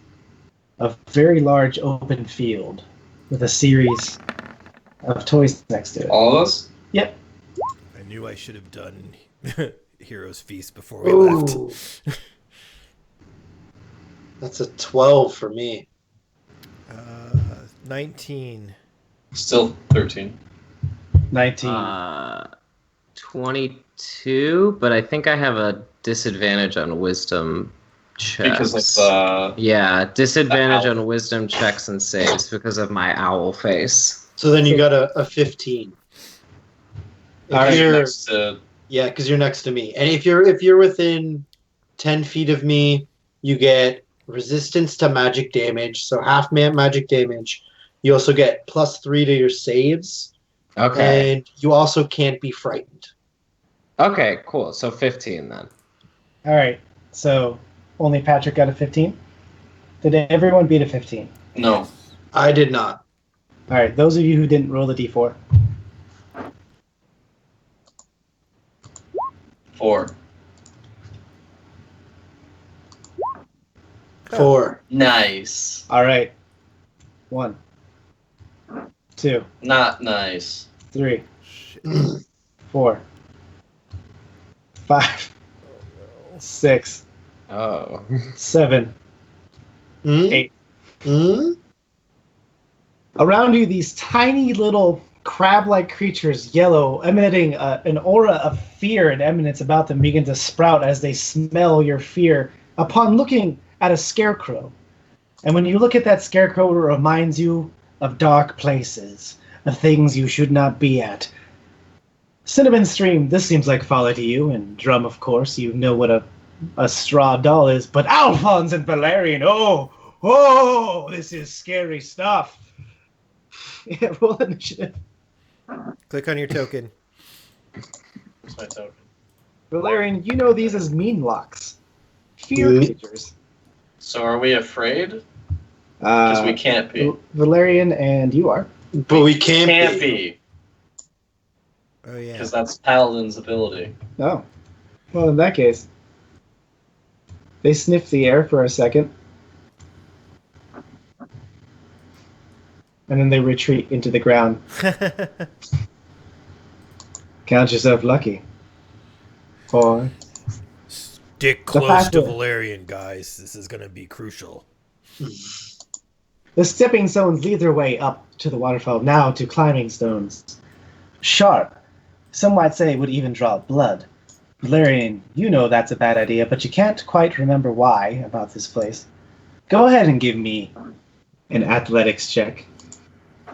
a very large open field with a series of toys next to it. All of us? Yep. I knew I should have done Heroes Feast before we Ooh. left. That's a 12 for me. 19. Still 13. 19. 22, but I think I have a disadvantage on wisdom checks. Because of Yeah, disadvantage owl. on wisdom checks and saves because of my owl face. So then you got a 15. All right. If you're, next to yeah, because you're next to me. And if you're within 10 feet of me, you get resistance to magic damage, so half magic damage. You also get +3 to your saves, Okay. and you also can't be frightened. Okay, cool. So 15 then. All right. So only Patrick got a 15. Did everyone beat a 15? no. I did not. All right. Those of you who didn't roll the d4. 4. 4. Nice. All right. 1, 2, Not nice. 3, 4, 5, 6, Oh. 7, Mm? 8. Mm? Around you, these tiny little crab-like creatures, yellow, emitting an aura of fear and eminence about them, begin to sprout as they smell your fear upon looking at a scarecrow. And when you look at that scarecrow, it reminds you of dark places, of things you should not be at. Cinnamon Stream, this seems like folly to you, and Drum, of course, you know what a straw doll is, but Alphonse and Valerian, oh, this is scary stuff. Yeah, roll initiative. Click on your token. Where's my token? Valerian, you know these as mean locks. Fear Mhm. creatures. So are we afraid? Because we can't be. Valerian and you are. But we can't, Can't be. Oh, yeah. Because that's Paladin's ability. Oh. Well, in that case, they sniff the air for a second. and then they retreat into the ground. Count yourself lucky. 4. Stick The close fact to that- Valerian, guys. This is going to be crucial. The stepping stones lead their way up to the waterfall, now to climbing stones. Sharp. Some might say would even draw blood. Valerian, you know that's a bad idea, but you can't quite remember why about this place. Go ahead and give me an athletics check,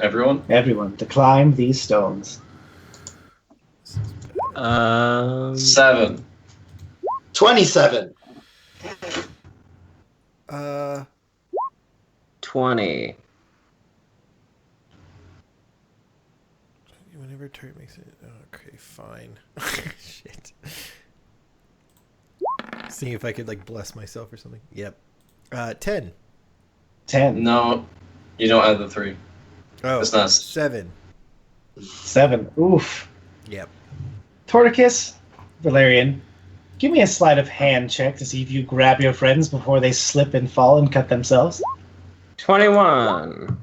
Everyone? everyone, to climb these stones. 7. 27. 20. Whenever turret makes it. Okay, fine. Shit. Seeing if I could like bless myself or something. Yep. 10. 10. No, you don't add the 3. Oh, It's not. 7. 7. Oof. Yep. Torticus, Valerian, give me a sleight of hand check to see if you grab your friends before they slip and fall and cut themselves. 21.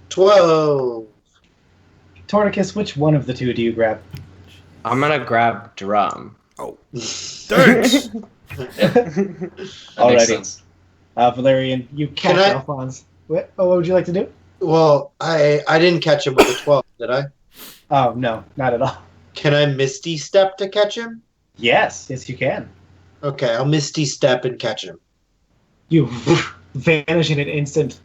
12. Torticus, which one of the two do you grab? I'm gonna grab Drum. Thanks. That makes Alrighty. sense. Valerian, you catch Can I- Alphonse. What would you like to do? Well, I didn't catch him with a 12, did I? Oh, no, not at all. Can I Misty Step to catch him? Yes, you can. Okay, I'll Misty Step and catch him. You vanish in an instant,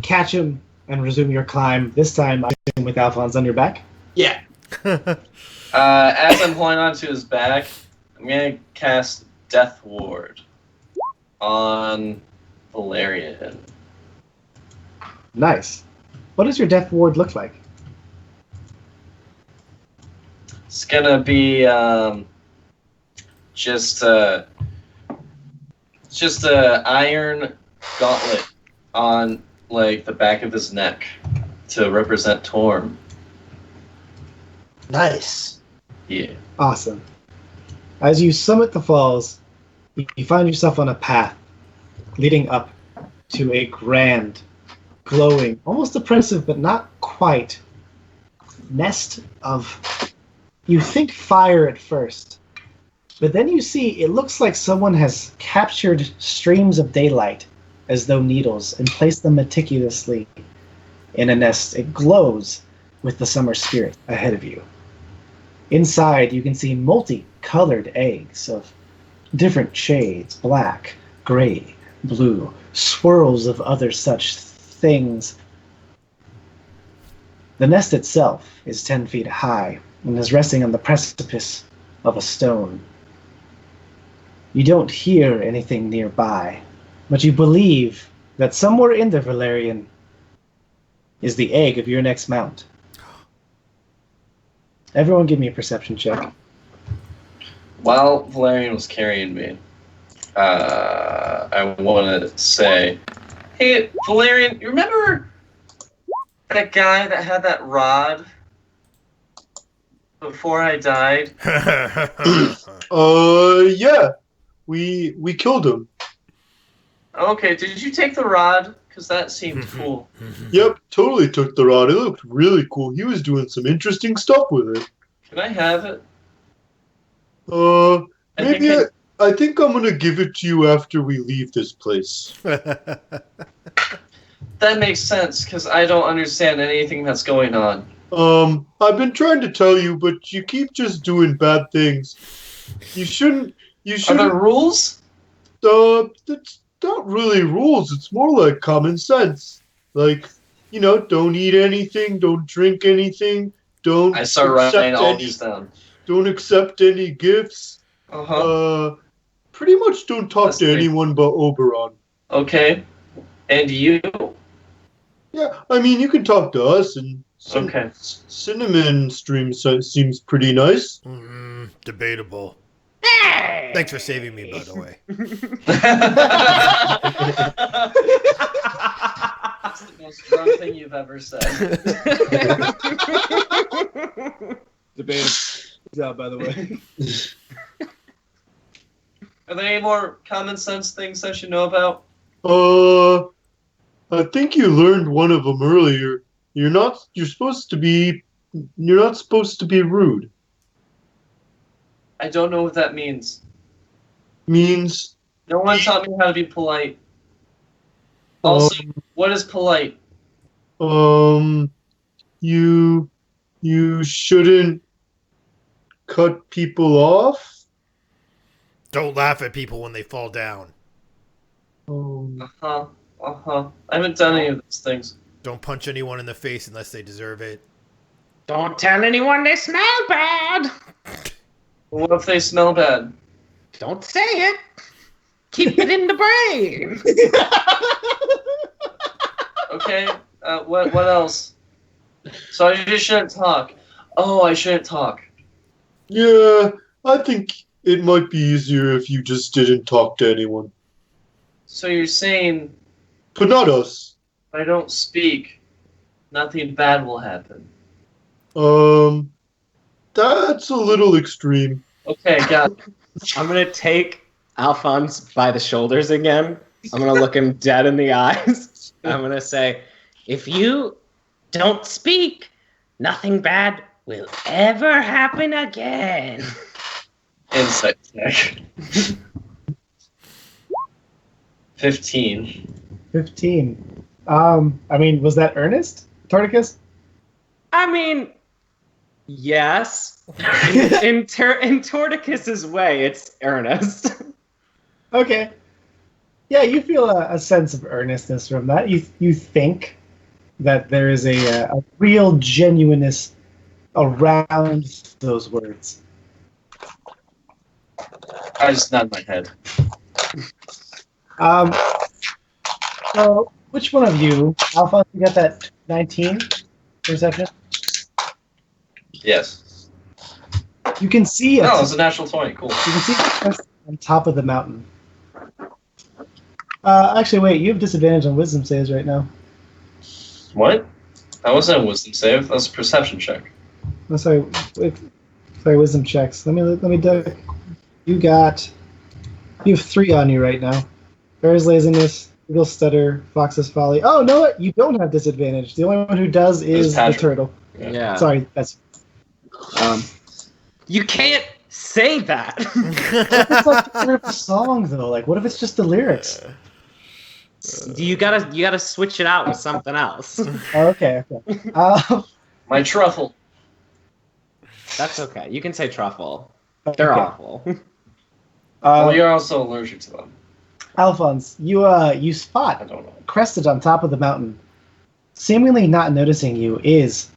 catch him, and resume your climb. This time, I assume with Alphonse on your back. Yeah. As I'm holding onto his back, I'm gonna cast Death Ward on Valerian. Nice. What does your death ward look like? It's gonna be just a iron gauntlet on like the back of his neck to represent Torm. Nice. Yeah. Awesome. As you summit the falls, you find yourself on a path leading up to a grand, glowing, almost oppressive but not quite, nest of, you think fire at first, but then you see it looks like someone has captured streams of daylight as though needles and placed them meticulously in a nest. It glows with the summer spirit ahead of you. Inside, you can see multicolored eggs of different shades, black, gray, blue, swirls of other such things. The nest itself is 10 feet high and is resting on the precipice of a stone. You don't hear anything nearby, but you believe that somewhere in there, Valerian, is the egg of your next mount. Everyone give me a perception check. While Valerian was carrying me, I want to say, hey, Valerian, you remember that guy that had that rod before I died? Yeah. We killed him. Okay, did you take the rod? Because that seemed cool. Yep, totally took the rod. It looked really cool. He was doing some interesting stuff with it. Can I have it? Maybe I think I'm gonna give it to you after we leave this place. That makes sense, because I don't understand anything that's going on. I've been trying to tell you, but you keep just doing bad things. You shouldn't. Are there rules? It's not really rules. It's more like common sense. Like, don't eat anything, don't drink anything, don't. I start writing all these down. Don't accept any gifts. Pretty much don't talk That's to great. anyone but Oberon. Okay. And you? Yeah, I mean, you can talk to us, and Okay. Cinnamon Stream seems pretty nice. Debatable. Thanks for saving me, by the way. That's the most drunk thing you've ever said. Debate. Good job, by the way. Are there any more common sense things I should know about? I think you learned one of them earlier. You're not supposed to be rude. I don't know what that means. Means No one taught me how to be polite. Also, what is polite? you shouldn't cut people off. Don't laugh at people when they fall down. Uh-huh. I haven't done any of those things. Don't punch anyone in the face unless they deserve it. Don't tell anyone they smell bad. What if they smell bad? Don't say it. Keep it in the brain. Okay. What else? So I just shouldn't talk. Oh, I shouldn't talk. Yeah, I think it might be easier if you just didn't talk to anyone. So you're saying But not us. if I don't speak, nothing bad will happen. That's a little extreme. Okay, got it. I'm gonna take Alphonse by the shoulders again. I'm gonna look him dead in the eyes. I'm gonna say, If you don't speak, nothing bad will ever happen again. Insight check. 15. 15. I mean, was that earnest, Torticus? I mean, yes. In Torticus's way, it's earnest. Okay. Yeah, you feel a sense of earnestness from that. You think that there is a real genuineness around those words. I just nod my head. So, which one of you, Alphonse, you got that 19 perception? Yes. You can see No, it's a natural 20. Cool. You can see the crest on top of the mountain. Actually, wait, you have disadvantage on wisdom saves right now. What? That wasn't a wisdom save. That was a perception check. Oh, sorry, wisdom checks. Let me do. You have 3 on you right now. Bear's laziness, Eagle's stutter, Fox's folly. Oh, no, what? You don't have disadvantage. The only one who does is the Patrick. turtle. Yeah. Sorry, that's. You can't say that. It's like part of the song, though. Like, what if it's just the lyrics? You gotta switch it out with something else. Oh, okay. My truffle. That's okay. You can say truffle. They're awful. Well, you're also allergic to them. Alphonse, you spot I don't know. crested on top of the mountain, seemingly not noticing you, is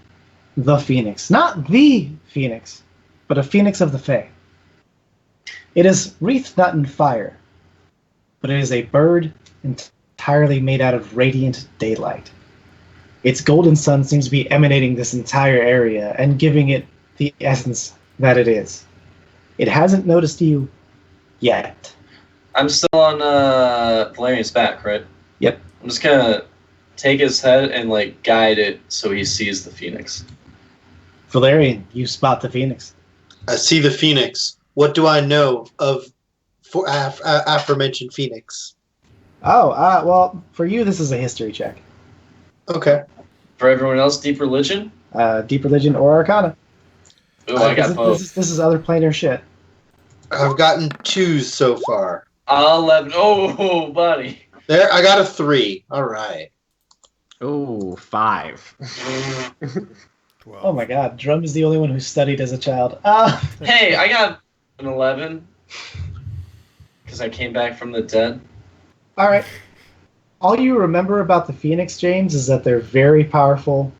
the Phoenix. Not the Phoenix, but a Phoenix of the Fae. It is wreathed not in fire, but it is a bird entirely made out of radiant daylight. Its golden sun seems to be emanating this entire area and giving it the essence that it is. It hasn't noticed you yet. I'm still on Valerian's back, right? Yep. I'm just gonna take his head and like guide it so he sees the phoenix. Valerian, you spot the Phoenix. I see the Phoenix. What do I know of aforementioned Phoenix? Oh, well, for you, this is a history check. Okay. For everyone else, deep religion. Deep religion or arcana. Ooh, I got both. This is other planar shit. I've gotten 2s so far. 11. Oh, buddy. There, I got a 3. All right. Ooh, 5. 12. Oh my god, Drum is the only one who studied as a child. Hey, I got an 11 because I came back from the dead. Alright. All you remember about the Phoenix, James, is that they're very powerful,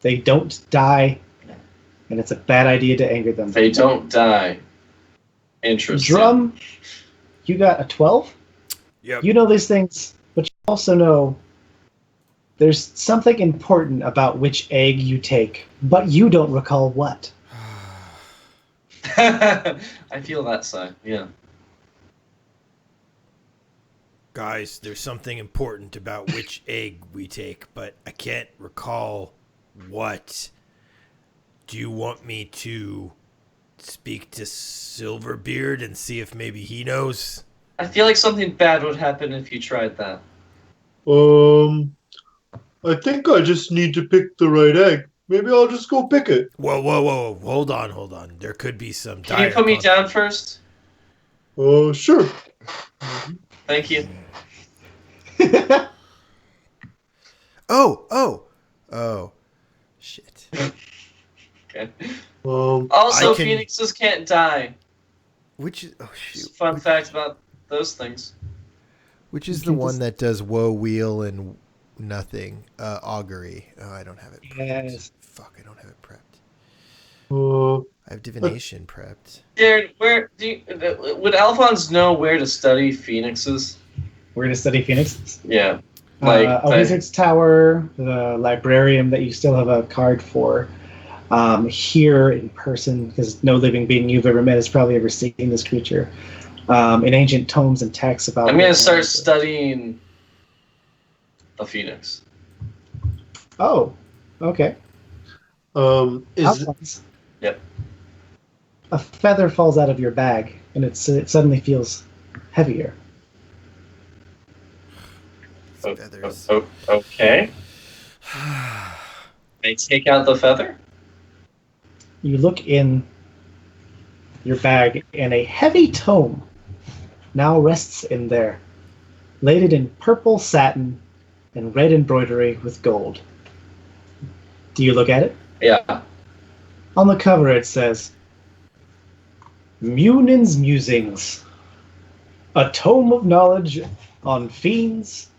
they don't die, and it's a bad idea to anger them. They don't die. Interesting. Drum, you got a 12? Yep. You know these things, but you also know there's something important about which egg you take, but you don't recall what. I feel that side. Yeah. Guys, there's something important about which egg we take, but I can't recall what. Do you want me to speak to Silverbeard and see if maybe he knows? I feel like something bad would happen if you tried that. I think I just need to pick the right egg. Maybe I'll just go pick it. Whoa. Hold on. There could be some Can you dire put me down consequences. first? Sure. Thank you. Oh. Shit. Okay. Um, Also, I can- phoenixes can't die. Which is shoot. Fun fact about those things. Which is You the can one just- that does woe, wheel, and nothing? Augury. Oh, I don't have it prepped. Yes. Fuck, I don't have it prepped. uh, I have divination prepped. Jared, would Alphonse know where to study phoenixes? We're to study Phoenix. Yeah. A wizard's tower, the librarium that you still have a card for. Here in person, because no living being you've ever met has probably ever seen this creature. In ancient tomes and texts about. I'm gonna start studying the phoenix. Oh, okay. is Alphonse. Yep. A feather falls out of your bag, and it suddenly feels heavier. Feathers. Okay. I take out the feather. You look in your bag, and a heavy tome now rests in there, laden in purple satin and red embroidery with gold. Do you look at it? Yeah. On the cover it says, Munin's Musings, a tome of knowledge on fiends,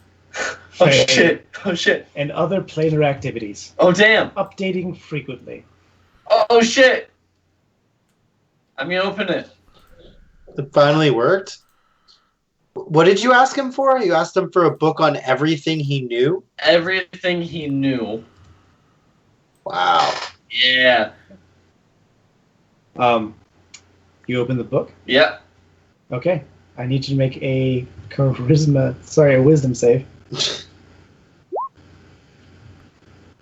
Oh fae, shit. and other planar activities, Oh damn. updating frequently. Oh shit. I'm gonna open it. It finally worked. What did you ask him for? You asked him for a book on everything he knew? Everything he knew. Wow. Yeah. You open the book? Yep. Okay. I need you to make a wisdom save. It's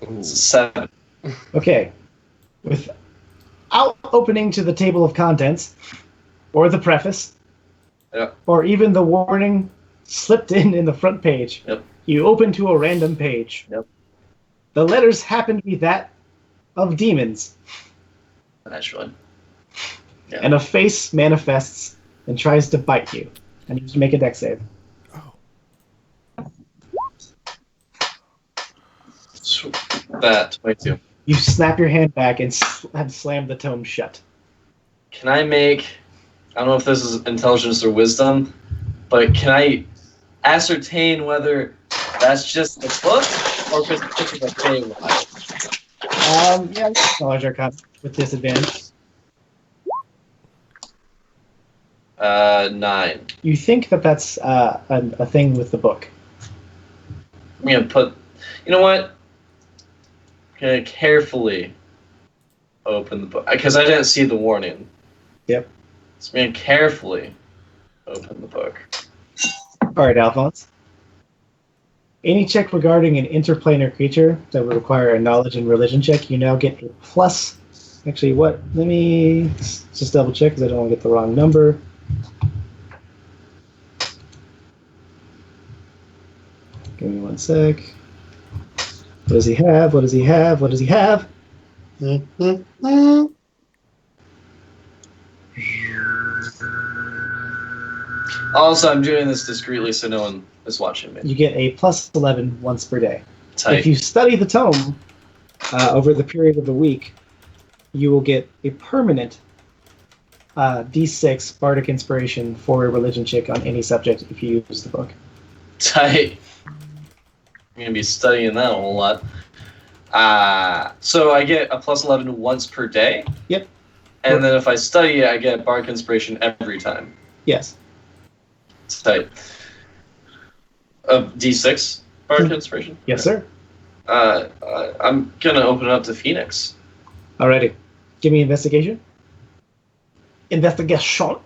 a 7. Okay. Without opening to the table of contents, or the preface, Yep. or even the warning slipped in the front page, Yep. you open to a random page. Yep. The letters happen to be that of demons, Naturally. Yeah. and a face manifests and tries to bite you. I need you to make a dex save. That 22. You snap your hand back and slam the tome shut. Can I make? I don't know if this is intelligence or wisdom, but can I ascertain whether that's just the book or if it's just a Feywild? Yeah, knowledge arcana with disadvantage. 9. You think that that's a thing with the book. I'm gonna put. You know what? I'm gonna carefully open the book because I didn't see the warning. Yep. So I'm gonna carefully open the book. All right, Alphonse. Any check regarding an interplanar creature that would require a knowledge and religion check, you now get a plus. Actually, what? Let me just double check because I don't want to get the wrong number. Give me one sec. What does he have? What does he have? What does he have? Also, I'm doing this discreetly so no one is watching me. You get a plus 11 once per day. Tight. If you study the tome over the period of the week, you will get a permanent D6 Bardic Inspiration for a religion check on any subject if you use the book. Tight. I'm gonna be studying that a whole lot. So I get a plus 11 once per day. Yep. And then if I study it, I get Bardic Inspiration every time. Yes. It's tight. D6 Bardic Inspiration. Yes, sir. I'm gonna open it up to Phoenix. Alrighty. Give me investigation. Investigation.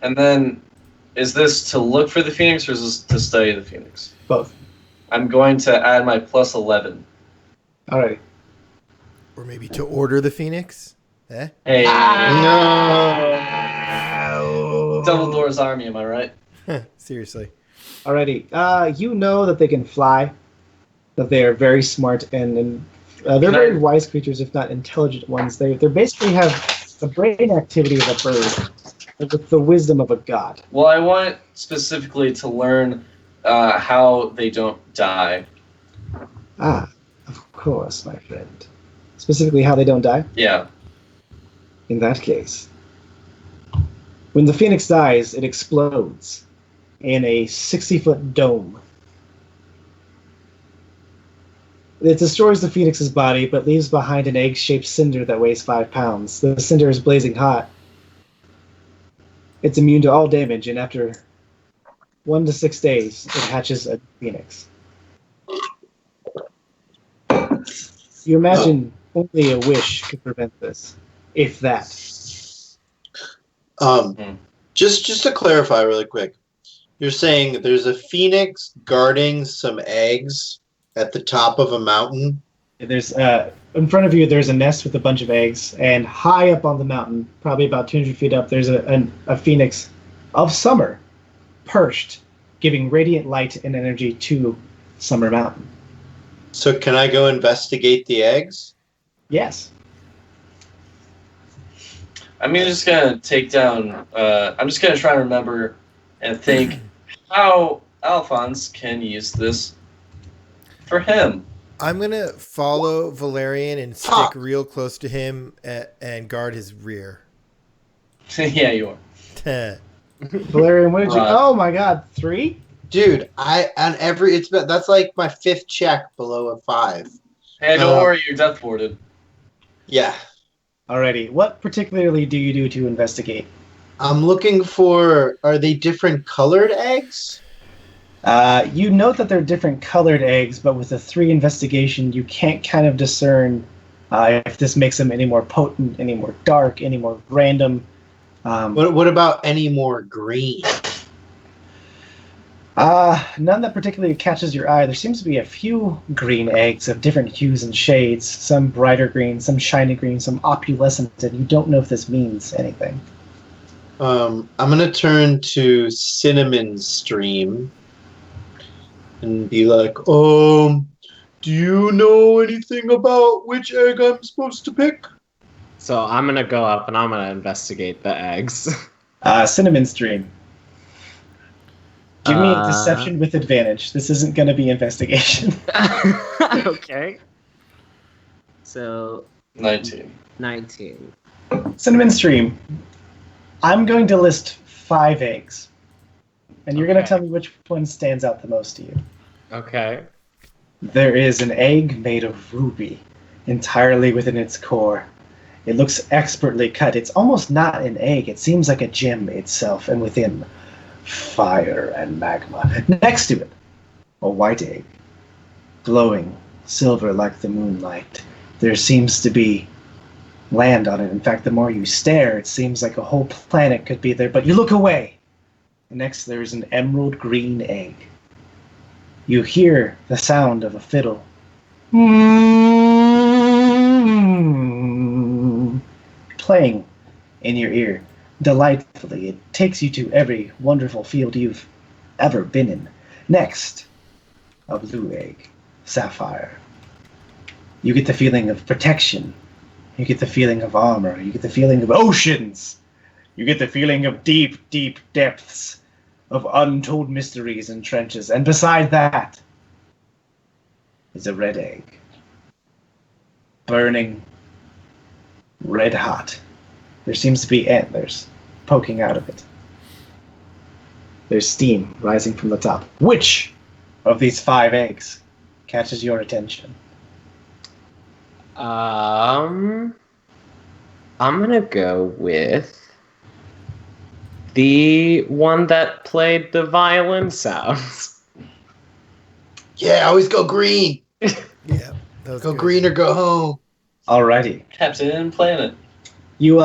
And then, is this to look for the Phoenix or is this to study the Phoenix? Both. I'm going to add my plus 11. Alrighty. Or maybe to order the Phoenix? Eh? Hey, No. Dumbledore's army, am I right? Seriously. Alrighty. You know that they can fly. that they are very smart and they're Can very I- wise creatures, if not intelligent ones. They basically have the brain activity of a bird, but with the wisdom of a god. Well, I want specifically to learn how they don't die. Ah, of course, my friend. Specifically, how they don't die. Yeah. In that case, when the phoenix dies, it explodes in a 60-foot dome. It destroys the phoenix's body, but leaves behind an egg-shaped cinder that weighs 5 pounds. The cinder is blazing hot. It's immune to all damage, and after 1 to 6 days, it hatches a phoenix. You imagine only a wish could prevent this, if that. Just to clarify really quick, you're saying there's a phoenix guarding some eggs at the top of a mountain? There's in front of you. There's a nest with a bunch of eggs, and high up on the mountain, probably about 200 feet up, there's a phoenix of summer, perched, giving radiant light and energy to Summer Mountain. So can I go investigate the eggs? Yes. I'm just gonna take down. I'm just gonna try to remember and think how Alphonse can use this for him. I'm gonna follow Valerian and stick real close to him and guard his rear. Yeah, you are. Valerian, what did you? Right. Oh my God, 3? Dude, that's like my 5th check below a 5. Hey, don't worry, you're death warded. Yeah. Alrighty. What particularly do you do to investigate? I'm looking for, are they different colored eggs? You note that they're different colored eggs, but with a 3 investigation, you can't kind of discern if this makes them any more potent, any more dark, any more random. What about any more green? None that particularly catches your eye. There seems to be a few green eggs of different hues and shades. Some brighter green, some shiny green, some opalescent, and you don't know if this means anything. I'm gonna turn to Cinnamon Stream and be like, do you know anything about which egg I'm supposed to pick? So I'm gonna go up and I'm gonna investigate the eggs. Cinnamon Stream. Give me a deception with advantage. This isn't going to be investigation. Okay. So 19. 19. Cinnamon Stream. I'm going to list 5 eggs. And you're going to Okay. tell me which one stands out the most to you. Okay. There is an egg made of ruby, entirely within its core. It looks expertly cut. It's almost not an egg. It seems like a gem itself, and within fire and magma. Next to it, a white egg, glowing silver like the moonlight. There seems to be land on it. In fact, the more you stare, it seems like a whole planet could be there, but you look away. Next, there's an emerald green egg. You hear the sound of a fiddle. Playing in your ear. Delightfully, it takes you to every wonderful field you've ever been in. Next, a blue egg, sapphire. You get the feeling of protection. You get the feeling of armor. You get the feeling of oceans. You get the feeling of deep, deep depths, of untold mysteries and trenches. And beside that is a red egg. Burning, red hot. There seems to be antlers poking out of it. There's steam rising from the top. Which of these 5 eggs catches your attention? I'm gonna go with the one that played the violin sounds. Yeah, always go green. Yeah, that was Go good. green or go home. Alrighty. Captain Planet. You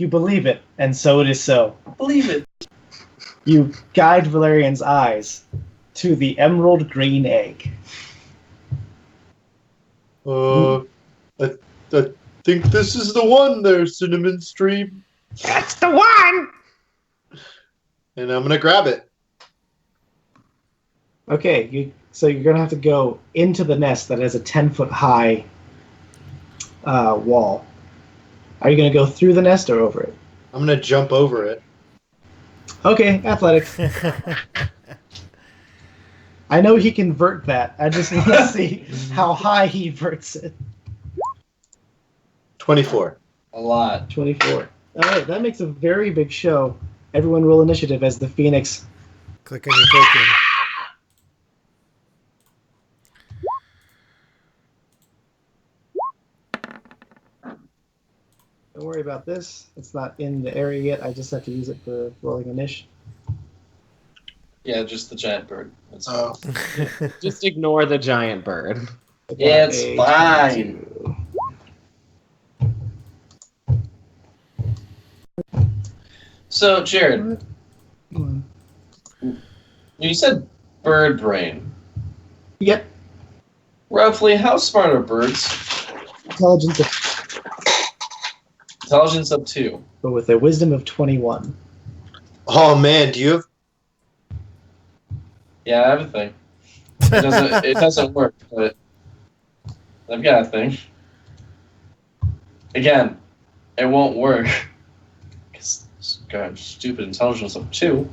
believe it, and so it is so. Believe it. You guide Valerian's eyes to the emerald green egg. I think this is the one there, Cinnamon Stream. That's the one! And I'm gonna grab it. Okay, so you're gonna have to go into the nest that has a 10-foot high wall. Are you gonna go through the nest or over it? I'm gonna jump over it. Okay, athletics. I know he can vert that. I just want to see how high he verts it. 24. A lot. 24. All right, that makes a very big show. Everyone roll initiative as the Phoenix. Click on your token. Don't worry about this. It's not in the area yet. I just have to use it for rolling initiative. Yeah, just the giant bird. That's Oh. Just ignore the giant bird. Yeah, it's fine. So, Jared, you said bird brain. Yep. Roughly, how smart are birds? Intelligence, Intelligence of 2. but with a wisdom of 21. Oh man, do you have? Yeah, I have a thing. It doesn't work, but I've got a thing. Again, it won't work. Because God, stupid intelligence of 2.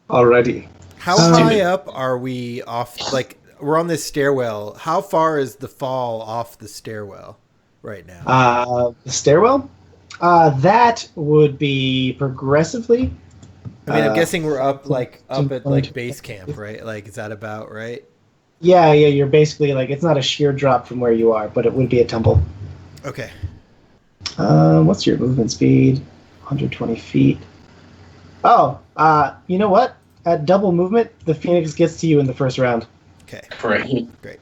Alrighty. How high up are we off? Like, we're on this stairwell. How far is the fall off the stairwell right now? The stairwell? That would be progressively. I mean, I'm guessing we're up at 20. base camp, right? Like, is that about right? Yeah, you're basically like, it's not a sheer drop from where you are, but it would be a tumble. Okay. What's your movement speed? 120 feet. Oh, you know what? At double movement, the Phoenix gets to you in the first round Okay. Great.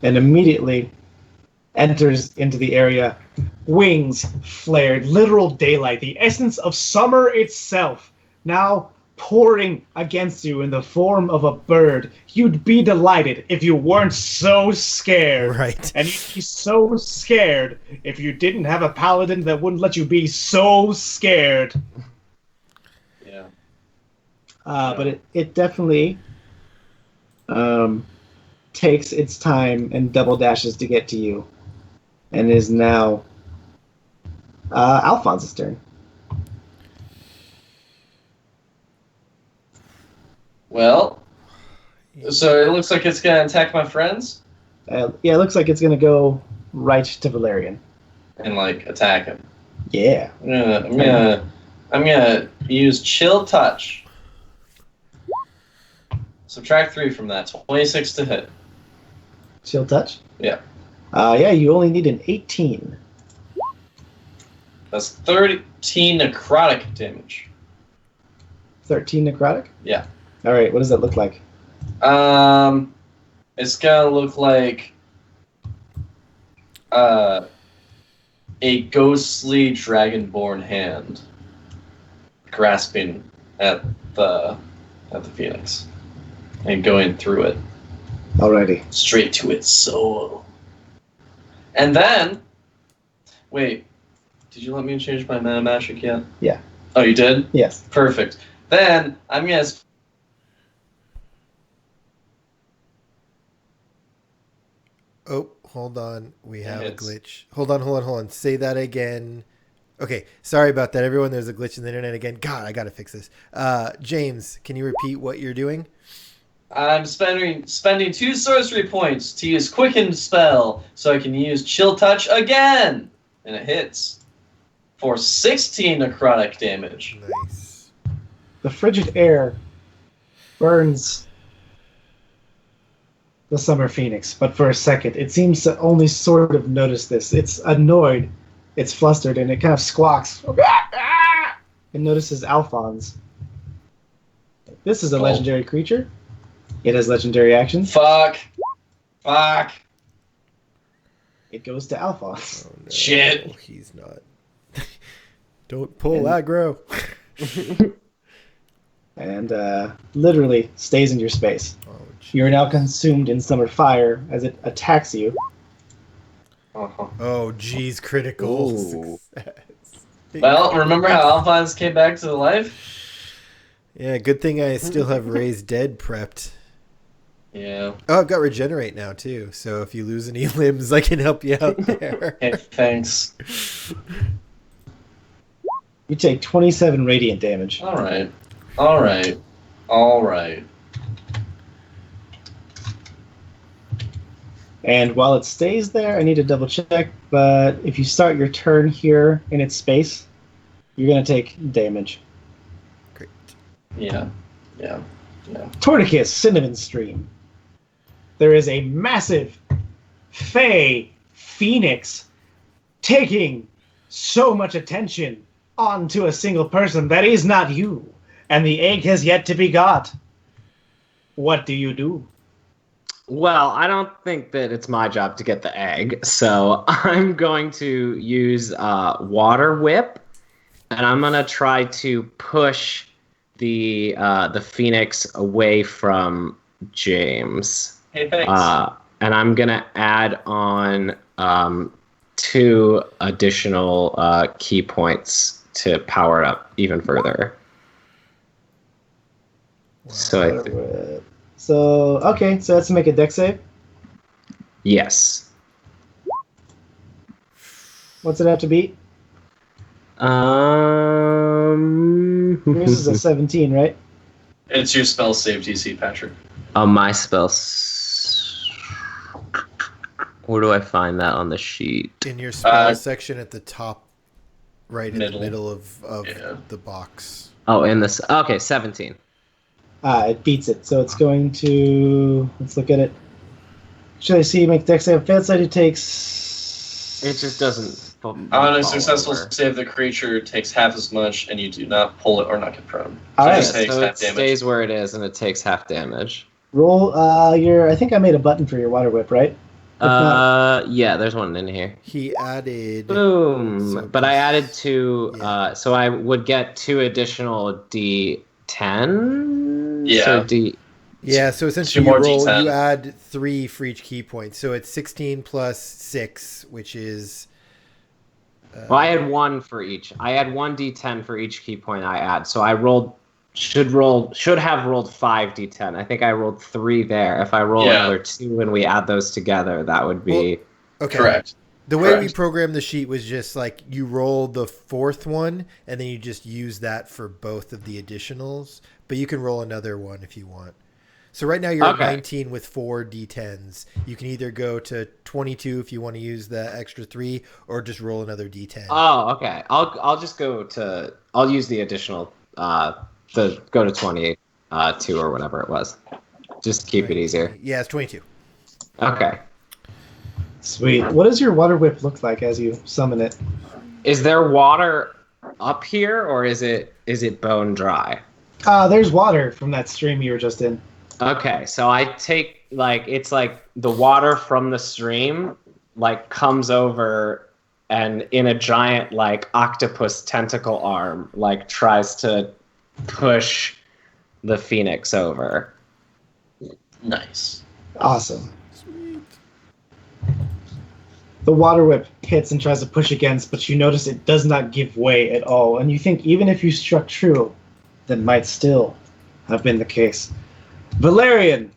and immediately enters into the area. Wings flared, literal daylight, the essence of summer itself, now pouring against you in the form of a bird. You'd be delighted if you weren't so scared. Right. And you'd be so scared if you didn't have a paladin that wouldn't let you be so scared. Yeah. But it definitely takes its time and double dashes to get to you. And is now Alphonse's turn. Well, so it looks like it's going to attack my friends Yeah, it looks like it's going to go right to Valerian. and, like, attack him. Yeah. I'm gonna use Chill Touch. Subtract 3 from that. 26 to hit. Shield touch? Yeah. Yeah, you only need an 18. That's 13 necrotic damage. 13 necrotic? Yeah. Alright, what does that look like? It's gonna look like a ghostly dragonborn hand grasping at the phoenix and going through it Alrighty. straight to its soul. And then, wait, did you let me change my mana magic yet? Yeah. Oh, you did? Yes. Perfect. Then I'm gonna. Oh, hold on. We have a hits. glitch. Hold on. Say that again. Okay, sorry about that, everyone. There's a glitch in the internet again. God, I gotta fix this. James, can you repeat what you're doing? I'm spending 2 sorcery points to use Quicken Spell so I can use Chill Touch again! And it hits for 16 necrotic damage. Nice. The frigid air burns the summer phoenix, but for a second, it seems to only sort of notice this. It's annoyed, it's flustered, and it kind of squawks. It notices Alphonse. This is a Oh. legendary creature. It has legendary actions. Fuck. It goes to Alphonse. Oh, no. Shit. He's not. Don't pull aggro. And literally stays in your space. Oh, You're now consumed in summer fire as it attacks you. Uh-huh. oh, geez, critical Ooh. success. Well, remember how Alphonse came back to life? Yeah, good thing I still have Raise Dead prepped. Yeah. Oh, I've got Regenerate now, too. So if you lose any limbs, I can help you out there. Hey, thanks. You take 27 radiant damage. All right. All right. All right. And while it stays there, I need to double check, but if you start your turn here in its space, you're going to take damage. Great. Yeah. Yeah. Yeah. Torticus, Cinnamon Stream. There is a massive Fey Phoenix taking so much attention onto a single person that is not you, and the egg has yet to be got. What do you do? Well, I don't think that it's my job to get the egg, so I'm going to use Water Whip, and I'm gonna try to push the Phoenix away from James. Hey, thanks. And I'm gonna add on 2 additional key points to power it up even further. So okay, so let's make a dex save. Yes. What's it have to beat? Yours is a 17, right? It's your spell save DC, Patrick. My spell. Where do I find that on the sheet? In your spell section at the top, right Middle. in the middle of Yeah. the box. Oh, in this. Okay, 17. It beats it, so it's going to. Let's look at it. Should I see make dex save? Failed save, it takes. It just doesn't. On a successful over. save, the creature takes half as much, and you do not pull it or knock it prone. All So it right, just takes So half it damage. stays where it is, and it takes half damage. Roll your. I think I made a button for your water whip, right? Yeah, there's one in here. He added. Boom. So But I added 2. Yeah. So I would get 2 additional D10. Yeah. So D. Yeah, so essentially more you roll. D10. You add 3 for each key point, so it's 16 plus 6, which is. Well, I had 1 for each. I had 1 D10 for each key point I add. So I should have rolled 5 D10. I think I rolled 3 there. If I roll Yeah. another 2 and we add those together, that would be. Okay. Correct. The way we Correct. programmed the sheet was just like you roll the 4th one, and then you just use that for both of the additionals. But you can roll another one if you want. So right now you're Okay. at 19 with 4 D10s. You can either go to 22 if you want to use the extra 3, or just roll another D10. Oh, okay. I'll just go to. I'll use the additional. Go to 22 or whatever it was. Just keep it easier. Yeah, it's 22. Okay. Sweet. What does your water whip look like as you summon it? Is there water up here, or is it bone dry? There's water from that stream you were just in. Okay, so I take it's like the water from the stream comes over and in a giant octopus tentacle arm tries to push the Phoenix over. Nice. Awesome. The water whip hits and tries to push against, but you notice it does not give way at all, and you think even if you struck true, that might still have been the case. Valerian,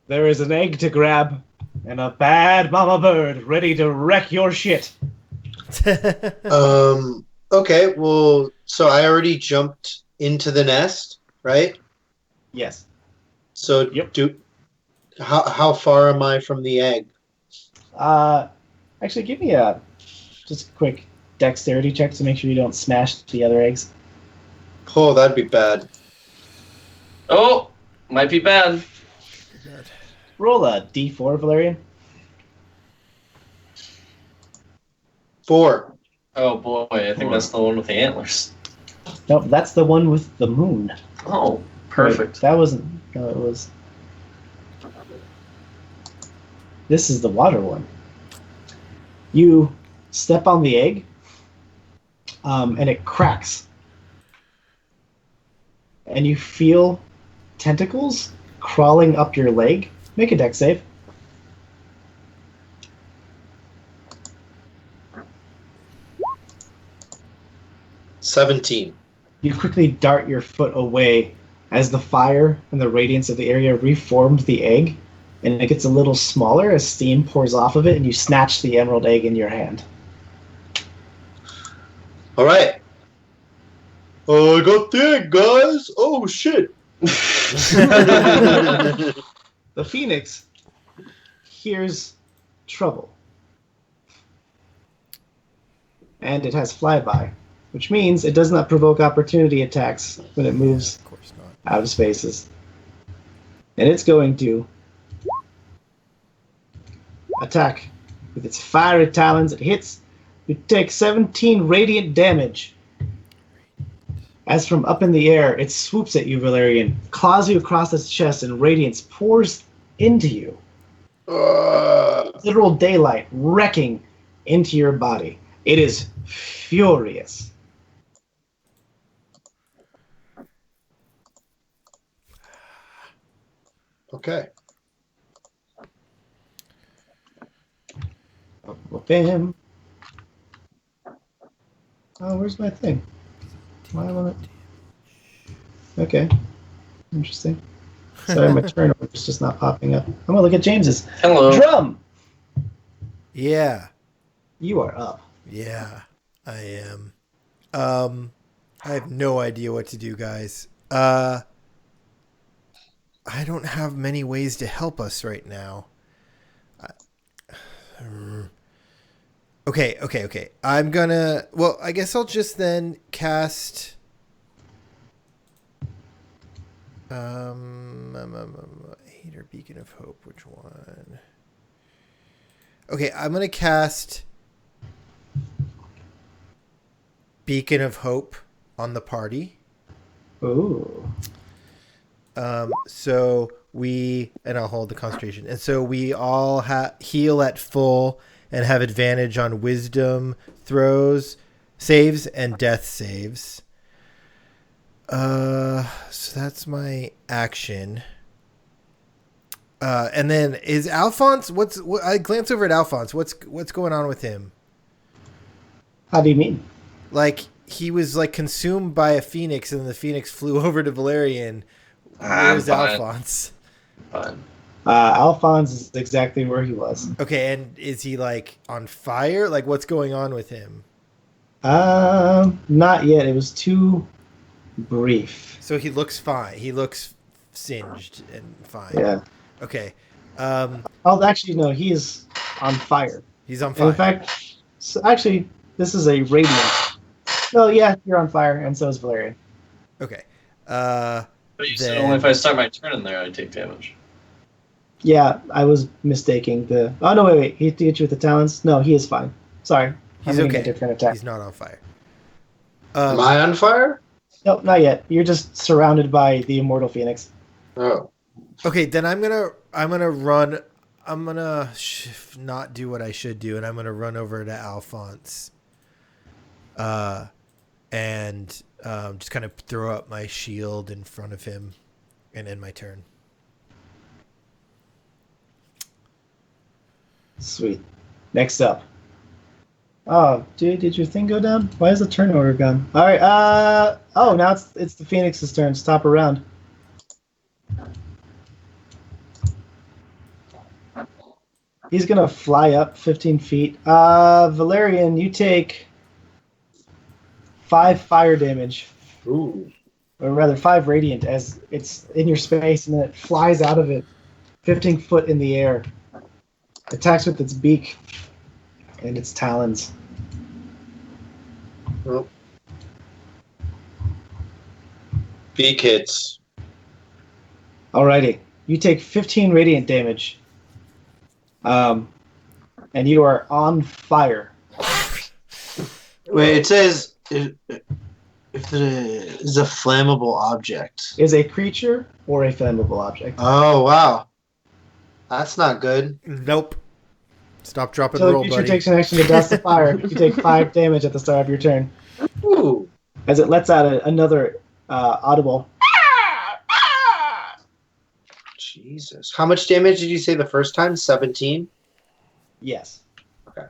there is an egg to grab, and a bad mama bird ready to wreck your shit. Okay, well, so I already jumped into the nest, right? Yes. So Yep. how far am I from the egg? Actually, give me a just a quick dexterity check to make sure you don't smash the other eggs. Oh, that'd be bad. Oh, might be bad. Roll a d4, Valerian. 4. Oh boy, I think that's the one with the antlers. Nope, that's the one with the moon. Oh, perfect. Wait, that wasn't. No, it was. This is the water one. You step on the egg, and it cracks. And you feel tentacles crawling up your leg. Make a dex save. $17. You quickly dart your foot away as the fire and the radiance of the area reformed the egg, and it gets a little smaller as steam pours off of it, and you snatch the emerald egg in your hand. All right. I got the egg, guys. Oh shit. The phoenix hears trouble. And it has flyby, which means it does not provoke opportunity attacks when it moves Of course not. out of spaces. And it's going to attack with its fiery talons. It hits. You take 17 radiant damage. As from up in the air, it swoops at you, Valerian, claws you across its chest, and radiance pours into you. Literal daylight wrecking into your body. It is furious. Okay. Whoop him. Oh, where's my thing? Why won't it? Okay. Interesting. Sorry, my turnover is just not popping up. I'm gonna look at James's. Hello. Drum! Yeah. You are up. Yeah, I am. I have no idea what to do, guys. I don't have many ways to help us right now. Okay. I'm gonna... Well, I guess I'll just then cast... Aid or Beacon of Hope. Which one? Okay, I'm gonna cast Beacon of Hope on the party. Ooh. So we, and I'll hold the concentration. And so we all heal at full and have advantage on wisdom throws, saves, and death saves. So that's my action. And then is Alphonse, I glance over at Alphonse. What's going on with him? How do you mean? Like, he was like consumed by a phoenix and the phoenix flew over to Valerian. I'm Where's fine. Alphonse? Fine. Alphonse is exactly where he was. Okay, and is he like on fire? Like, what's going on with him? Not yet. It was too brief. So he looks fine. He looks singed and fine. Yeah. Okay. Oh, actually, no. He is on fire. He's on And fire. in fact, so actually, this is a radiant. Oh, yeah, you're on fire, and so is Valerian. Okay. But you said Then- only if I start my turn in there, I take damage. Yeah, I was mistaking the. Oh no, wait. He hit you with the talons. No, he is fine. Sorry, He's I'm making okay. a different attack. He's not on fire. Am I on fire? Nope, not yet. You're just surrounded by the immortal phoenix. Oh. Okay, then I'm gonna run. I'm gonna not do what I should do, and I'm gonna run over to Alphonse. And just kind of throw up my shield in front of him, and end my turn. Sweet. Next up. Oh, dude, did your thing go down? Why is the turn order gone? All right. Oh, now it's the phoenix's turn. Stop around. He's gonna fly up 15 feet. Valerian, you take 5 fire damage, Ooh. or rather 5 radiant, as it's in your space, and then it flies out of it, 15 foot in the air. Attacks with its beak and its talons. Oh. Beak hits. Alrighty, you take 15 radiant damage, and you are on fire. Wait, it says if it is a flammable object. Is a creature or a flammable object. Oh wow, that's not good. Nope. Stop, drop, and So the roll, creature buddy. takes an action to douse the fire. You take 5 damage at the start of your turn, Ooh. as it lets out another audible. Jesus. How much damage did you say the first time? 17? Yes. Okay.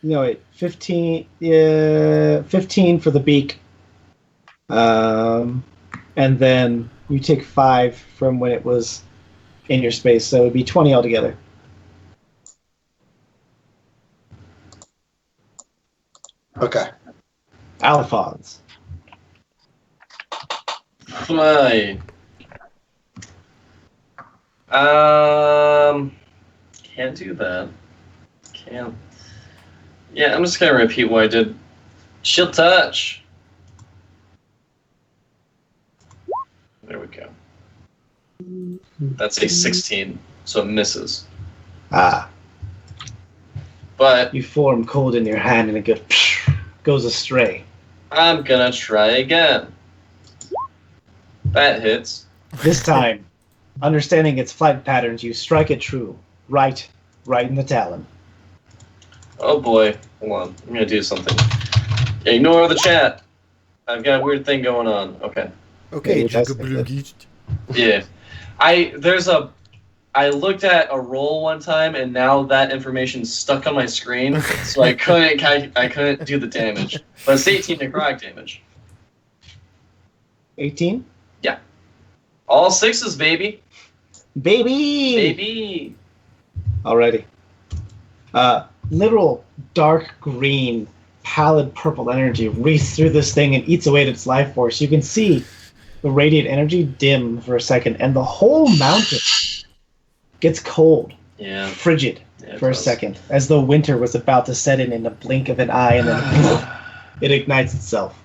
No, wait. 15. 15 for the beak. And then you take 5 from when it was in your space, so it would be 20 altogether. Okay. Alphonse. Fly. Can't do that. Can't. Yeah, I'm just gonna repeat what I did. Shield touch. There we go. That's a 16, so it misses. Ah, But you form cold in your hand and it goes astray. I'm gonna try again. That hits. This time, understanding its flight patterns, you strike it true. Right in the talon. Oh boy. Hold on. I'm gonna do something. Ignore the chat. I've got a weird thing going on. Okay. Okay, Yeah, that's Jugablugi. Yeah. I looked at a roll one time and now that information's stuck on my screen, so I couldn't do the damage. But it's 18 necrotic damage. 18? All 6s, baby. Baby! Baby. Alrighty. Literal dark green, pallid purple energy wreaths through this thing and eats away at its life force. You can see the radiant energy dim for a second, and the whole mountain gets cold, Yeah. frigid Yeah, it for a does. second, as though winter was about to set in a blink of an eye, and then it ignites itself.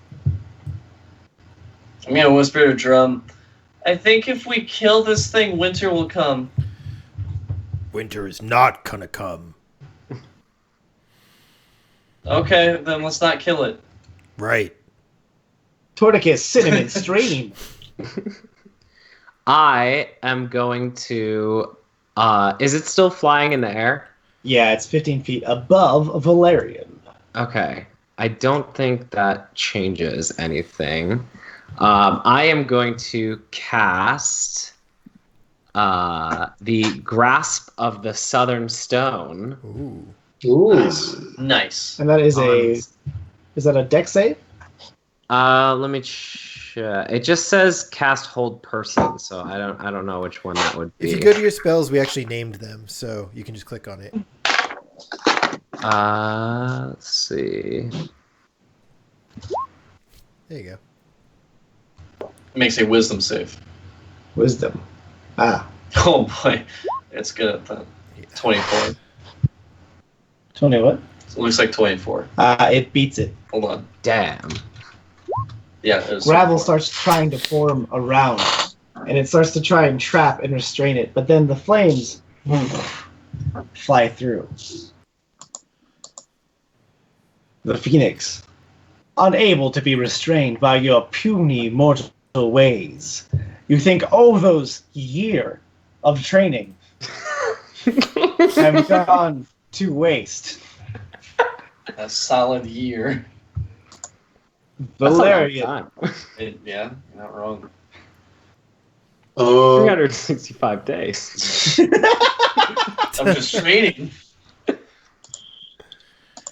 I'm gonna whisper to Drum. I think if we kill this thing, winter will come. Winter is not gonna come. Okay, then let's not kill it. Right. Torticus, cinnamon, stream. I am going to. Is it still flying in the air? Yeah, it's 15 feet above Valerian. Okay. I don't think that changes anything. I am going to cast the Grasp of the Southern Stone. Ooh. Ooh. Nice. And that is On- is that a dex save? Let me check. It just says cast hold person, so I don't know which one that would be. If you go to your spells, we actually named them, so you can just click on it. Let's see. There you go. Makes a wisdom save. Wisdom. Ah, Oh boy. It's good at that. 24. 20 what? It looks like 24. It beats it. Hold on. Damn. Yeah, it was Gravel 24. starts trying to form around, and it starts to try and trap and restrain it, but then the flames fly through. The phoenix, unable to be restrained by your puny mortal ways, you think all those years of training have gone to waste. A solid year. That's a long Valerian, time. Yeah, you're not wrong. 365 days. I'm just training.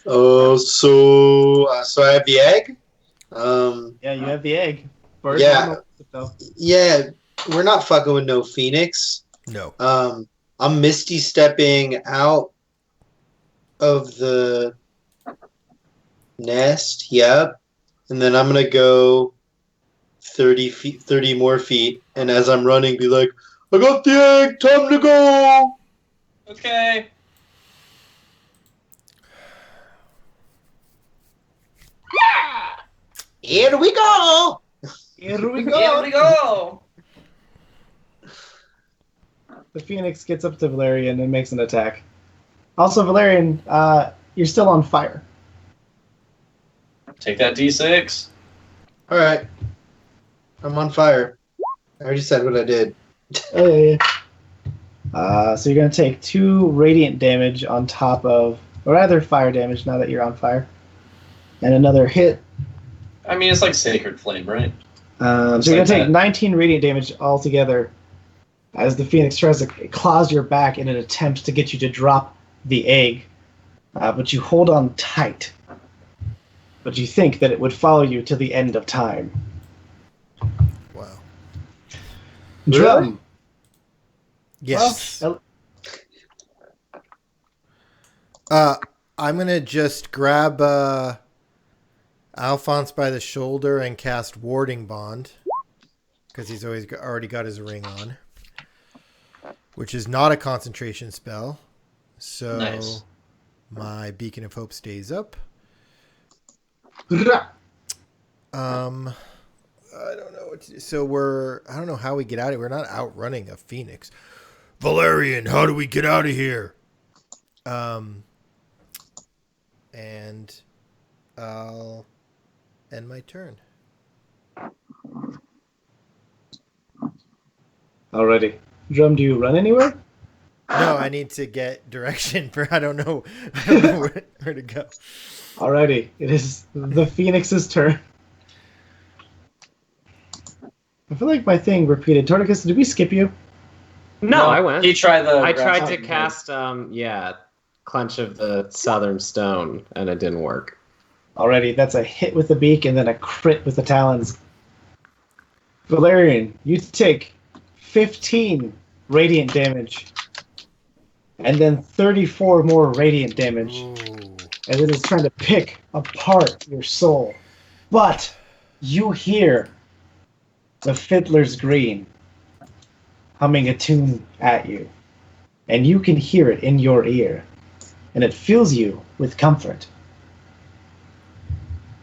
So I have the egg. yeah, you have the egg. Bird Yeah. on the- though. Yeah, we're not fucking with no phoenix. No. I'm misty stepping out of the nest. Yep, and then I'm gonna go 30 more feet, and as I'm running, be like, "I got the egg. Time to go." Okay. Here we go. Here we go. Here we go. The phoenix gets up to Valerian and makes an attack. Also, Valerian, you're still on fire. Take that D6. All right, I'm on fire. I already said what I did. Hey. So you're going to take 2 radiant damage on top of, or rather fire damage now that you're on fire. And another hit. I mean, it's like Sacred Flame, right? So you're going to take 19 radiant damage altogether as the phoenix tries to claws your back in an attempt to get you to drop the egg. But you hold on tight. But you think that it would follow you to the end of time. Wow. Drum. Yes. Well, I'm gonna just grab Alphonse by the shoulder and cast Warding Bond because he's already got his ring on, which is not a concentration spell. So Nice. my Beacon of Hope stays up. I don't know what to do. So I don't know how we get out of here. We're not outrunning a phoenix. Valerian, how do we get out of here? And I'll end my turn. Alrighty. Drum, do you run anywhere? No, I need to get direction for I don't know where to go. Alrighty. It is the Phoenix's turn. I feel like my thing repeated. Torticus, did we skip you? No, I went. He tried the. I tried grasp- to cast, Clench of the Southern Stone, and it didn't work. Alrighty, that's a hit with the beak and then a crit with the talons. Valerian, you take 15 radiant damage. And then 34 more radiant damage. Ooh. As it is trying to pick apart your soul. But you hear the Fiddler's Green humming a tune at you. And you can hear it in your ear. And it fills you with comfort.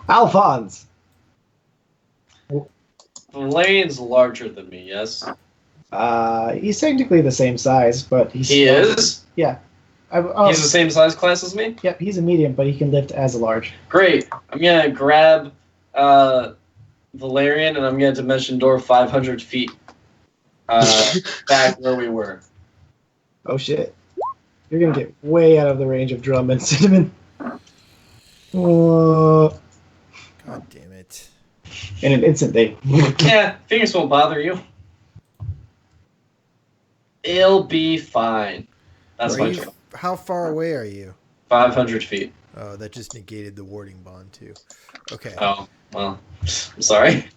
Alphonse! Valerian's larger than me, yes? He's technically the same size, but he's... He is? Yeah. He's the same size class as me? Yep, he's a medium, but he can lift as a large. Great. I'm going to grab Valerian, and I'm going to Dimension Door 500 feet back where we were. Oh shit. You're gonna get way out of the range of Drum and Cinnamon. God damn it. In an instant, they... Yeah, Phoenix won't bother you. It'll be fine. That's my turn. How far away are you? 500 feet. Oh, that just negated the warding bond too. Okay. Oh, well, I'm sorry.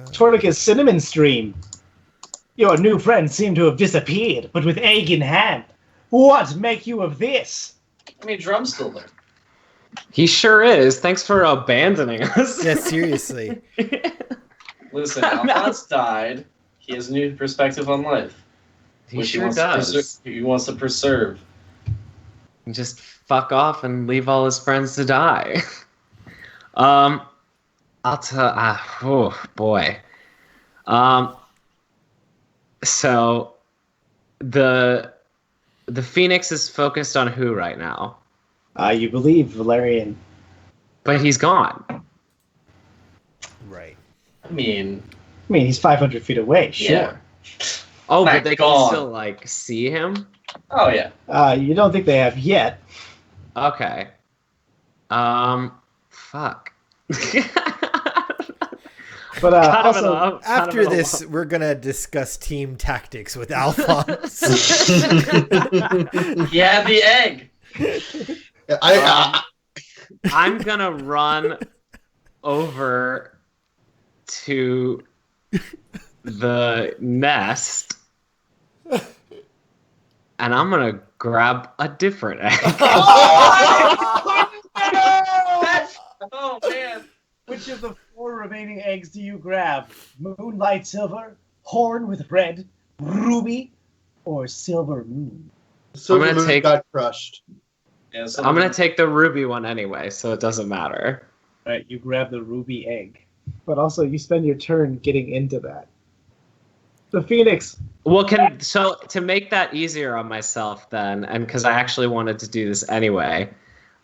Torticus Cinnamon Stream. Your new friends seem to have disappeared, but with egg in hand. What make you of this? I mean, Drum's still there. He sure is. Thanks for abandoning us. Yeah, seriously. Listen, Alphonse died. He has a new perspective on life. He sure does. He wants to preserve. Just fuck off and leave all his friends to die. I'll tell. Oh boy. So the Phoenix is focused on who right now? You believe Valerian. But he's gone. Right. I mean, he's 500 feet away, sure. Yeah. Oh, Like, but they gone. can still like see him. Oh yeah. You don't think they have yet. Okay. Fuck. But also, After this, we're gonna discuss team tactics with Alphonse. Yeah, the egg. I'm gonna run over to the nest, and I'm gonna grab a different egg. Oh man. which of the 4 remaining eggs do you grab? Moonlight Silver, Horn with Red, Ruby, or Silver Moon? Silver gonna Moon take- got crushed. Yeah, so I'm gonna take the ruby one anyway, so it doesn't matter. Right, you grab the ruby egg. But also, you spend your turn getting into that. The Phoenix. Well, so to make that easier on myself, then, and because I actually wanted to do this anyway,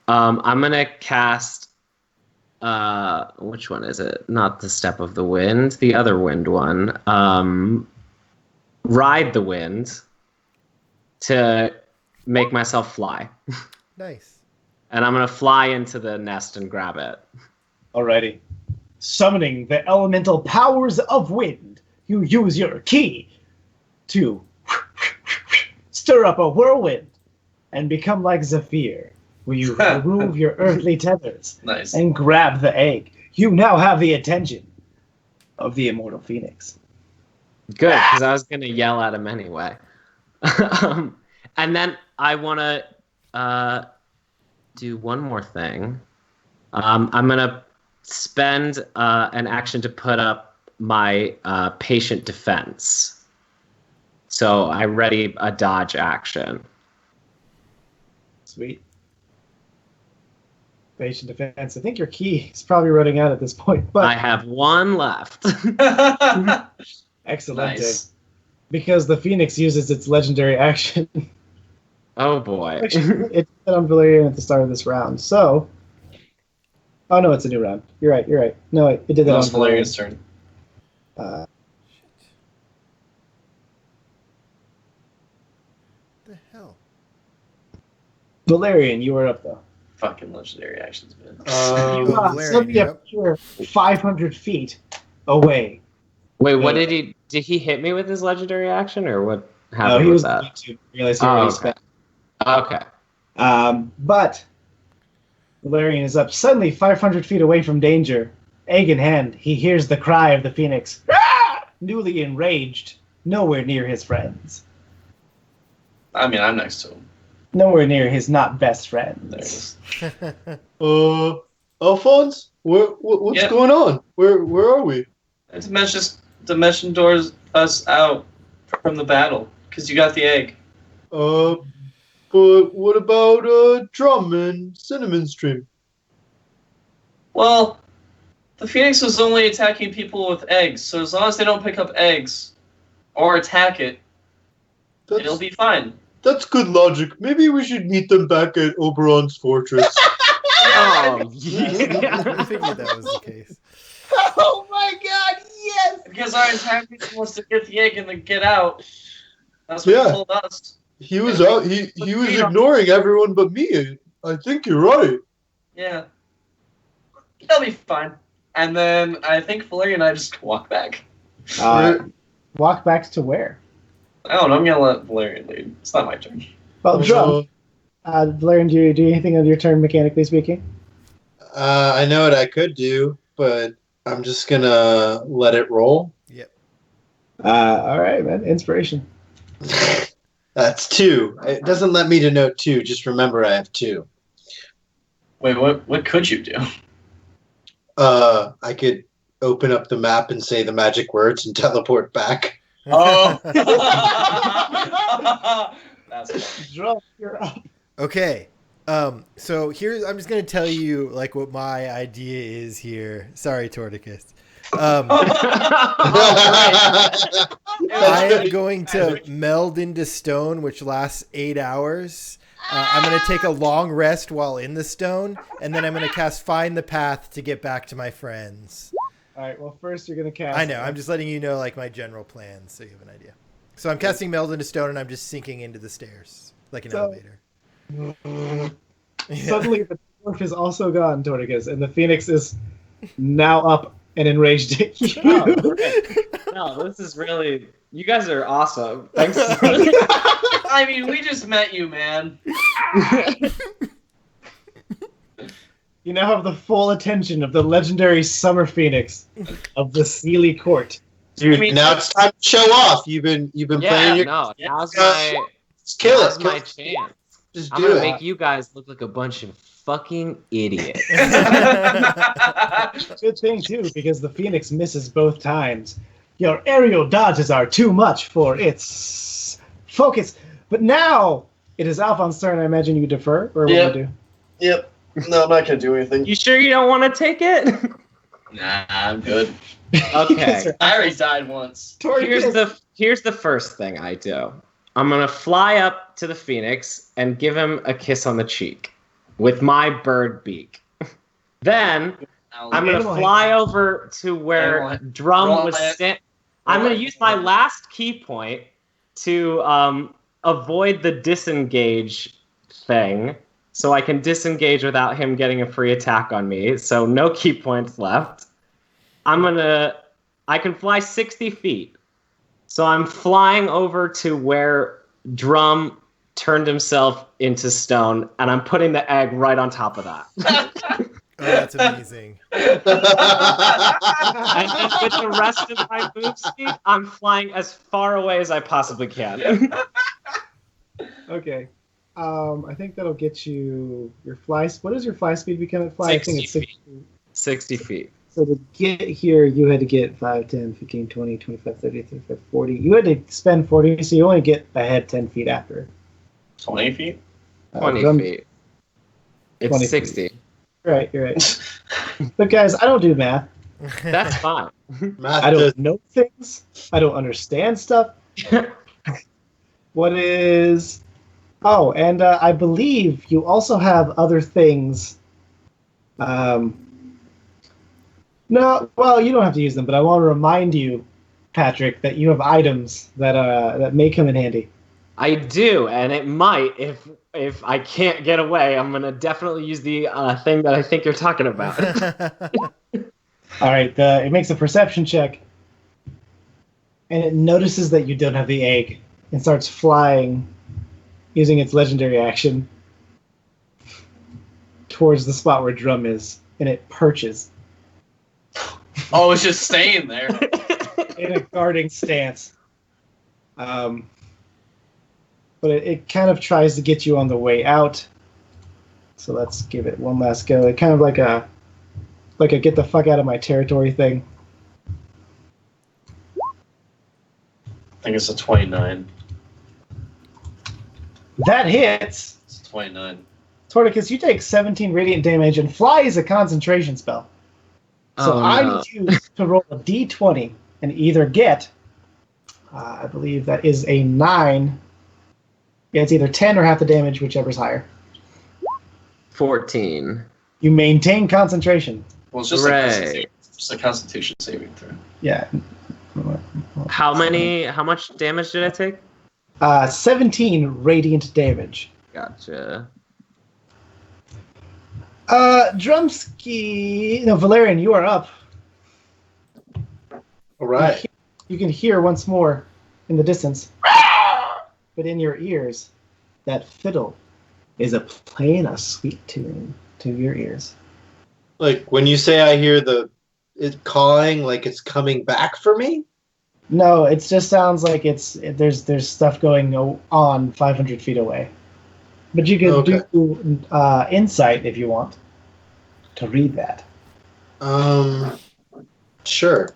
I'm gonna cast. Which one is it? Not the Step of the Wind, the other wind one. Ride the Wind to make myself fly. Nice. And I'm gonna fly into the nest and grab it. Alrighty. Summoning the elemental powers of wind, you use your key to stir up a whirlwind and become like Zephyr, where you remove your earthly tethers nice. and grab the egg. You now have the attention of the immortal phoenix. Good, because I was gonna yell at him anyway. And then I want to do one more thing. I'm gonna spend an action to put up my patient defense. So I ready a dodge action. Sweet. Patient defense. I think your key is probably running out at this point, but I have one left. excellent. Nice. Because the Phoenix uses its legendary action. Oh boy. Actually, it did on Valerian at the start of this round. So, oh no, it's a new round. You're right. No, it did that That on was Valerian. Valerian's turn. The hell? Valerian, you were up though. Fucking legendary actions, man. Valerian, Suddenly you're appear 500 feet away. Wait, what did he hit me with his legendary action, or what happened No, he with was that? going to realize he Oh, already okay. spent. Okay. But Valerian is up suddenly 500 feet away from danger. Egg in hand, he hears the cry of the Phoenix. Ah! Newly enraged, nowhere near his friends. I mean, I'm next to him. Nowhere near his not best There it friends. is. Alphonse, what's Yep. going on? Where are we? Dimension doors us out from the battle because you got the egg. But what about Drum and Cinnamon Stream? Well, the Phoenix was only attacking people with eggs, so as long as they don't pick up eggs or attack it, it'll be fine. That's good logic. Maybe we should meet them back at Oberon's fortress. Oh, I yeah. figured that was the case. Oh my god, yes! Because our antagonist wants to get the egg and then get out. That's what Yeah. he told us. He was out. He was ignoring everyone but me. I think you're right. Yeah. They'll be fine. And then I think Valerian and I just walk back. Walk back to where? I don't know, I'm gonna let Valerian lead. It's not my turn. Well, Drum. Valerian, do you do anything on your turn, mechanically speaking? I know what I could do, but I'm just gonna let it roll. Yep. All right, man. Inspiration. That's 2. It doesn't let me denote 2. Just remember I have 2. Wait, what could you do? I could open up the map and say the magic words and teleport back. Oh! That's funny. Drum, you're up. Okay. So here's I'm just gonna tell you like what my idea is here. Sorry, Torticus. I am going to meld into stone, which lasts 8 hours. I'm going to take a long rest while in the stone, and then I'm going to cast Find the Path to get back to my friends. All right. Well, first you're gonna cast. I know. I'm just letting you know like my general plans, so you have an idea. So I'm casting meld into stone, and I'm just sinking into the stairs like an elevator. Suddenly, the dwarf is also gone, Torticus, and the Phoenix is now up and enraged at you. Oh, great. No, this is really. You guys are awesome. Thanks. I mean, we just met you, man. You now have the full attention of the legendary Summer Phoenix of the Sealy Court. Dude, I mean, now it's time to show off. You've been Yeah, playing your no. Now's Yeah. my, Just kill now's it. my chance. Just I'm do gonna it. make you guys look like a bunch of fucking idiots. Good thing, too, because the Phoenix misses both times. Your aerial dodges are too much for its focus. But now it is Alphonse's turn. I imagine you defer, or what Yep. do you do? Yep. No, I'm not gonna do anything. You sure you don't want to take it? Nah, I'm good. Okay. I already died once. Here's the first thing I do. I'm gonna fly up to the Phoenix and give him a kiss on the cheek with my bird beak. Then I'm gonna Animal fly over to where Animal- Drum roll was it. standing. I'm gonna use my last key point to avoid the disengage thing, so I can disengage without him getting a free attack on me. So no key points left. I can fly 60 feet. So I'm flying over to where Drum turned himself into stone, and I'm putting the egg right on top of that. Oh, that's amazing. And then with the rest of my move speed, I'm flying as far away as I possibly can. Okay. I think that'll get you your fly. What does your fly speed become at fly? I think it's 60 60. 60 feet. So to get here, you had to get 5, 10, 15, 20, 25, 30, 35, 40. You had to spend 40, so you only get ahead 10 feet after. 20 feet? 20 drum- feet. It's 20 feet. 60. You're right. But guys, I don't do math. That's fine. Math I does don't know things. I don't understand stuff. What is... Oh, and I believe you also have other things. No, well, you don't have to use them, but I want to remind you, Patrick, that you have items that may come in handy. I do, and it might if I can't get away. I'm gonna definitely use the thing that I think you're talking about. All right, it makes a perception check, and it notices that you don't have the egg and starts flying, using its legendary action, towards the spot where Drum is, and it perches Oh, it's just staying there. in a guarding stance. But it kind of tries to get you on the way out. So let's give it one last go. It kind of like a get the fuck out of my territory thing. I think it's a 29. That hits. It's a 29. Torticus, you take 17 radiant damage, and fly is a concentration spell. So Oh, I no. need you to roll a d20 and either get, I believe that is a 9. Yeah, it's either 10 or half the damage, whichever's higher. 14. You maintain concentration. Well, it's just Right. a constitution saving throw. Yeah. How much damage did I take? 17 radiant damage. Gotcha. Drumski... No, Valerian, you are up. All right. You can hear once more in the distance, but in your ears, that fiddle is playing a sweet tune to your ears. Like when you say I hear it cawing, like it's coming back for me. No, it just sounds like there's stuff going on 500 feet away. But you can do insight if you want to read that. Sure.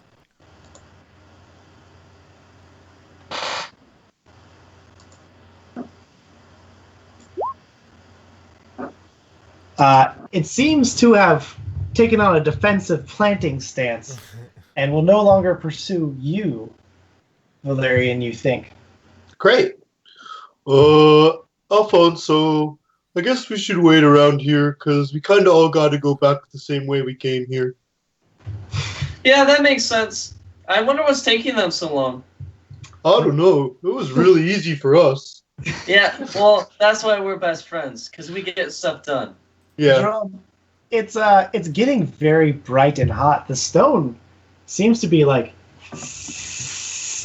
It seems to have taken on a defensive planting stance and will no longer pursue you, Valerian, you think. Great. Alfonso, I guess we should wait around here because we kind of all got to go back the same way we came here. Yeah, that makes sense. I wonder what's taking them so long. I don't know. It was really easy for us. Yeah, well, that's why we're best friends, because we get stuff done. Yeah. Drum, it's getting very bright and hot. The stone seems to be like,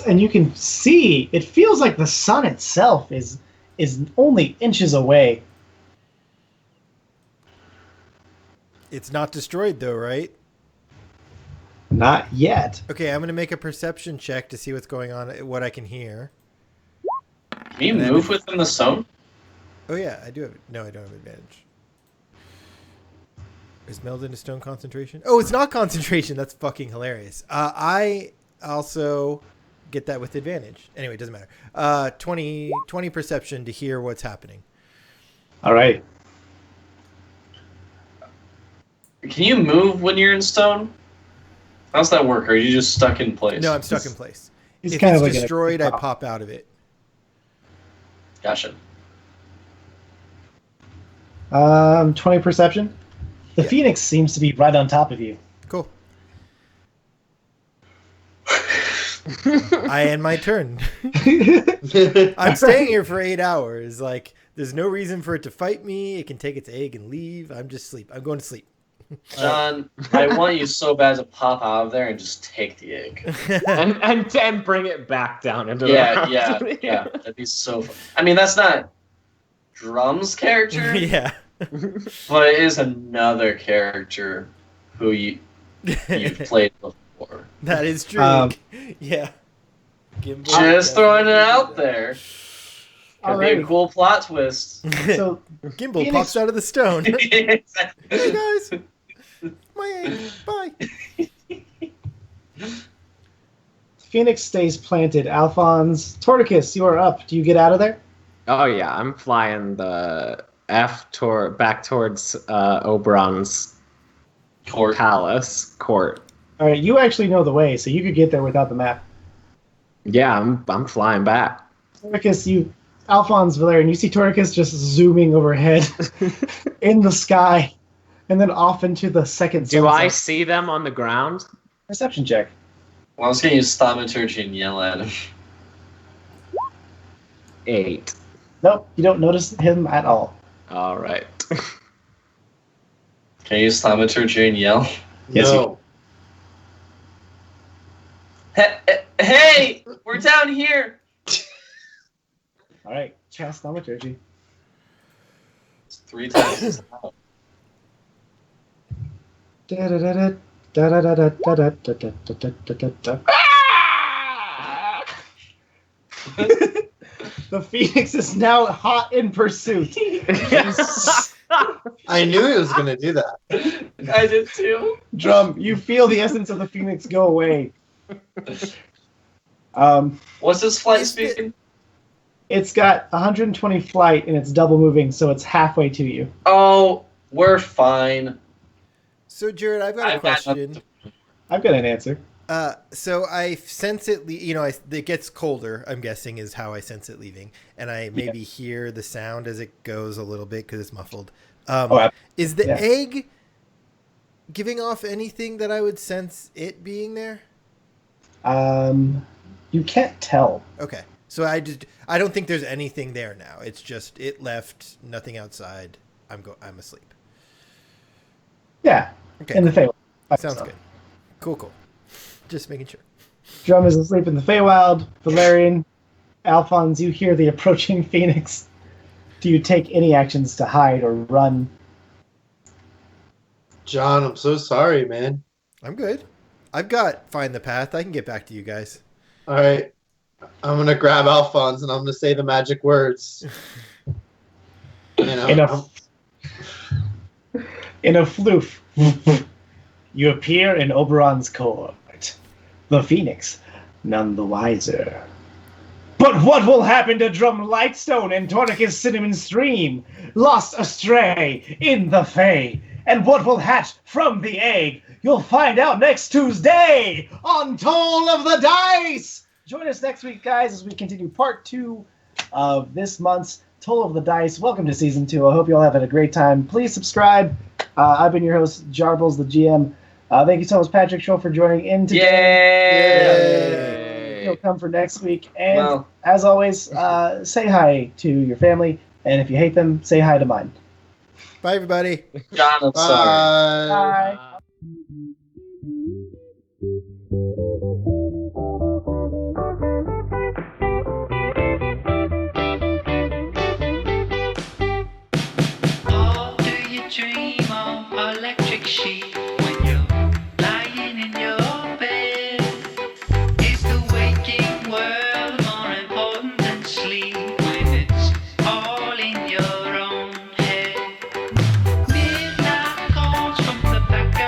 and you can see it feels like the sun itself is only inches away. It's not destroyed though, right? Not yet. Okay, I'm gonna make a perception check to see what's going on, what I can hear. Can you move within the stone? Oh yeah, I do have. No, I don't have advantage. Is meld into stone concentration? Oh, it's not concentration. That's fucking hilarious. I also get that with advantage. Anyway, it doesn't matter. 20 perception to hear what's happening. All right. Can you move when you're in stone? How's that work? Or are you just stuck in place? No, I'm stuck in place. It's If kind it's of like destroyed, I pop out of it. Gotcha. 20 perception. The Yeah. Phoenix seems to be right on top of you. Cool. I end my turn. I'm staying here for 8 hours. Like, there's no reason for it to fight me. It can take its egg and leave. I'm just sleep. I'm going to sleep. John, I want you so bad to pop out of there and just take the egg. and bring it back down into Yeah, the house. yeah. That'd be so fun. I mean, that's not Drum's character, Yeah. But it is another character who you've played before. That is true. Yeah. Gimbal Just throwing it definitely out did there. Could be a Alrighty. cool plot twist. that. So Gimbal Phoenix- pops out of the stone. Hey Exactly. guys, my egg. Bye. Phoenix stays planted. Alphonse, Torticus, you are up. Do you get out of there? Oh yeah, I'm flying the back towards Oberon's Court. court. All right, you actually know the way, so you could get there without the map. Yeah, I'm flying back. Torticus, Alphonse, Valerian, you see Torticus just zooming overhead in the sky, and then off into the second Do I sunset. see them on the ground? Perception check. Well, I was gonna use thaumaturgy and yell at him. 8. Nope, you don't notice him at all. All right. Can I use thaumaturgy and yell? Yes, no. Hey, we're down here. All right, cast thaumaturgy. It's 3 times as loud. Da-da-da-da, da-da-da-da-da-da-da-da-da-da-da. The Phoenix is now hot in pursuit. I knew he was gonna do that. I did too. Drum, you feel the essence of the Phoenix go away. What's his flight speed? It's got 120 flight and it's double moving, so it's halfway to you. Oh, we're fine. So, Jared, I've got a I've got question. I've got an answer. So I sense it. It gets colder. I'm guessing is how I sense it leaving, and I maybe hear the sound as it goes a little bit because it's muffled. Is the yeah. egg giving off anything that I would sense it being there? You can't tell. Okay, so I don't think there's anything there now. It's just it left, nothing outside. I'm asleep. Yeah, Okay, in the Feywild. sounds good. Cool. Just making sure. Drum is asleep in the Feywild. Valerian, Alphonse, you hear the approaching Phoenix. Do you take any actions to hide or run? John, I'm so sorry, man. I'm good. I've got find the path. I can get back to you guys. All right, I'm gonna grab Alphonse and I'm gonna say the magic words. In a floof, you appear in Oberon's court. The Phoenix, none the wiser. But what will happen to Drum Lightstone and Torticus Cinnamon Stream, lost astray in the Fey? And what will hatch from the egg? You'll find out next Tuesday on Toll of the Dice! Join us next week, guys, as we continue part 2 of this month's Toll of the Dice. Welcome to Season 2. I hope you all have had a great time. Please subscribe. I've been your host, Jarbles, the GM. Thank you so much, Patrick Scholl, for joining in today. Yay! He'll come for next week. And Well. as always, say hi to your family. And if you hate them, say hi to mine. Bye, everybody. John, I'm sorry. Bye. Bye. Or do you dream of electric sheep when you're lying in your bed? Is the waking world more important than sleep when it's all in your own head? Midnight calls from the back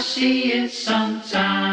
see it sometime.